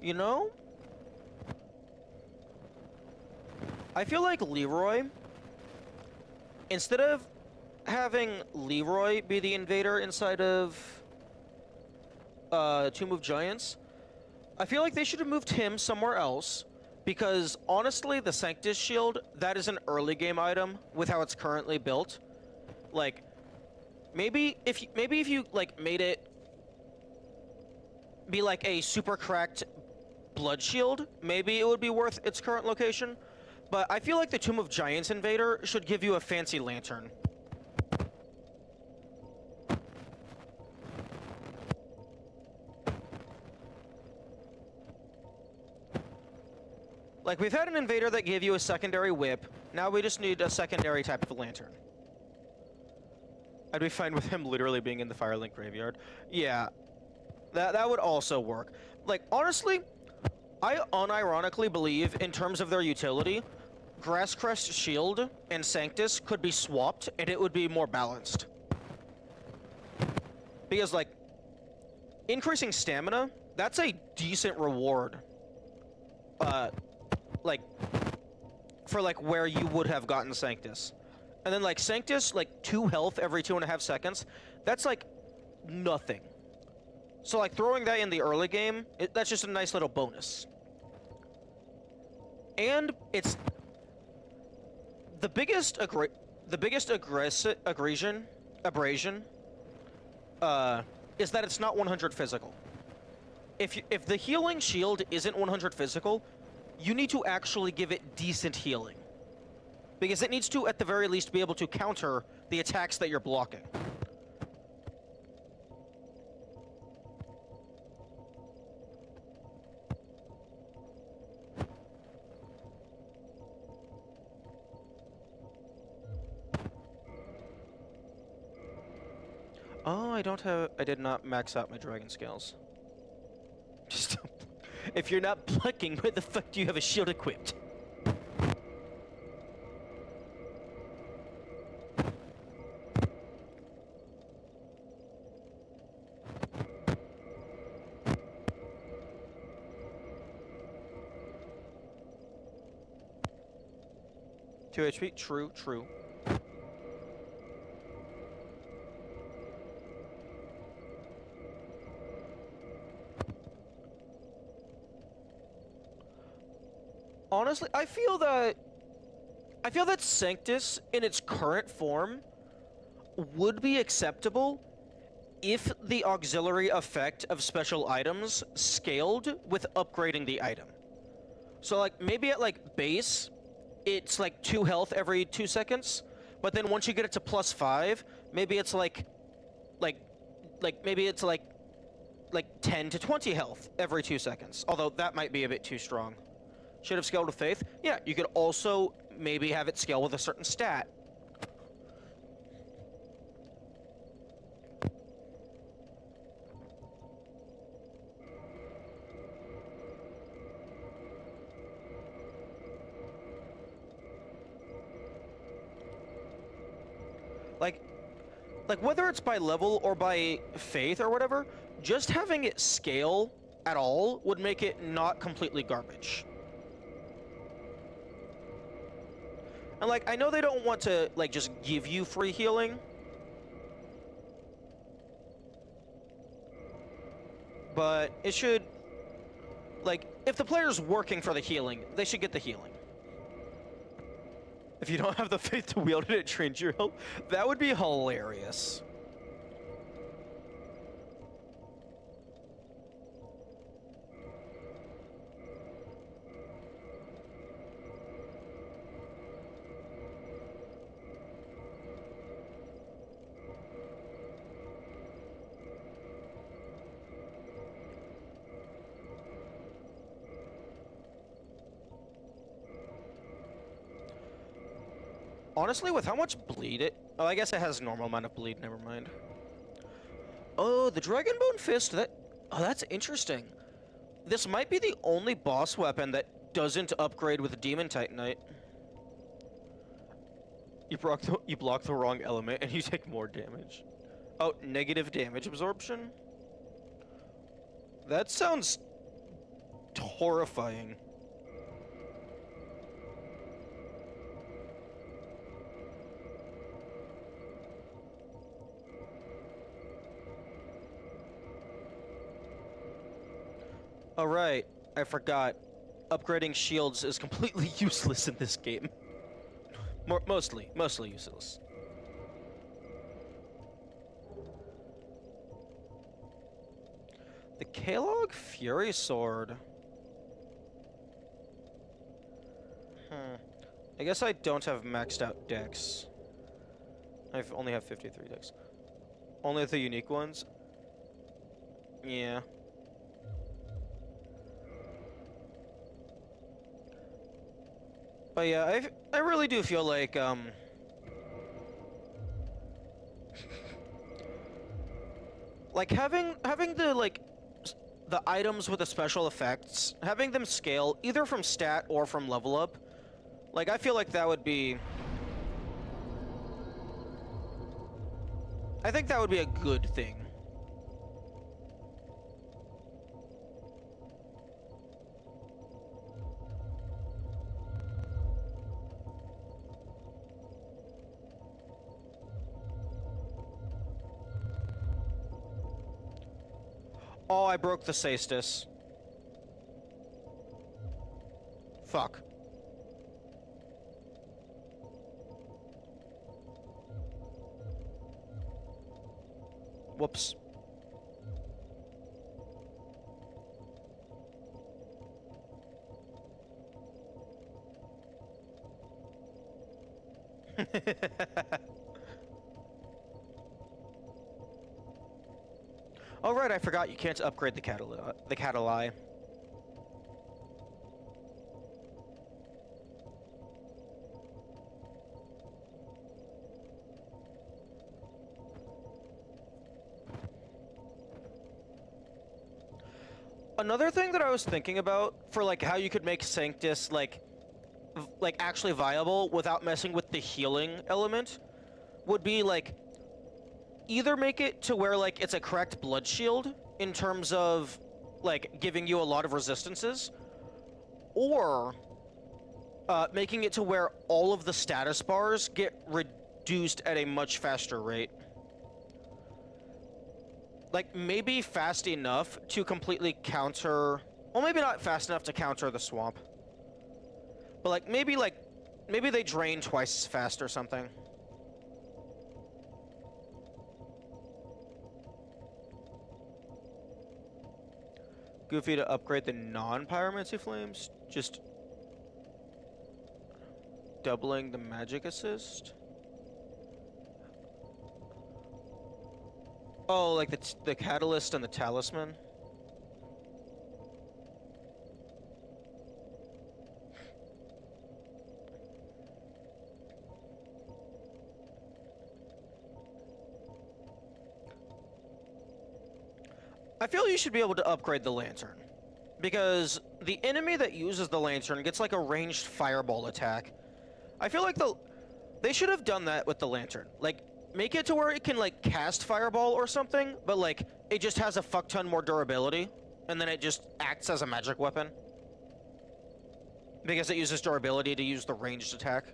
You know, I feel like Leroy, instead of having Leroy be the invader inside of Tomb of Giants, I feel like they should have moved him somewhere else, because honestly, the Sanctus Shield, that is an early game item with how it's currently built. Like, maybe if you like made it be like a super cracked blood shield, maybe it would be worth its current location. But I feel like the Tomb of Giants invader should give you a fancy lantern. Like, we've had an invader that gave you a secondary whip. Now we just need a secondary type of lantern. I'd be fine with him literally being in the Firelink graveyard. Yeah, that would also work. Like, honestly, I unironically believe, in terms of their utility, Grasscrest Shield and Sanctus could be swapped, and it would be more balanced. Because, like, increasing stamina, that's a decent reward. Like, for, like, where you would have gotten Sanctus. And then, like, Sanctus, like, 2 health every 2.5 seconds, that's, like, nothing. So, like, throwing that in the early game, that's just a nice little bonus. And it's the biggest abrasion is that it's not 100 physical. If the healing shield isn't 100 physical, you need to actually give it decent healing, because it needs to, at the very least, be able to counter the attacks that you're blocking. Oh, I did not max out my dragon scales. Just, if you're not plucking, where the fuck do you have a shield equipped? Two HP, true, true. Honestly, I feel that Sanctus in its current form would be acceptable if the auxiliary effect of special items scaled with upgrading the item. So, like, maybe at, like, base, it's like 2 health every 2 seconds, but then once you get it to +5, maybe it's like maybe it's like 10 to 20 health every 2 seconds. Although that might be a bit too strong. Should have scaled with faith. Yeah, you could also maybe have it scale with a certain stat. Like whether it's by level or by faith or whatever, just having it scale at all would make it not completely garbage. And, like, I know they don't want to, like, just give you free healing, but it should, like, if the player's working for the healing, they should get the healing. If you don't have the faith to wield it, it drains your health. That would be hilarious. Honestly, with how much bleed it... Oh, I guess it has a normal amount of bleed, never mind. Oh, the Dragonbone Fist, Oh, that's interesting. This might be the only boss weapon that doesn't upgrade with Demon Titanite. You block the wrong element and you take more damage. Oh, negative damage absorption? That sounds... horrifying. Oh, right. I forgot. Upgrading shields is completely useless in this game. Mostly useless. The Kalog Fury Sword. I guess I don't have maxed out decks. I only have 53 decks. Only the unique ones? Yeah. But yeah, I really do feel like, like having the items with the special effects, having them scale either from stat or from level up, like I feel like that would be... I think that would be a good thing. Oh, I broke the Cestus. Fuck. Whoops. Oh right, I forgot you can't upgrade the Catalai. Another thing that I was thinking about for like how you could make Sanctus like actually viable without messing with the healing element would be like either make it to where like it's a correct blood shield in terms of like giving you a lot of resistances, or making it to where all of the status bars get reduced at a much faster rate. Like maybe fast enough to completely counter, well maybe not fast enough to counter the swamp, but like maybe they drain twice as fast or something. Goofy to upgrade the non-pyromancy flames, just doubling the magic assist. Oh, like the catalyst and the talisman. I feel you should be able to upgrade the lantern, because the enemy that uses the lantern gets like a ranged fireball attack. I feel like they should have done that with the lantern. Like, make it to where it can like cast fireball or something, but like it just has a fuck ton more durability, and then it just acts as a magic weapon. Because it uses durability to use the ranged attack.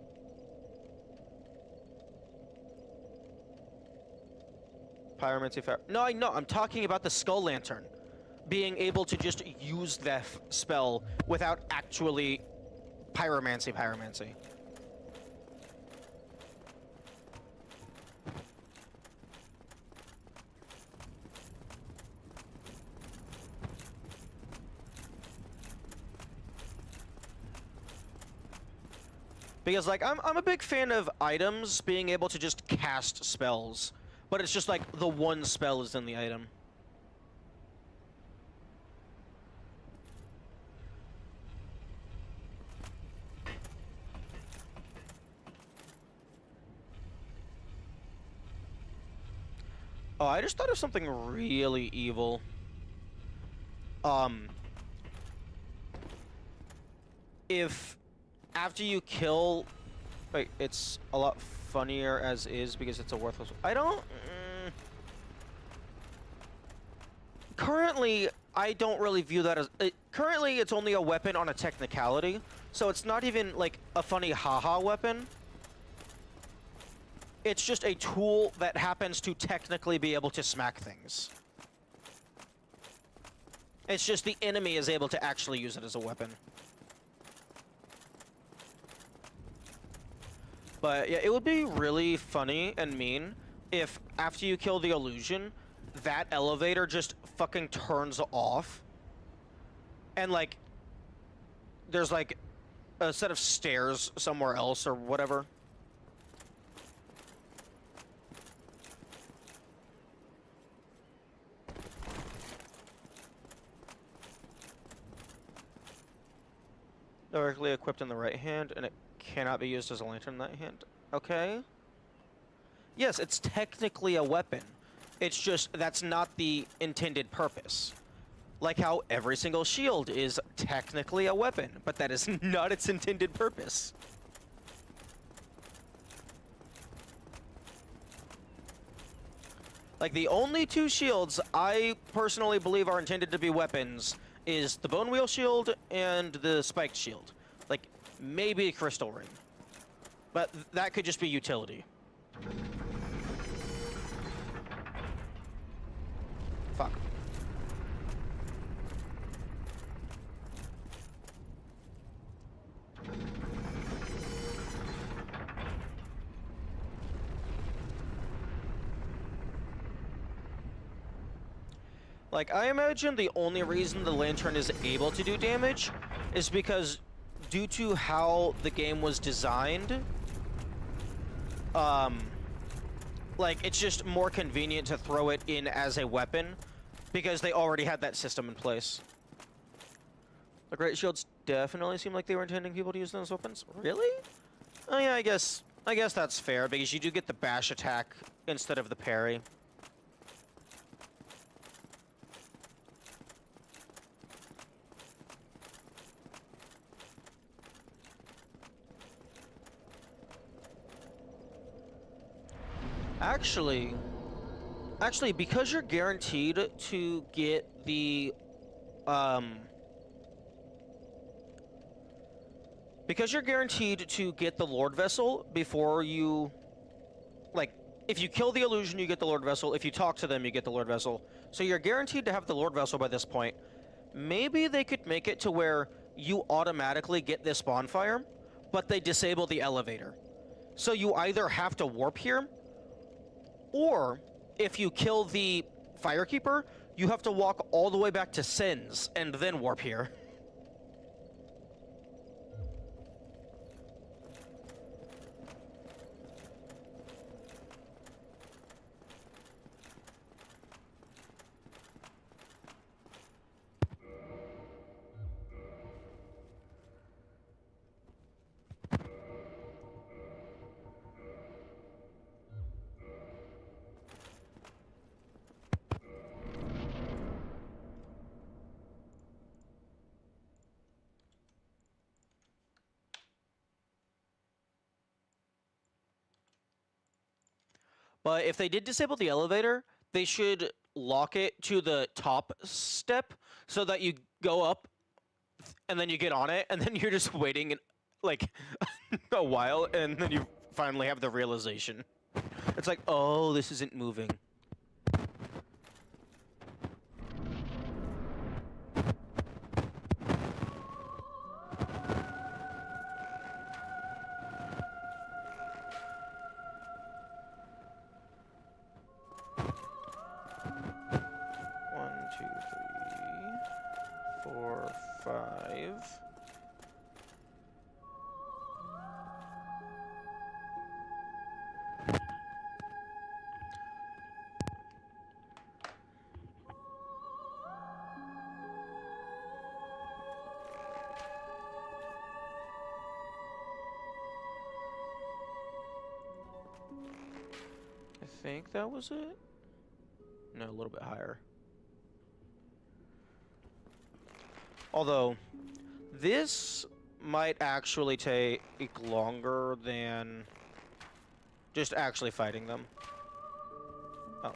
Pyromancy fire. No, I know. I'm talking about the Skull Lantern. Being able to just use that spell without actually pyromancy. Because, like, I'm a big fan of items being able to just cast spells. But it's just like the one spell is in the item. Oh, I just thought of something really evil. Um, if after you kill, wait, it's a lot funnier as is because it's a worthless. I don't. Currently, I don't really view that as. Currently, it's only a weapon on a technicality, so it's not even like a funny haha weapon. It's just a tool that happens to technically be able to smack things. It's just the enemy is able to actually use it as a weapon. But yeah, it would be really funny and mean if after you kill the illusion, that elevator just fucking turns off. And like, there's like a set of stairs somewhere else or whatever. Directly equipped in the right hand, and it cannot be used as a lantern in that hand. Okay. Yes, it's technically a weapon. It's just that's not the intended purpose. Like how every single shield is technically a weapon, but that is not its intended purpose. Like the only two shields I personally believe are intended to be weapons is the bone wheel shield and the spiked shield. Like maybe a crystal ring. But that could just be utility. Fuck. Like, I imagine the only reason the lantern is able to do damage is because due to how the game was designed, like, it's just more convenient to throw it in as a weapon because they already had that system in place. The Great Shields definitely seem like they were intending people to use those weapons. Really? Oh yeah, I guess that's fair because you do get the bash attack instead of the parry. Actually, because you're guaranteed to get the, because you're guaranteed to get the Lord Vessel before you, like, if you kill the illusion, you get the Lord Vessel. If you talk to them, you get the Lord Vessel. So you're guaranteed to have the Lord Vessel by this point. Maybe they could make it to where you automatically get this bonfire, but they disable the elevator. So you either have to warp here, or if you kill the Firekeeper, you have to walk all the way back to Sins and then warp here. But if they did disable the elevator, they should lock it to the top step so that you go up and then you get on it and then you're just waiting like a while and then you finally have the realization. It's like, oh, this isn't moving. One, two, three, four, five. I think that was it. No, a little bit higher. Although, this might actually take longer than just actually fighting them. Oh.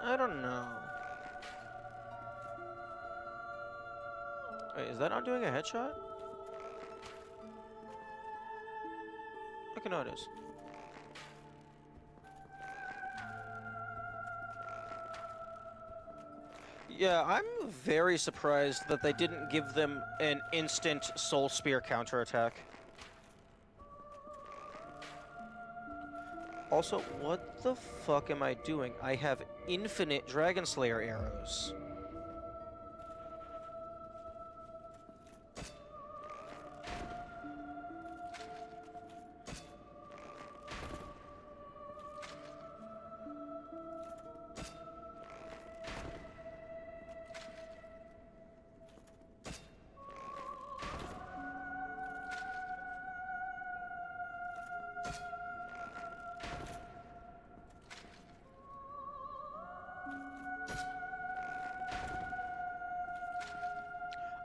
I don't know. Wait, is that not doing a headshot? Okay, no, it is. Yeah, I'm very surprised that they didn't give them an instant Soul Spear counterattack. Also, what the fuck am I doing? I have infinite Dragon Slayer arrows.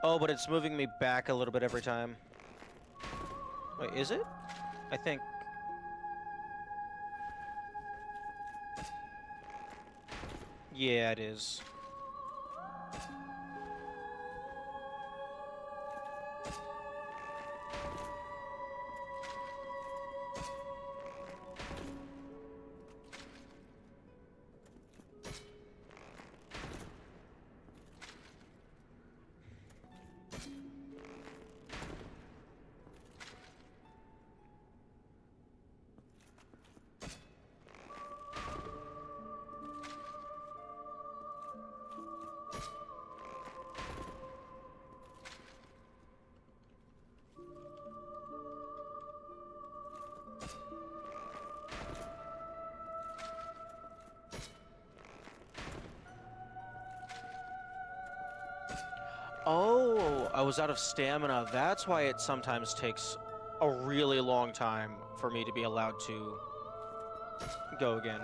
Oh, but it's moving me back a little bit every time. Wait, is it? I think... Yeah, it is. Oh, I was out of stamina. That's why it sometimes takes a really long time for me to be allowed to go again.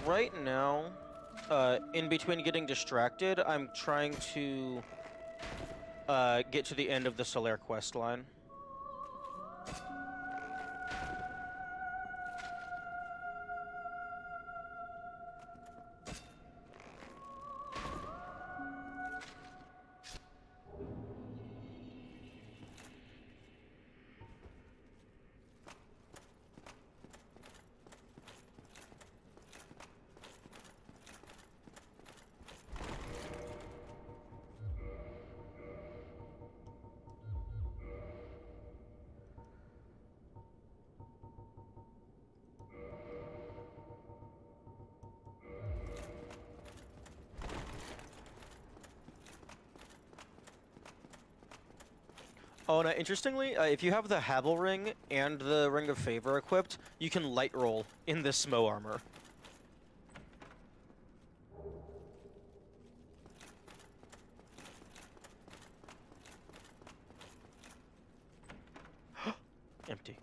Right now, in between getting distracted, I'm trying to get to the end of the Solaire quest line. Oh, no, interestingly, if you have the Havel Ring and the Ring of Favor equipped, you can light roll in this Smo armor. Empty.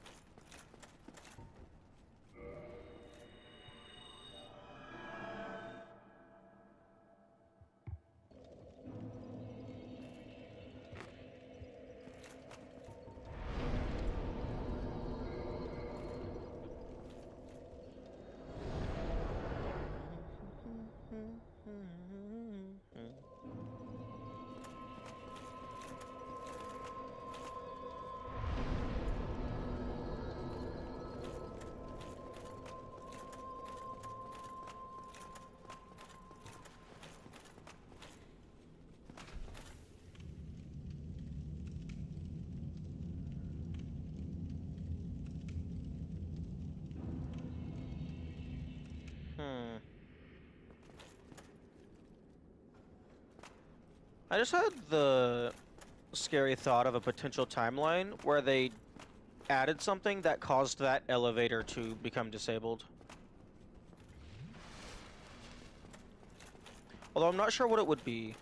I just had the scary thought of a potential timeline where they added something that caused that elevator to become disabled. Although I'm not sure what it would be.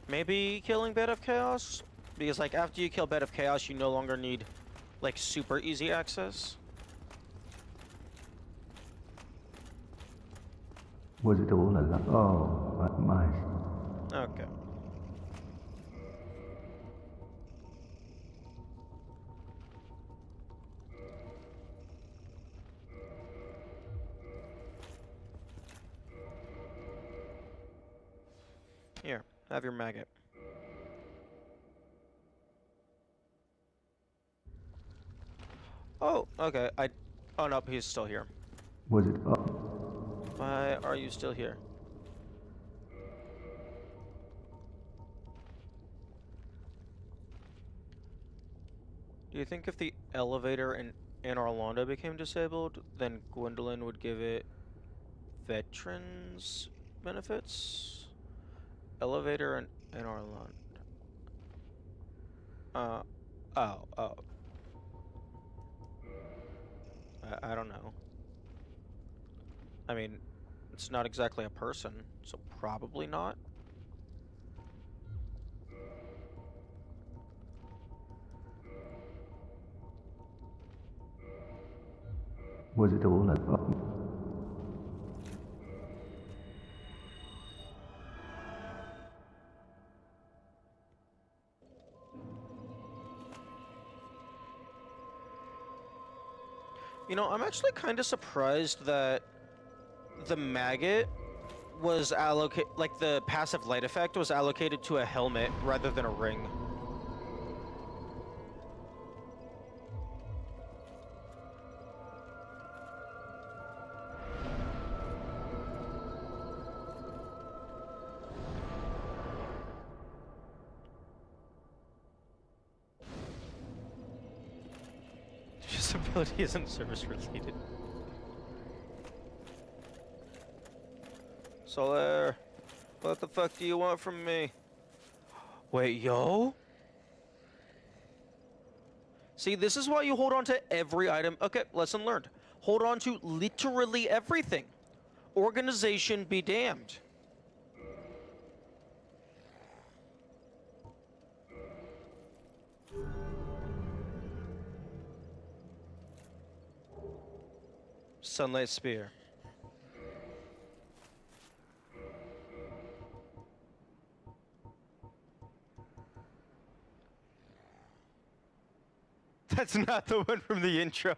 Maybe killing Bed of Chaos? Because, like, after you kill Bed of Chaos, you no longer need, like, super easy access. Was it all a lie? Oh, my. Okay. Here, have your maggot. Oh, okay. Oh, no, he's still here. Was it? Oh. Why are you still here? Do you think if the elevator in Orlando became disabled, then Gwendolyn would give it veterans benefits? Elevator in Orlando. Uh, oh. I don't know. I mean, it's not exactly a person, so probably not. Was it all a... Oh. You know, I'm actually kind of surprised that the maggot was allocated, like the passive light effect was allocated to a helmet rather than a ring. Disability isn't service related. Solar, what the fuck do you want from me? Wait, yo? See, this is why you hold on to every item. Okay, lesson learned. Hold on to literally everything. Organization be damned. Sunlight Spear. That's not the one from the intro.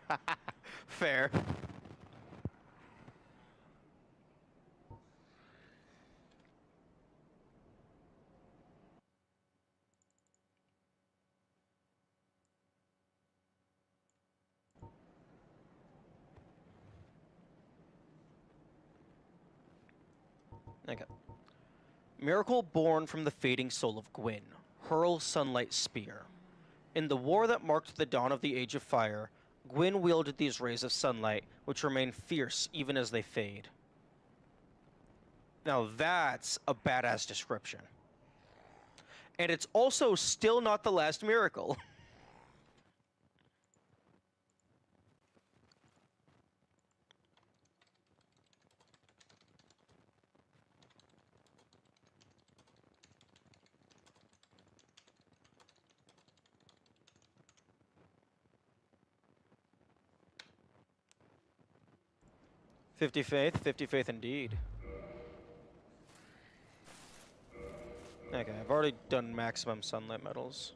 Fair. Okay. Miracle born from the fading soul of Gwyn. Hurl Sunlight Spear. In the war that marked the dawn of the Age of Fire, Gwyn wielded these rays of sunlight, which remain fierce even as they fade. Now that's a badass description. And it's also still not the last miracle. Fifty faith indeed. Okay, I've already done maximum sunlight metals.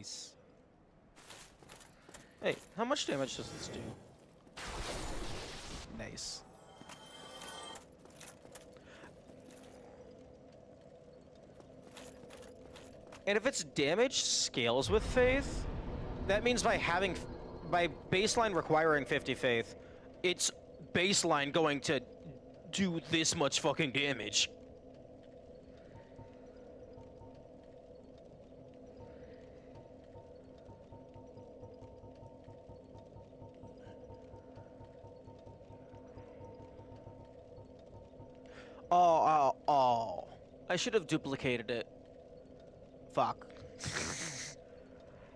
Nice. Hey, how much damage does this do? Nice. And if its damage scales with faith, that means by baseline requiring 50 faith, it's baseline going to do this much fucking damage. Oh. I should have duplicated it. Fuck.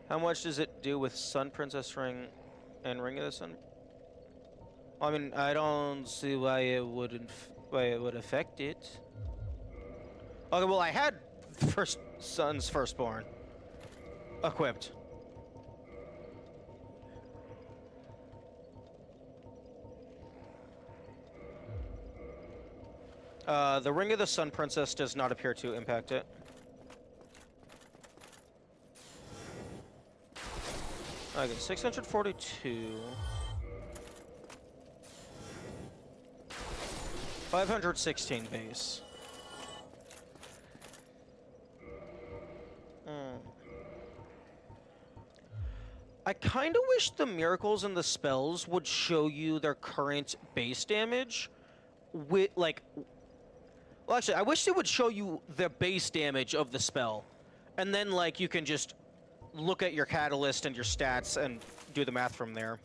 How much does it do with Sun Princess Ring and Ring of the Sun? I mean, I don't see why it would affect it. Okay, well, I had Sun's Firstborn equipped. The Ring of the Sun Princess does not appear to impact it. Okay, 642. 516 base. I kind of wish the miracles and the spells would show you their current base damage with, like... Well, actually, I wish they would show you the base damage of the spell. And then, like, you can just look at your catalyst and your stats and do the math from there.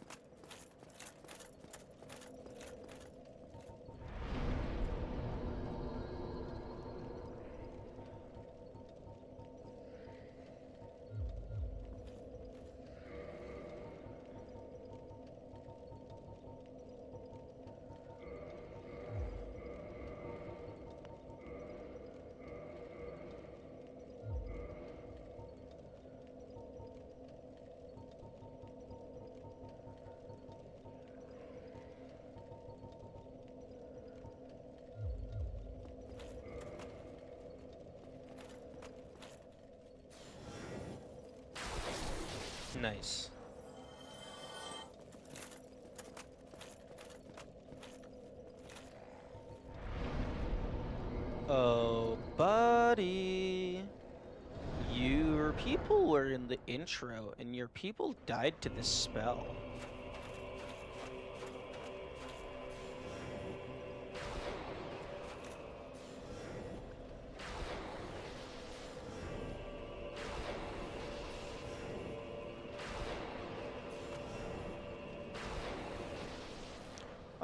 Nice. Oh, buddy. Your people were in the intro, and your people died to this spell.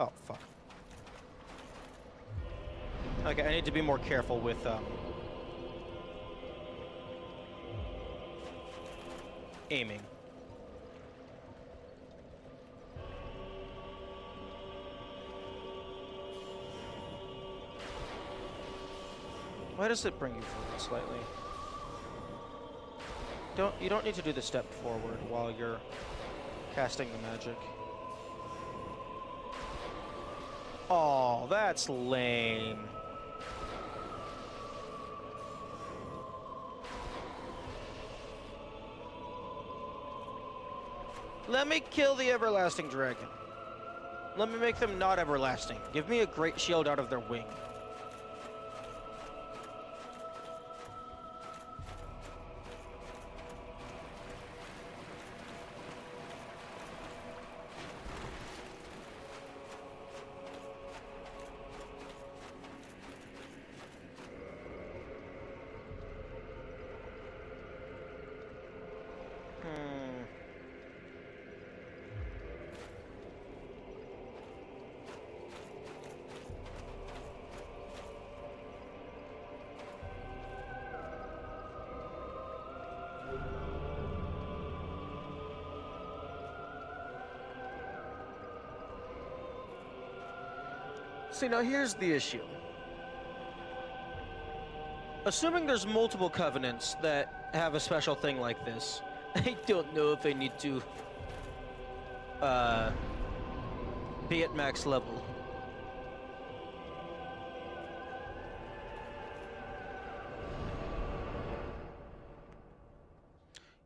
Oh, fuck. Okay, I need to be more careful with, aiming. Why does it bring you forward slightly? You don't need to do the step forward while you're casting the magic. Oh, that's lame. Let me kill the everlasting dragon. Let me make them not everlasting. Give me a great shield out of their wing. See, now here's the issue. Assuming there's multiple covenants that have a special thing like this, I don't know if I need to, be at max level.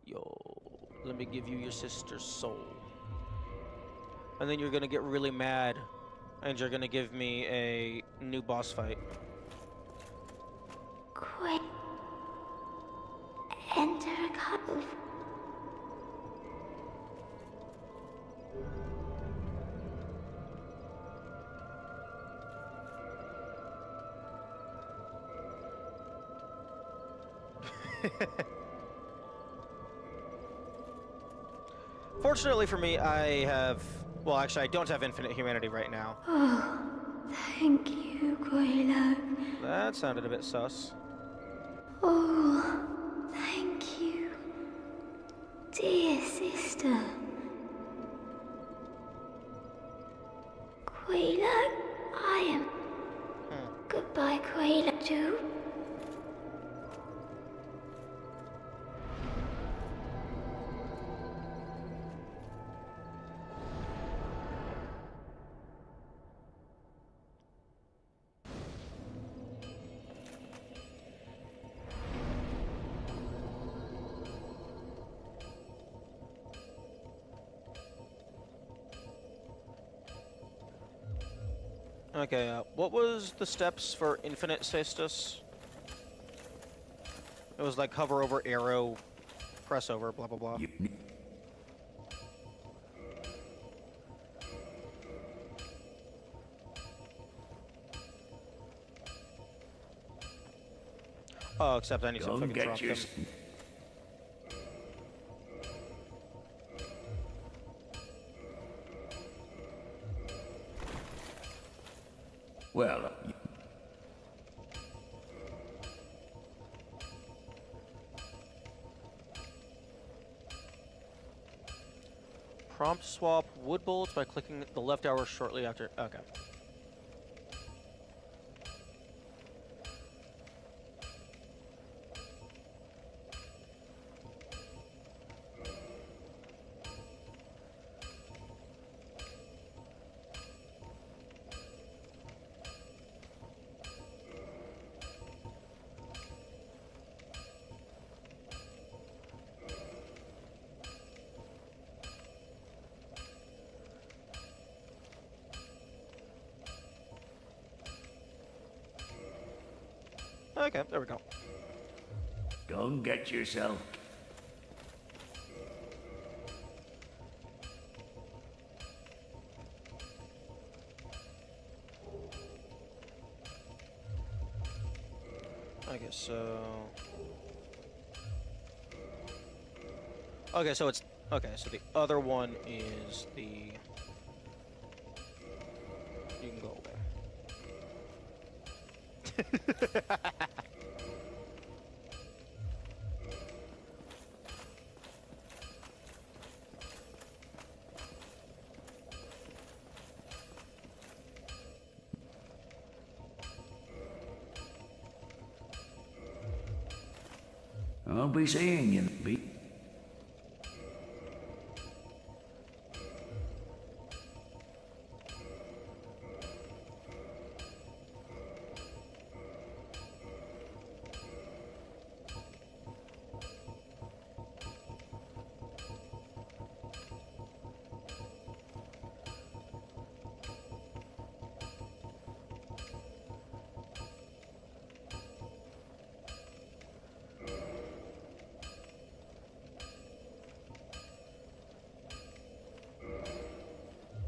Yo. me give you your sister's soul. And then you're gonna get really mad, and you're gonna give me a new boss fight. Quick. Enter a cove. Fortunately for me, I have... Well, actually, I don't have infinite humanity right now. Oh, thank you, Quayla. That sounded a bit sus. Oh, thank you, dear sister. Quayla, I am. Goodbye, Quayla, too. Okay, what was the steps for infinite cestus? It was like hover over arrow, press over, blah blah blah. Oh, except I need to Go fucking get drop your... them. Well, Prompt swap wood bullets by clicking the left arrow shortly after. Okay. Okay, there we go. go and get yourself. I guess so. Okay, so it's... Okay, so the other one is the... You can go away. I'll be seeing you.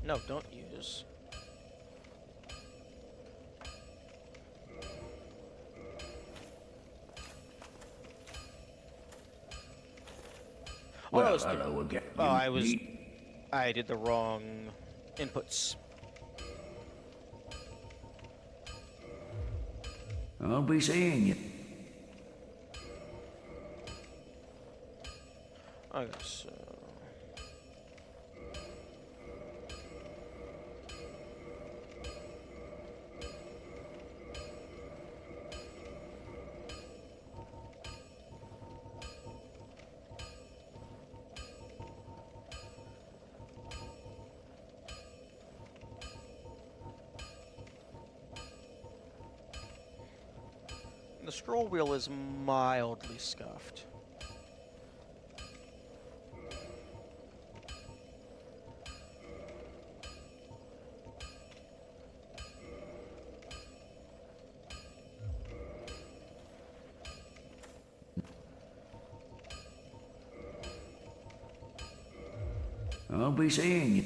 No, don't use. Oh, Well, no, it's- hello again. oh, I did the wrong inputs. I'll be seeing you. Okay, so... The scroll wheel is mildly scuffed. I'll be seeing you.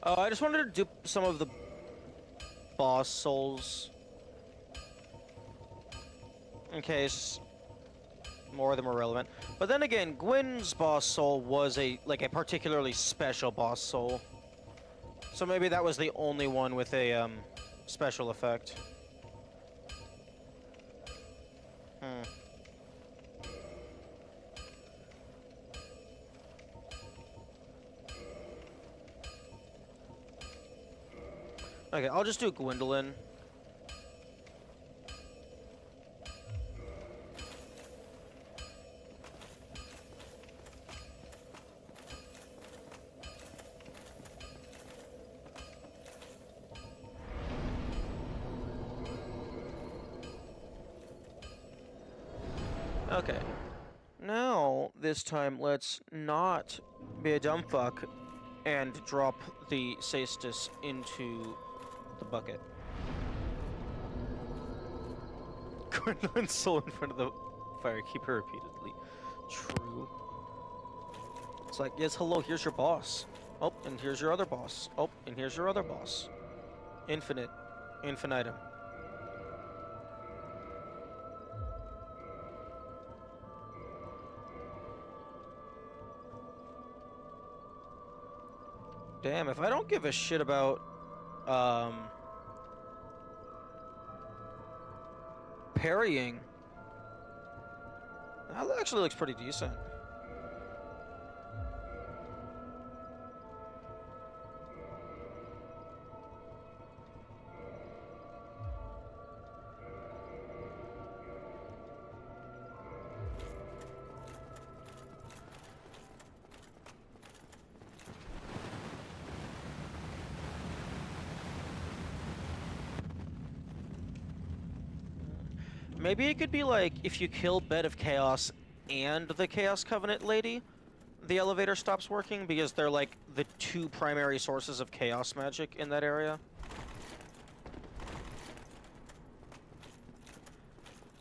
I just wanted to do some of the boss souls in case more of them are relevant. But then again, Gwyn's boss soul was a particularly special boss soul. So maybe that was the only one with a special effect. Okay, I'll just do Gwendolyn. Okay. Now, this time, let's not be a dumb fuck and drop the Cestus into the bucket. Gwendolyn's soul in front of the firekeeper repeatedly. True. It's like, yes, hello, here's your boss. Oh, and here's your other boss. Oh, and here's your other boss. Infinite. Infinitum. Damn, if I don't give a shit about, parrying, that actually looks pretty decent. Maybe it could be like, if you kill Bed of Chaos and the Chaos Covenant lady, the elevator stops working, because they're like the two primary sources of chaos magic in that area.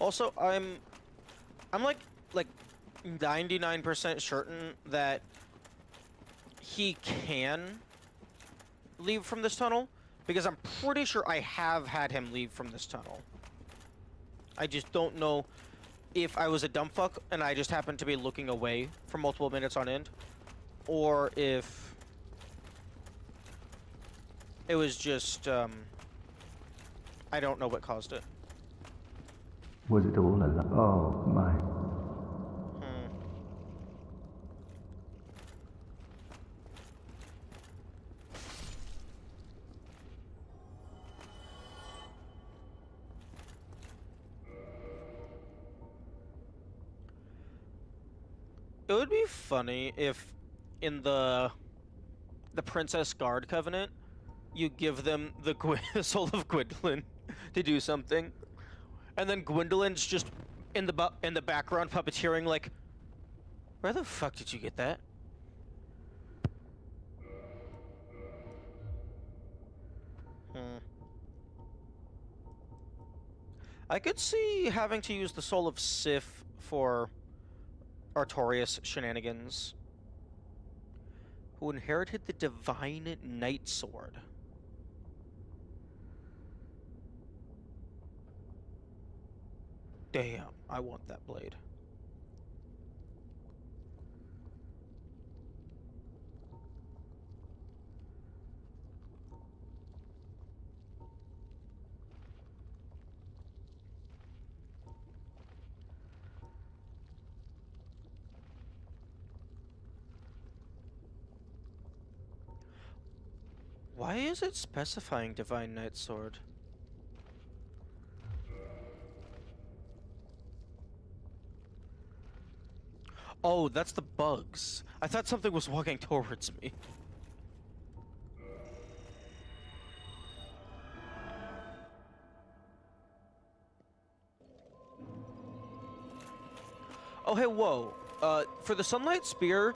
Also, I'm like 99% certain that he can leave from this tunnel, because I'm pretty sure I have had him leave from this tunnel. I just don't know if I was a dumb fuck and I just happened to be looking away for multiple minutes on end, or if it was just, I don't know what caused it. Was it all a Oh, my. It would be funny if in the Princess Guard Covenant, you give them the soul of Gwendolyn to do something, and then Gwendolyn's just in the background puppeteering, like, where the fuck did you get that? I could see having to use the soul of Sif for Artorias shenanigans, who inherited the divine Night Sword. Damn, I want that blade. Why is it specifying Divine Night Sword? Oh, that's the bugs. I thought something was walking towards me. Oh, hey, whoa. For the Sunlight Spear,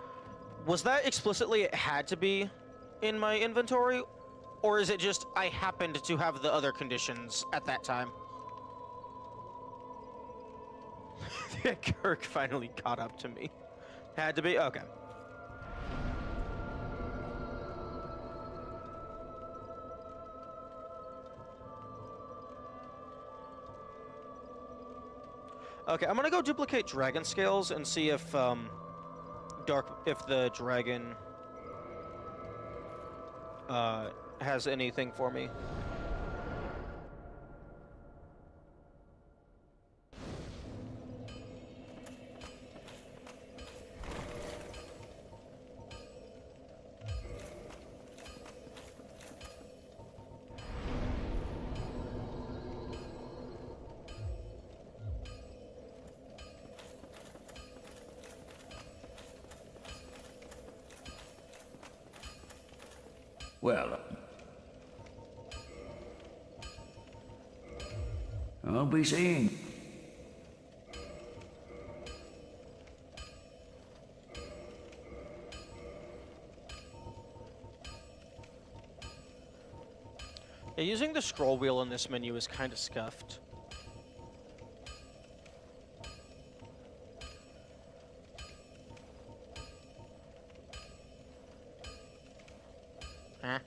was that explicitly it had to be in my inventory? Or is it just I happened to have the other conditions at that time? Kirk finally caught up to me. Had to be? Okay. Okay, I'm gonna go duplicate dragon scales and see if if the dragon has anything for me. Well, I'll be seeing. Yeah, using the scroll wheel in this menu is kind of scuffed. Huh?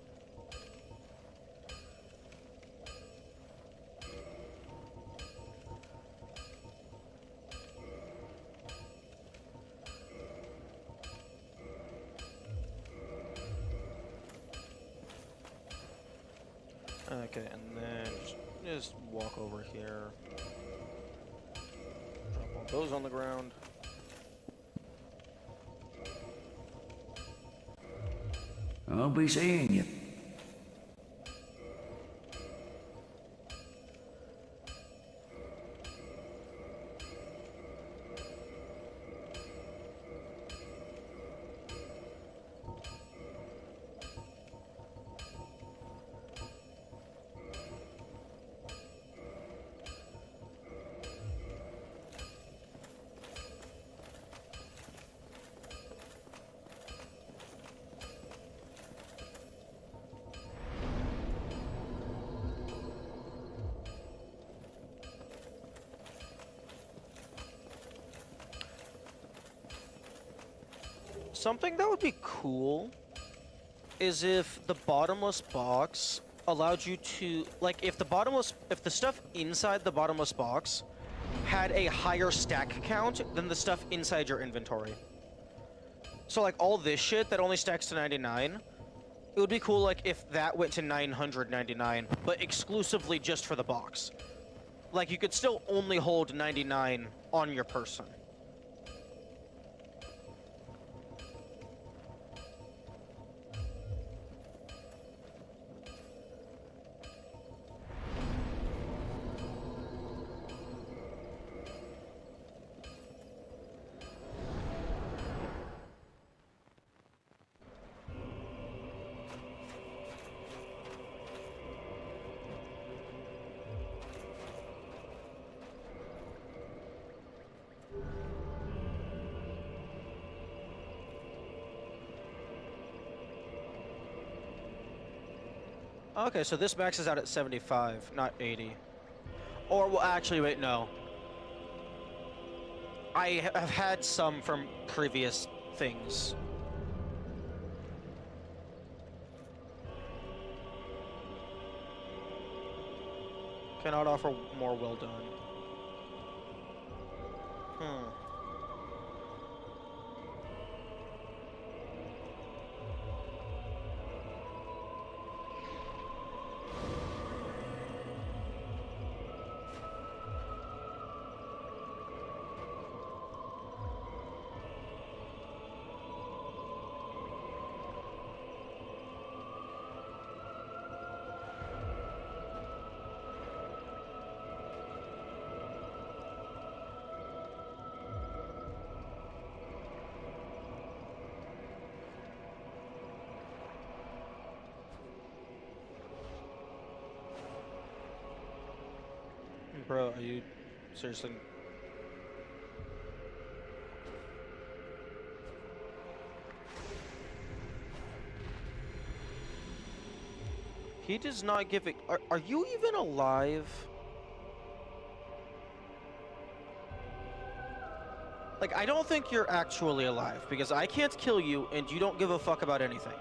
Okay, and then just walk over here. Drop all those on the ground. I'll be seeing you. Something that would be cool is if the bottomless box allowed you to, like, if the stuff inside the bottomless box had a higher stack count than the stuff inside your inventory. So, like, all this shit that only stacks to 99, it would be cool, like, if that went to 999, but exclusively just for the box. Like, you could still only hold 99 on your person. Okay, so this maxes out at 75, not 80. Or, well, actually, wait, no. I have had some from previous things. Cannot offer more well done. Bro, are you seriously? He does not give it. Are you even alive? Like, I don't think you're actually alive, because I can't kill you, and you don't give a fuck about anything.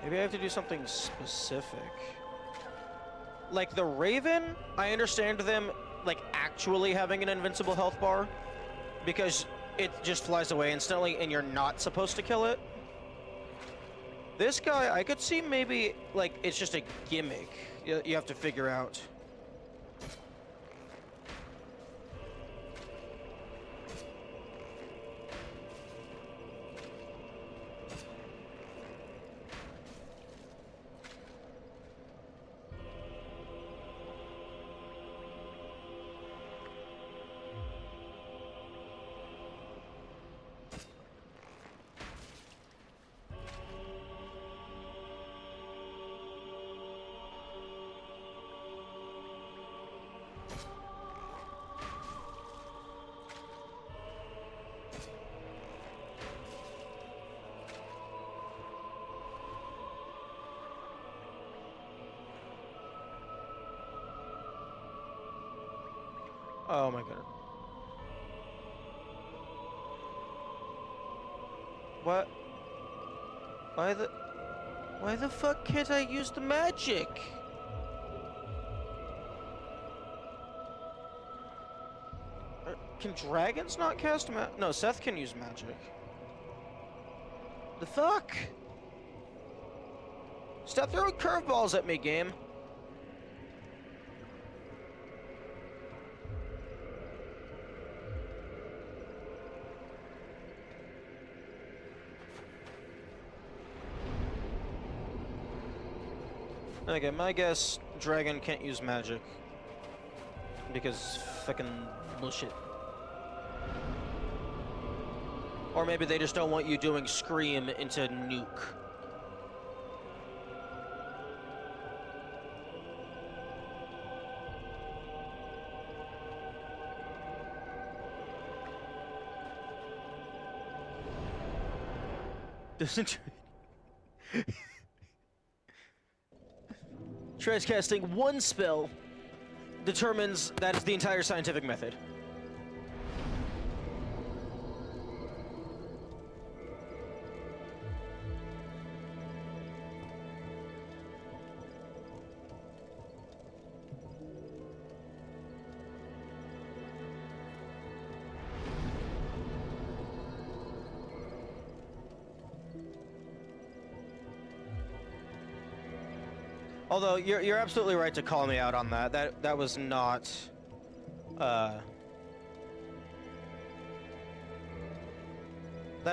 Maybe I have to do something specific. Like the Raven, I understand them, like, actually having an invincible health bar, because it just flies away instantly and you're not supposed to kill it. This guy, I could see maybe, like, it's just a gimmick you have to figure out. Oh my god. What? Why the fuck can't I use the magic? Can dragons not cast no, Seth can use magic. The fuck? Stop throwing curveballs at me, game. Okay, my guess, dragon can't use magic. Because fucking bullshit. Or maybe they just don't want you doing Scream into Nuke. Tries casting one spell determines that is the entire scientific method. Although you're absolutely right to call me out on that. That was not that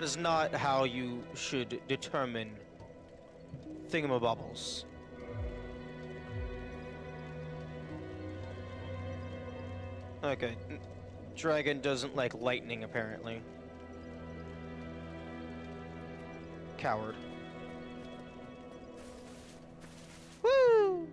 is not how you should determine thingamabobbles. Okay. Dragon doesn't like lightning, apparently. Coward. Woo!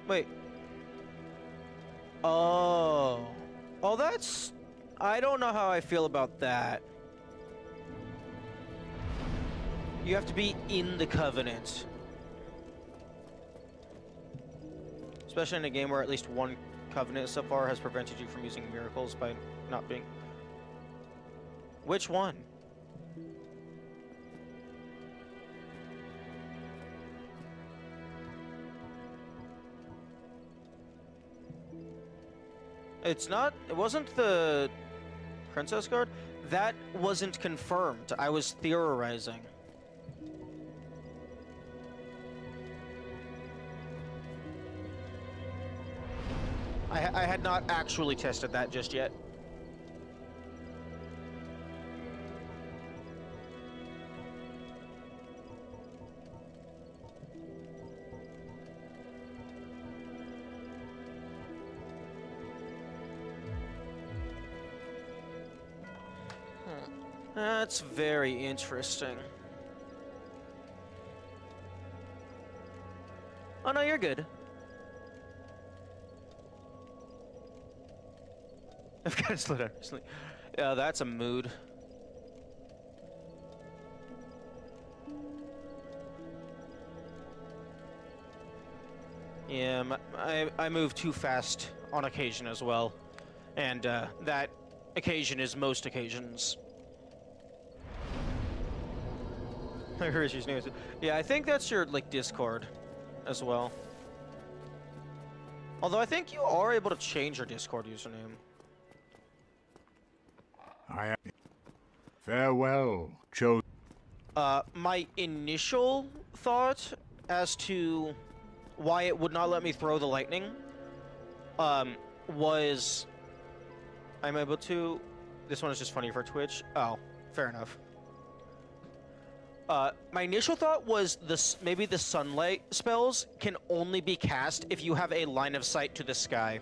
Wait. Oh. Oh, that's... I don't know how I feel about that. You have to be in the Covenant. Especially in a game where at least one Covenant so far has prevented you from using miracles by not being... Which one? It's not... It wasn't the Princess Guard? That wasn't confirmed. I was theorizing. I had not actually tested that just yet. That's very interesting. Oh no, you're good. I've got to slow down recently. Yeah, that's a mood. Yeah, I move too fast on occasion as well. And that occasion is most occasions. I heard she's new. Yeah, I think that's your like Discord as well. Although I think you are able to change your Discord username. I am. Farewell, chosen. My initial thought as to why it would not let me throw the lightning, was I'm able to. This one is just funny for Twitch. Oh, fair enough. My initial thought was maybe the sunlight spells can only be cast if you have a line of sight to the sky.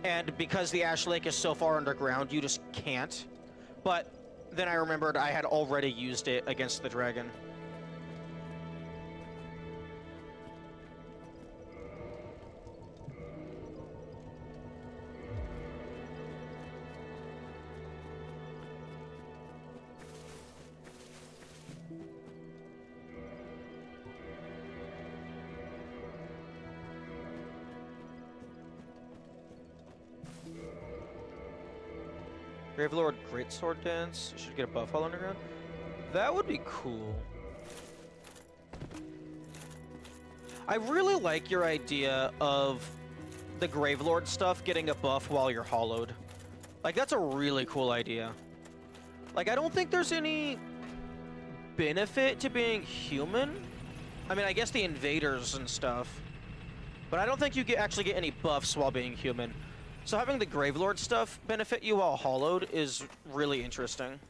And because the Ash Lake is so far underground, you just can't. But then I remembered I had already used it against the dragon. Gravelord Greatsword Dance should get a buff while underground. That would be cool. I really like your idea of the Gravelord stuff getting a buff while you're hollowed. Like, that's a really cool idea. Like, I don't think there's any benefit to being human. I mean, I guess the invaders and stuff. But I don't think you actually get any buffs while being human. So having the Gravelord stuff benefit you while hollowed is really interesting.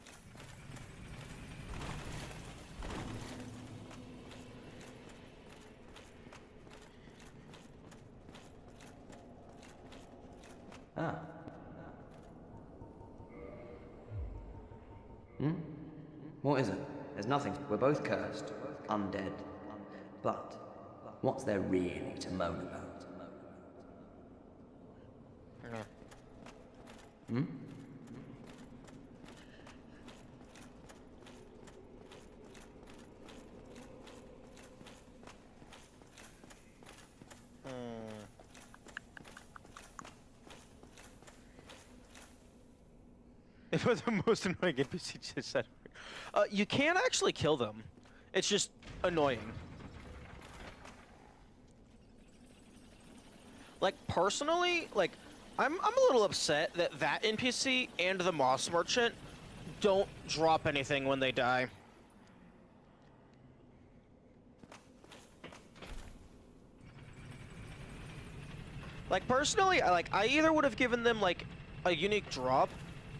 Ah. What is it? There's nothing. We're both cursed, undead. But what's there really to moan about? It was the most annoying NPC just said. You can actually kill them. It's just annoying. Like, personally, like, I'm a little upset that that NPC and the Moss Merchant don't drop anything when they die. Like, personally, I either would have given them, like, a unique drop,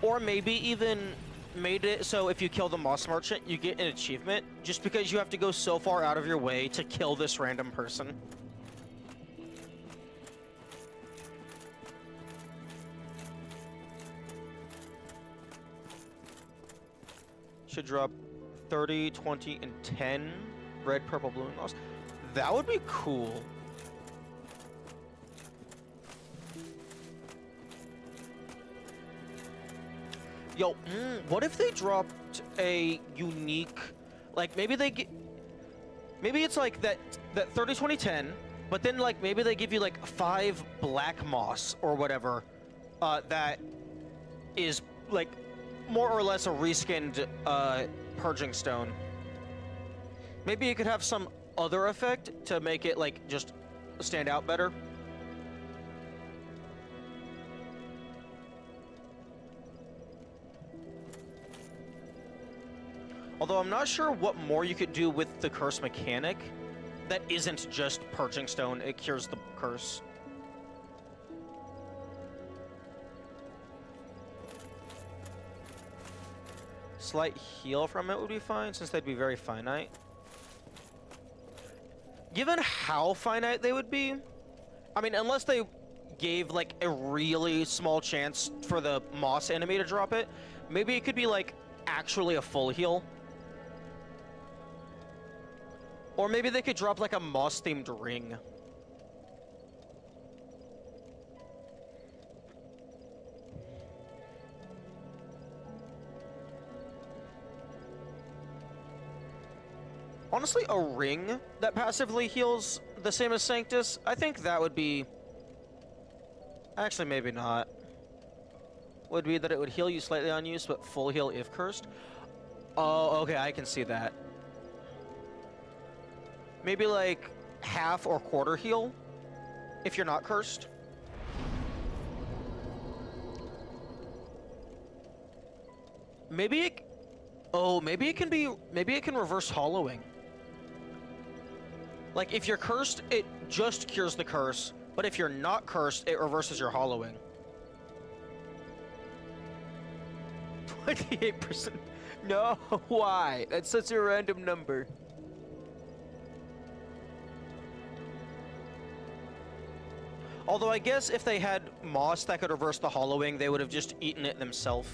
or maybe even made it so if you kill the Moss Merchant, you get an achievement, just because you have to go so far out of your way to kill this random person. Should drop 30, 20, and 10 red, purple, blue, and moss. That would be cool. Yo, what if they dropped a unique, like maybe they get, maybe it's like that 30, 20, 10, but then like maybe they give you like 5 black moss or whatever, that is like more or less a reskinned purging stone. Maybe you could have some other effect to make it like just stand out better. Although I'm not sure what more you could do with the curse mechanic that isn't just purging stone, it cures the curse. Slight heal from it would be fine, since they'd be very finite. Given how finite they would be, I mean, unless they gave like a really small chance for the moss enemy to drop it, maybe it could be like actually a full heal. Or maybe they could drop like a moss-themed ring. Honestly, a ring that passively heals the same as Sanctus, I think that would be... Actually, maybe not. Would be that it would heal you slightly on use, but full heal if cursed. Oh, okay, I can see that. Maybe like half or quarter heal if you're not cursed. Maybe it... Oh, maybe it can be... Maybe it can reverse hollowing. Like, if you're cursed, it just cures the curse. But if you're not cursed, it reverses your hollowing. 28%. No, why? That's such a random number. Although I guess if they had moss that could reverse the hollowing, they would have just eaten it themselves.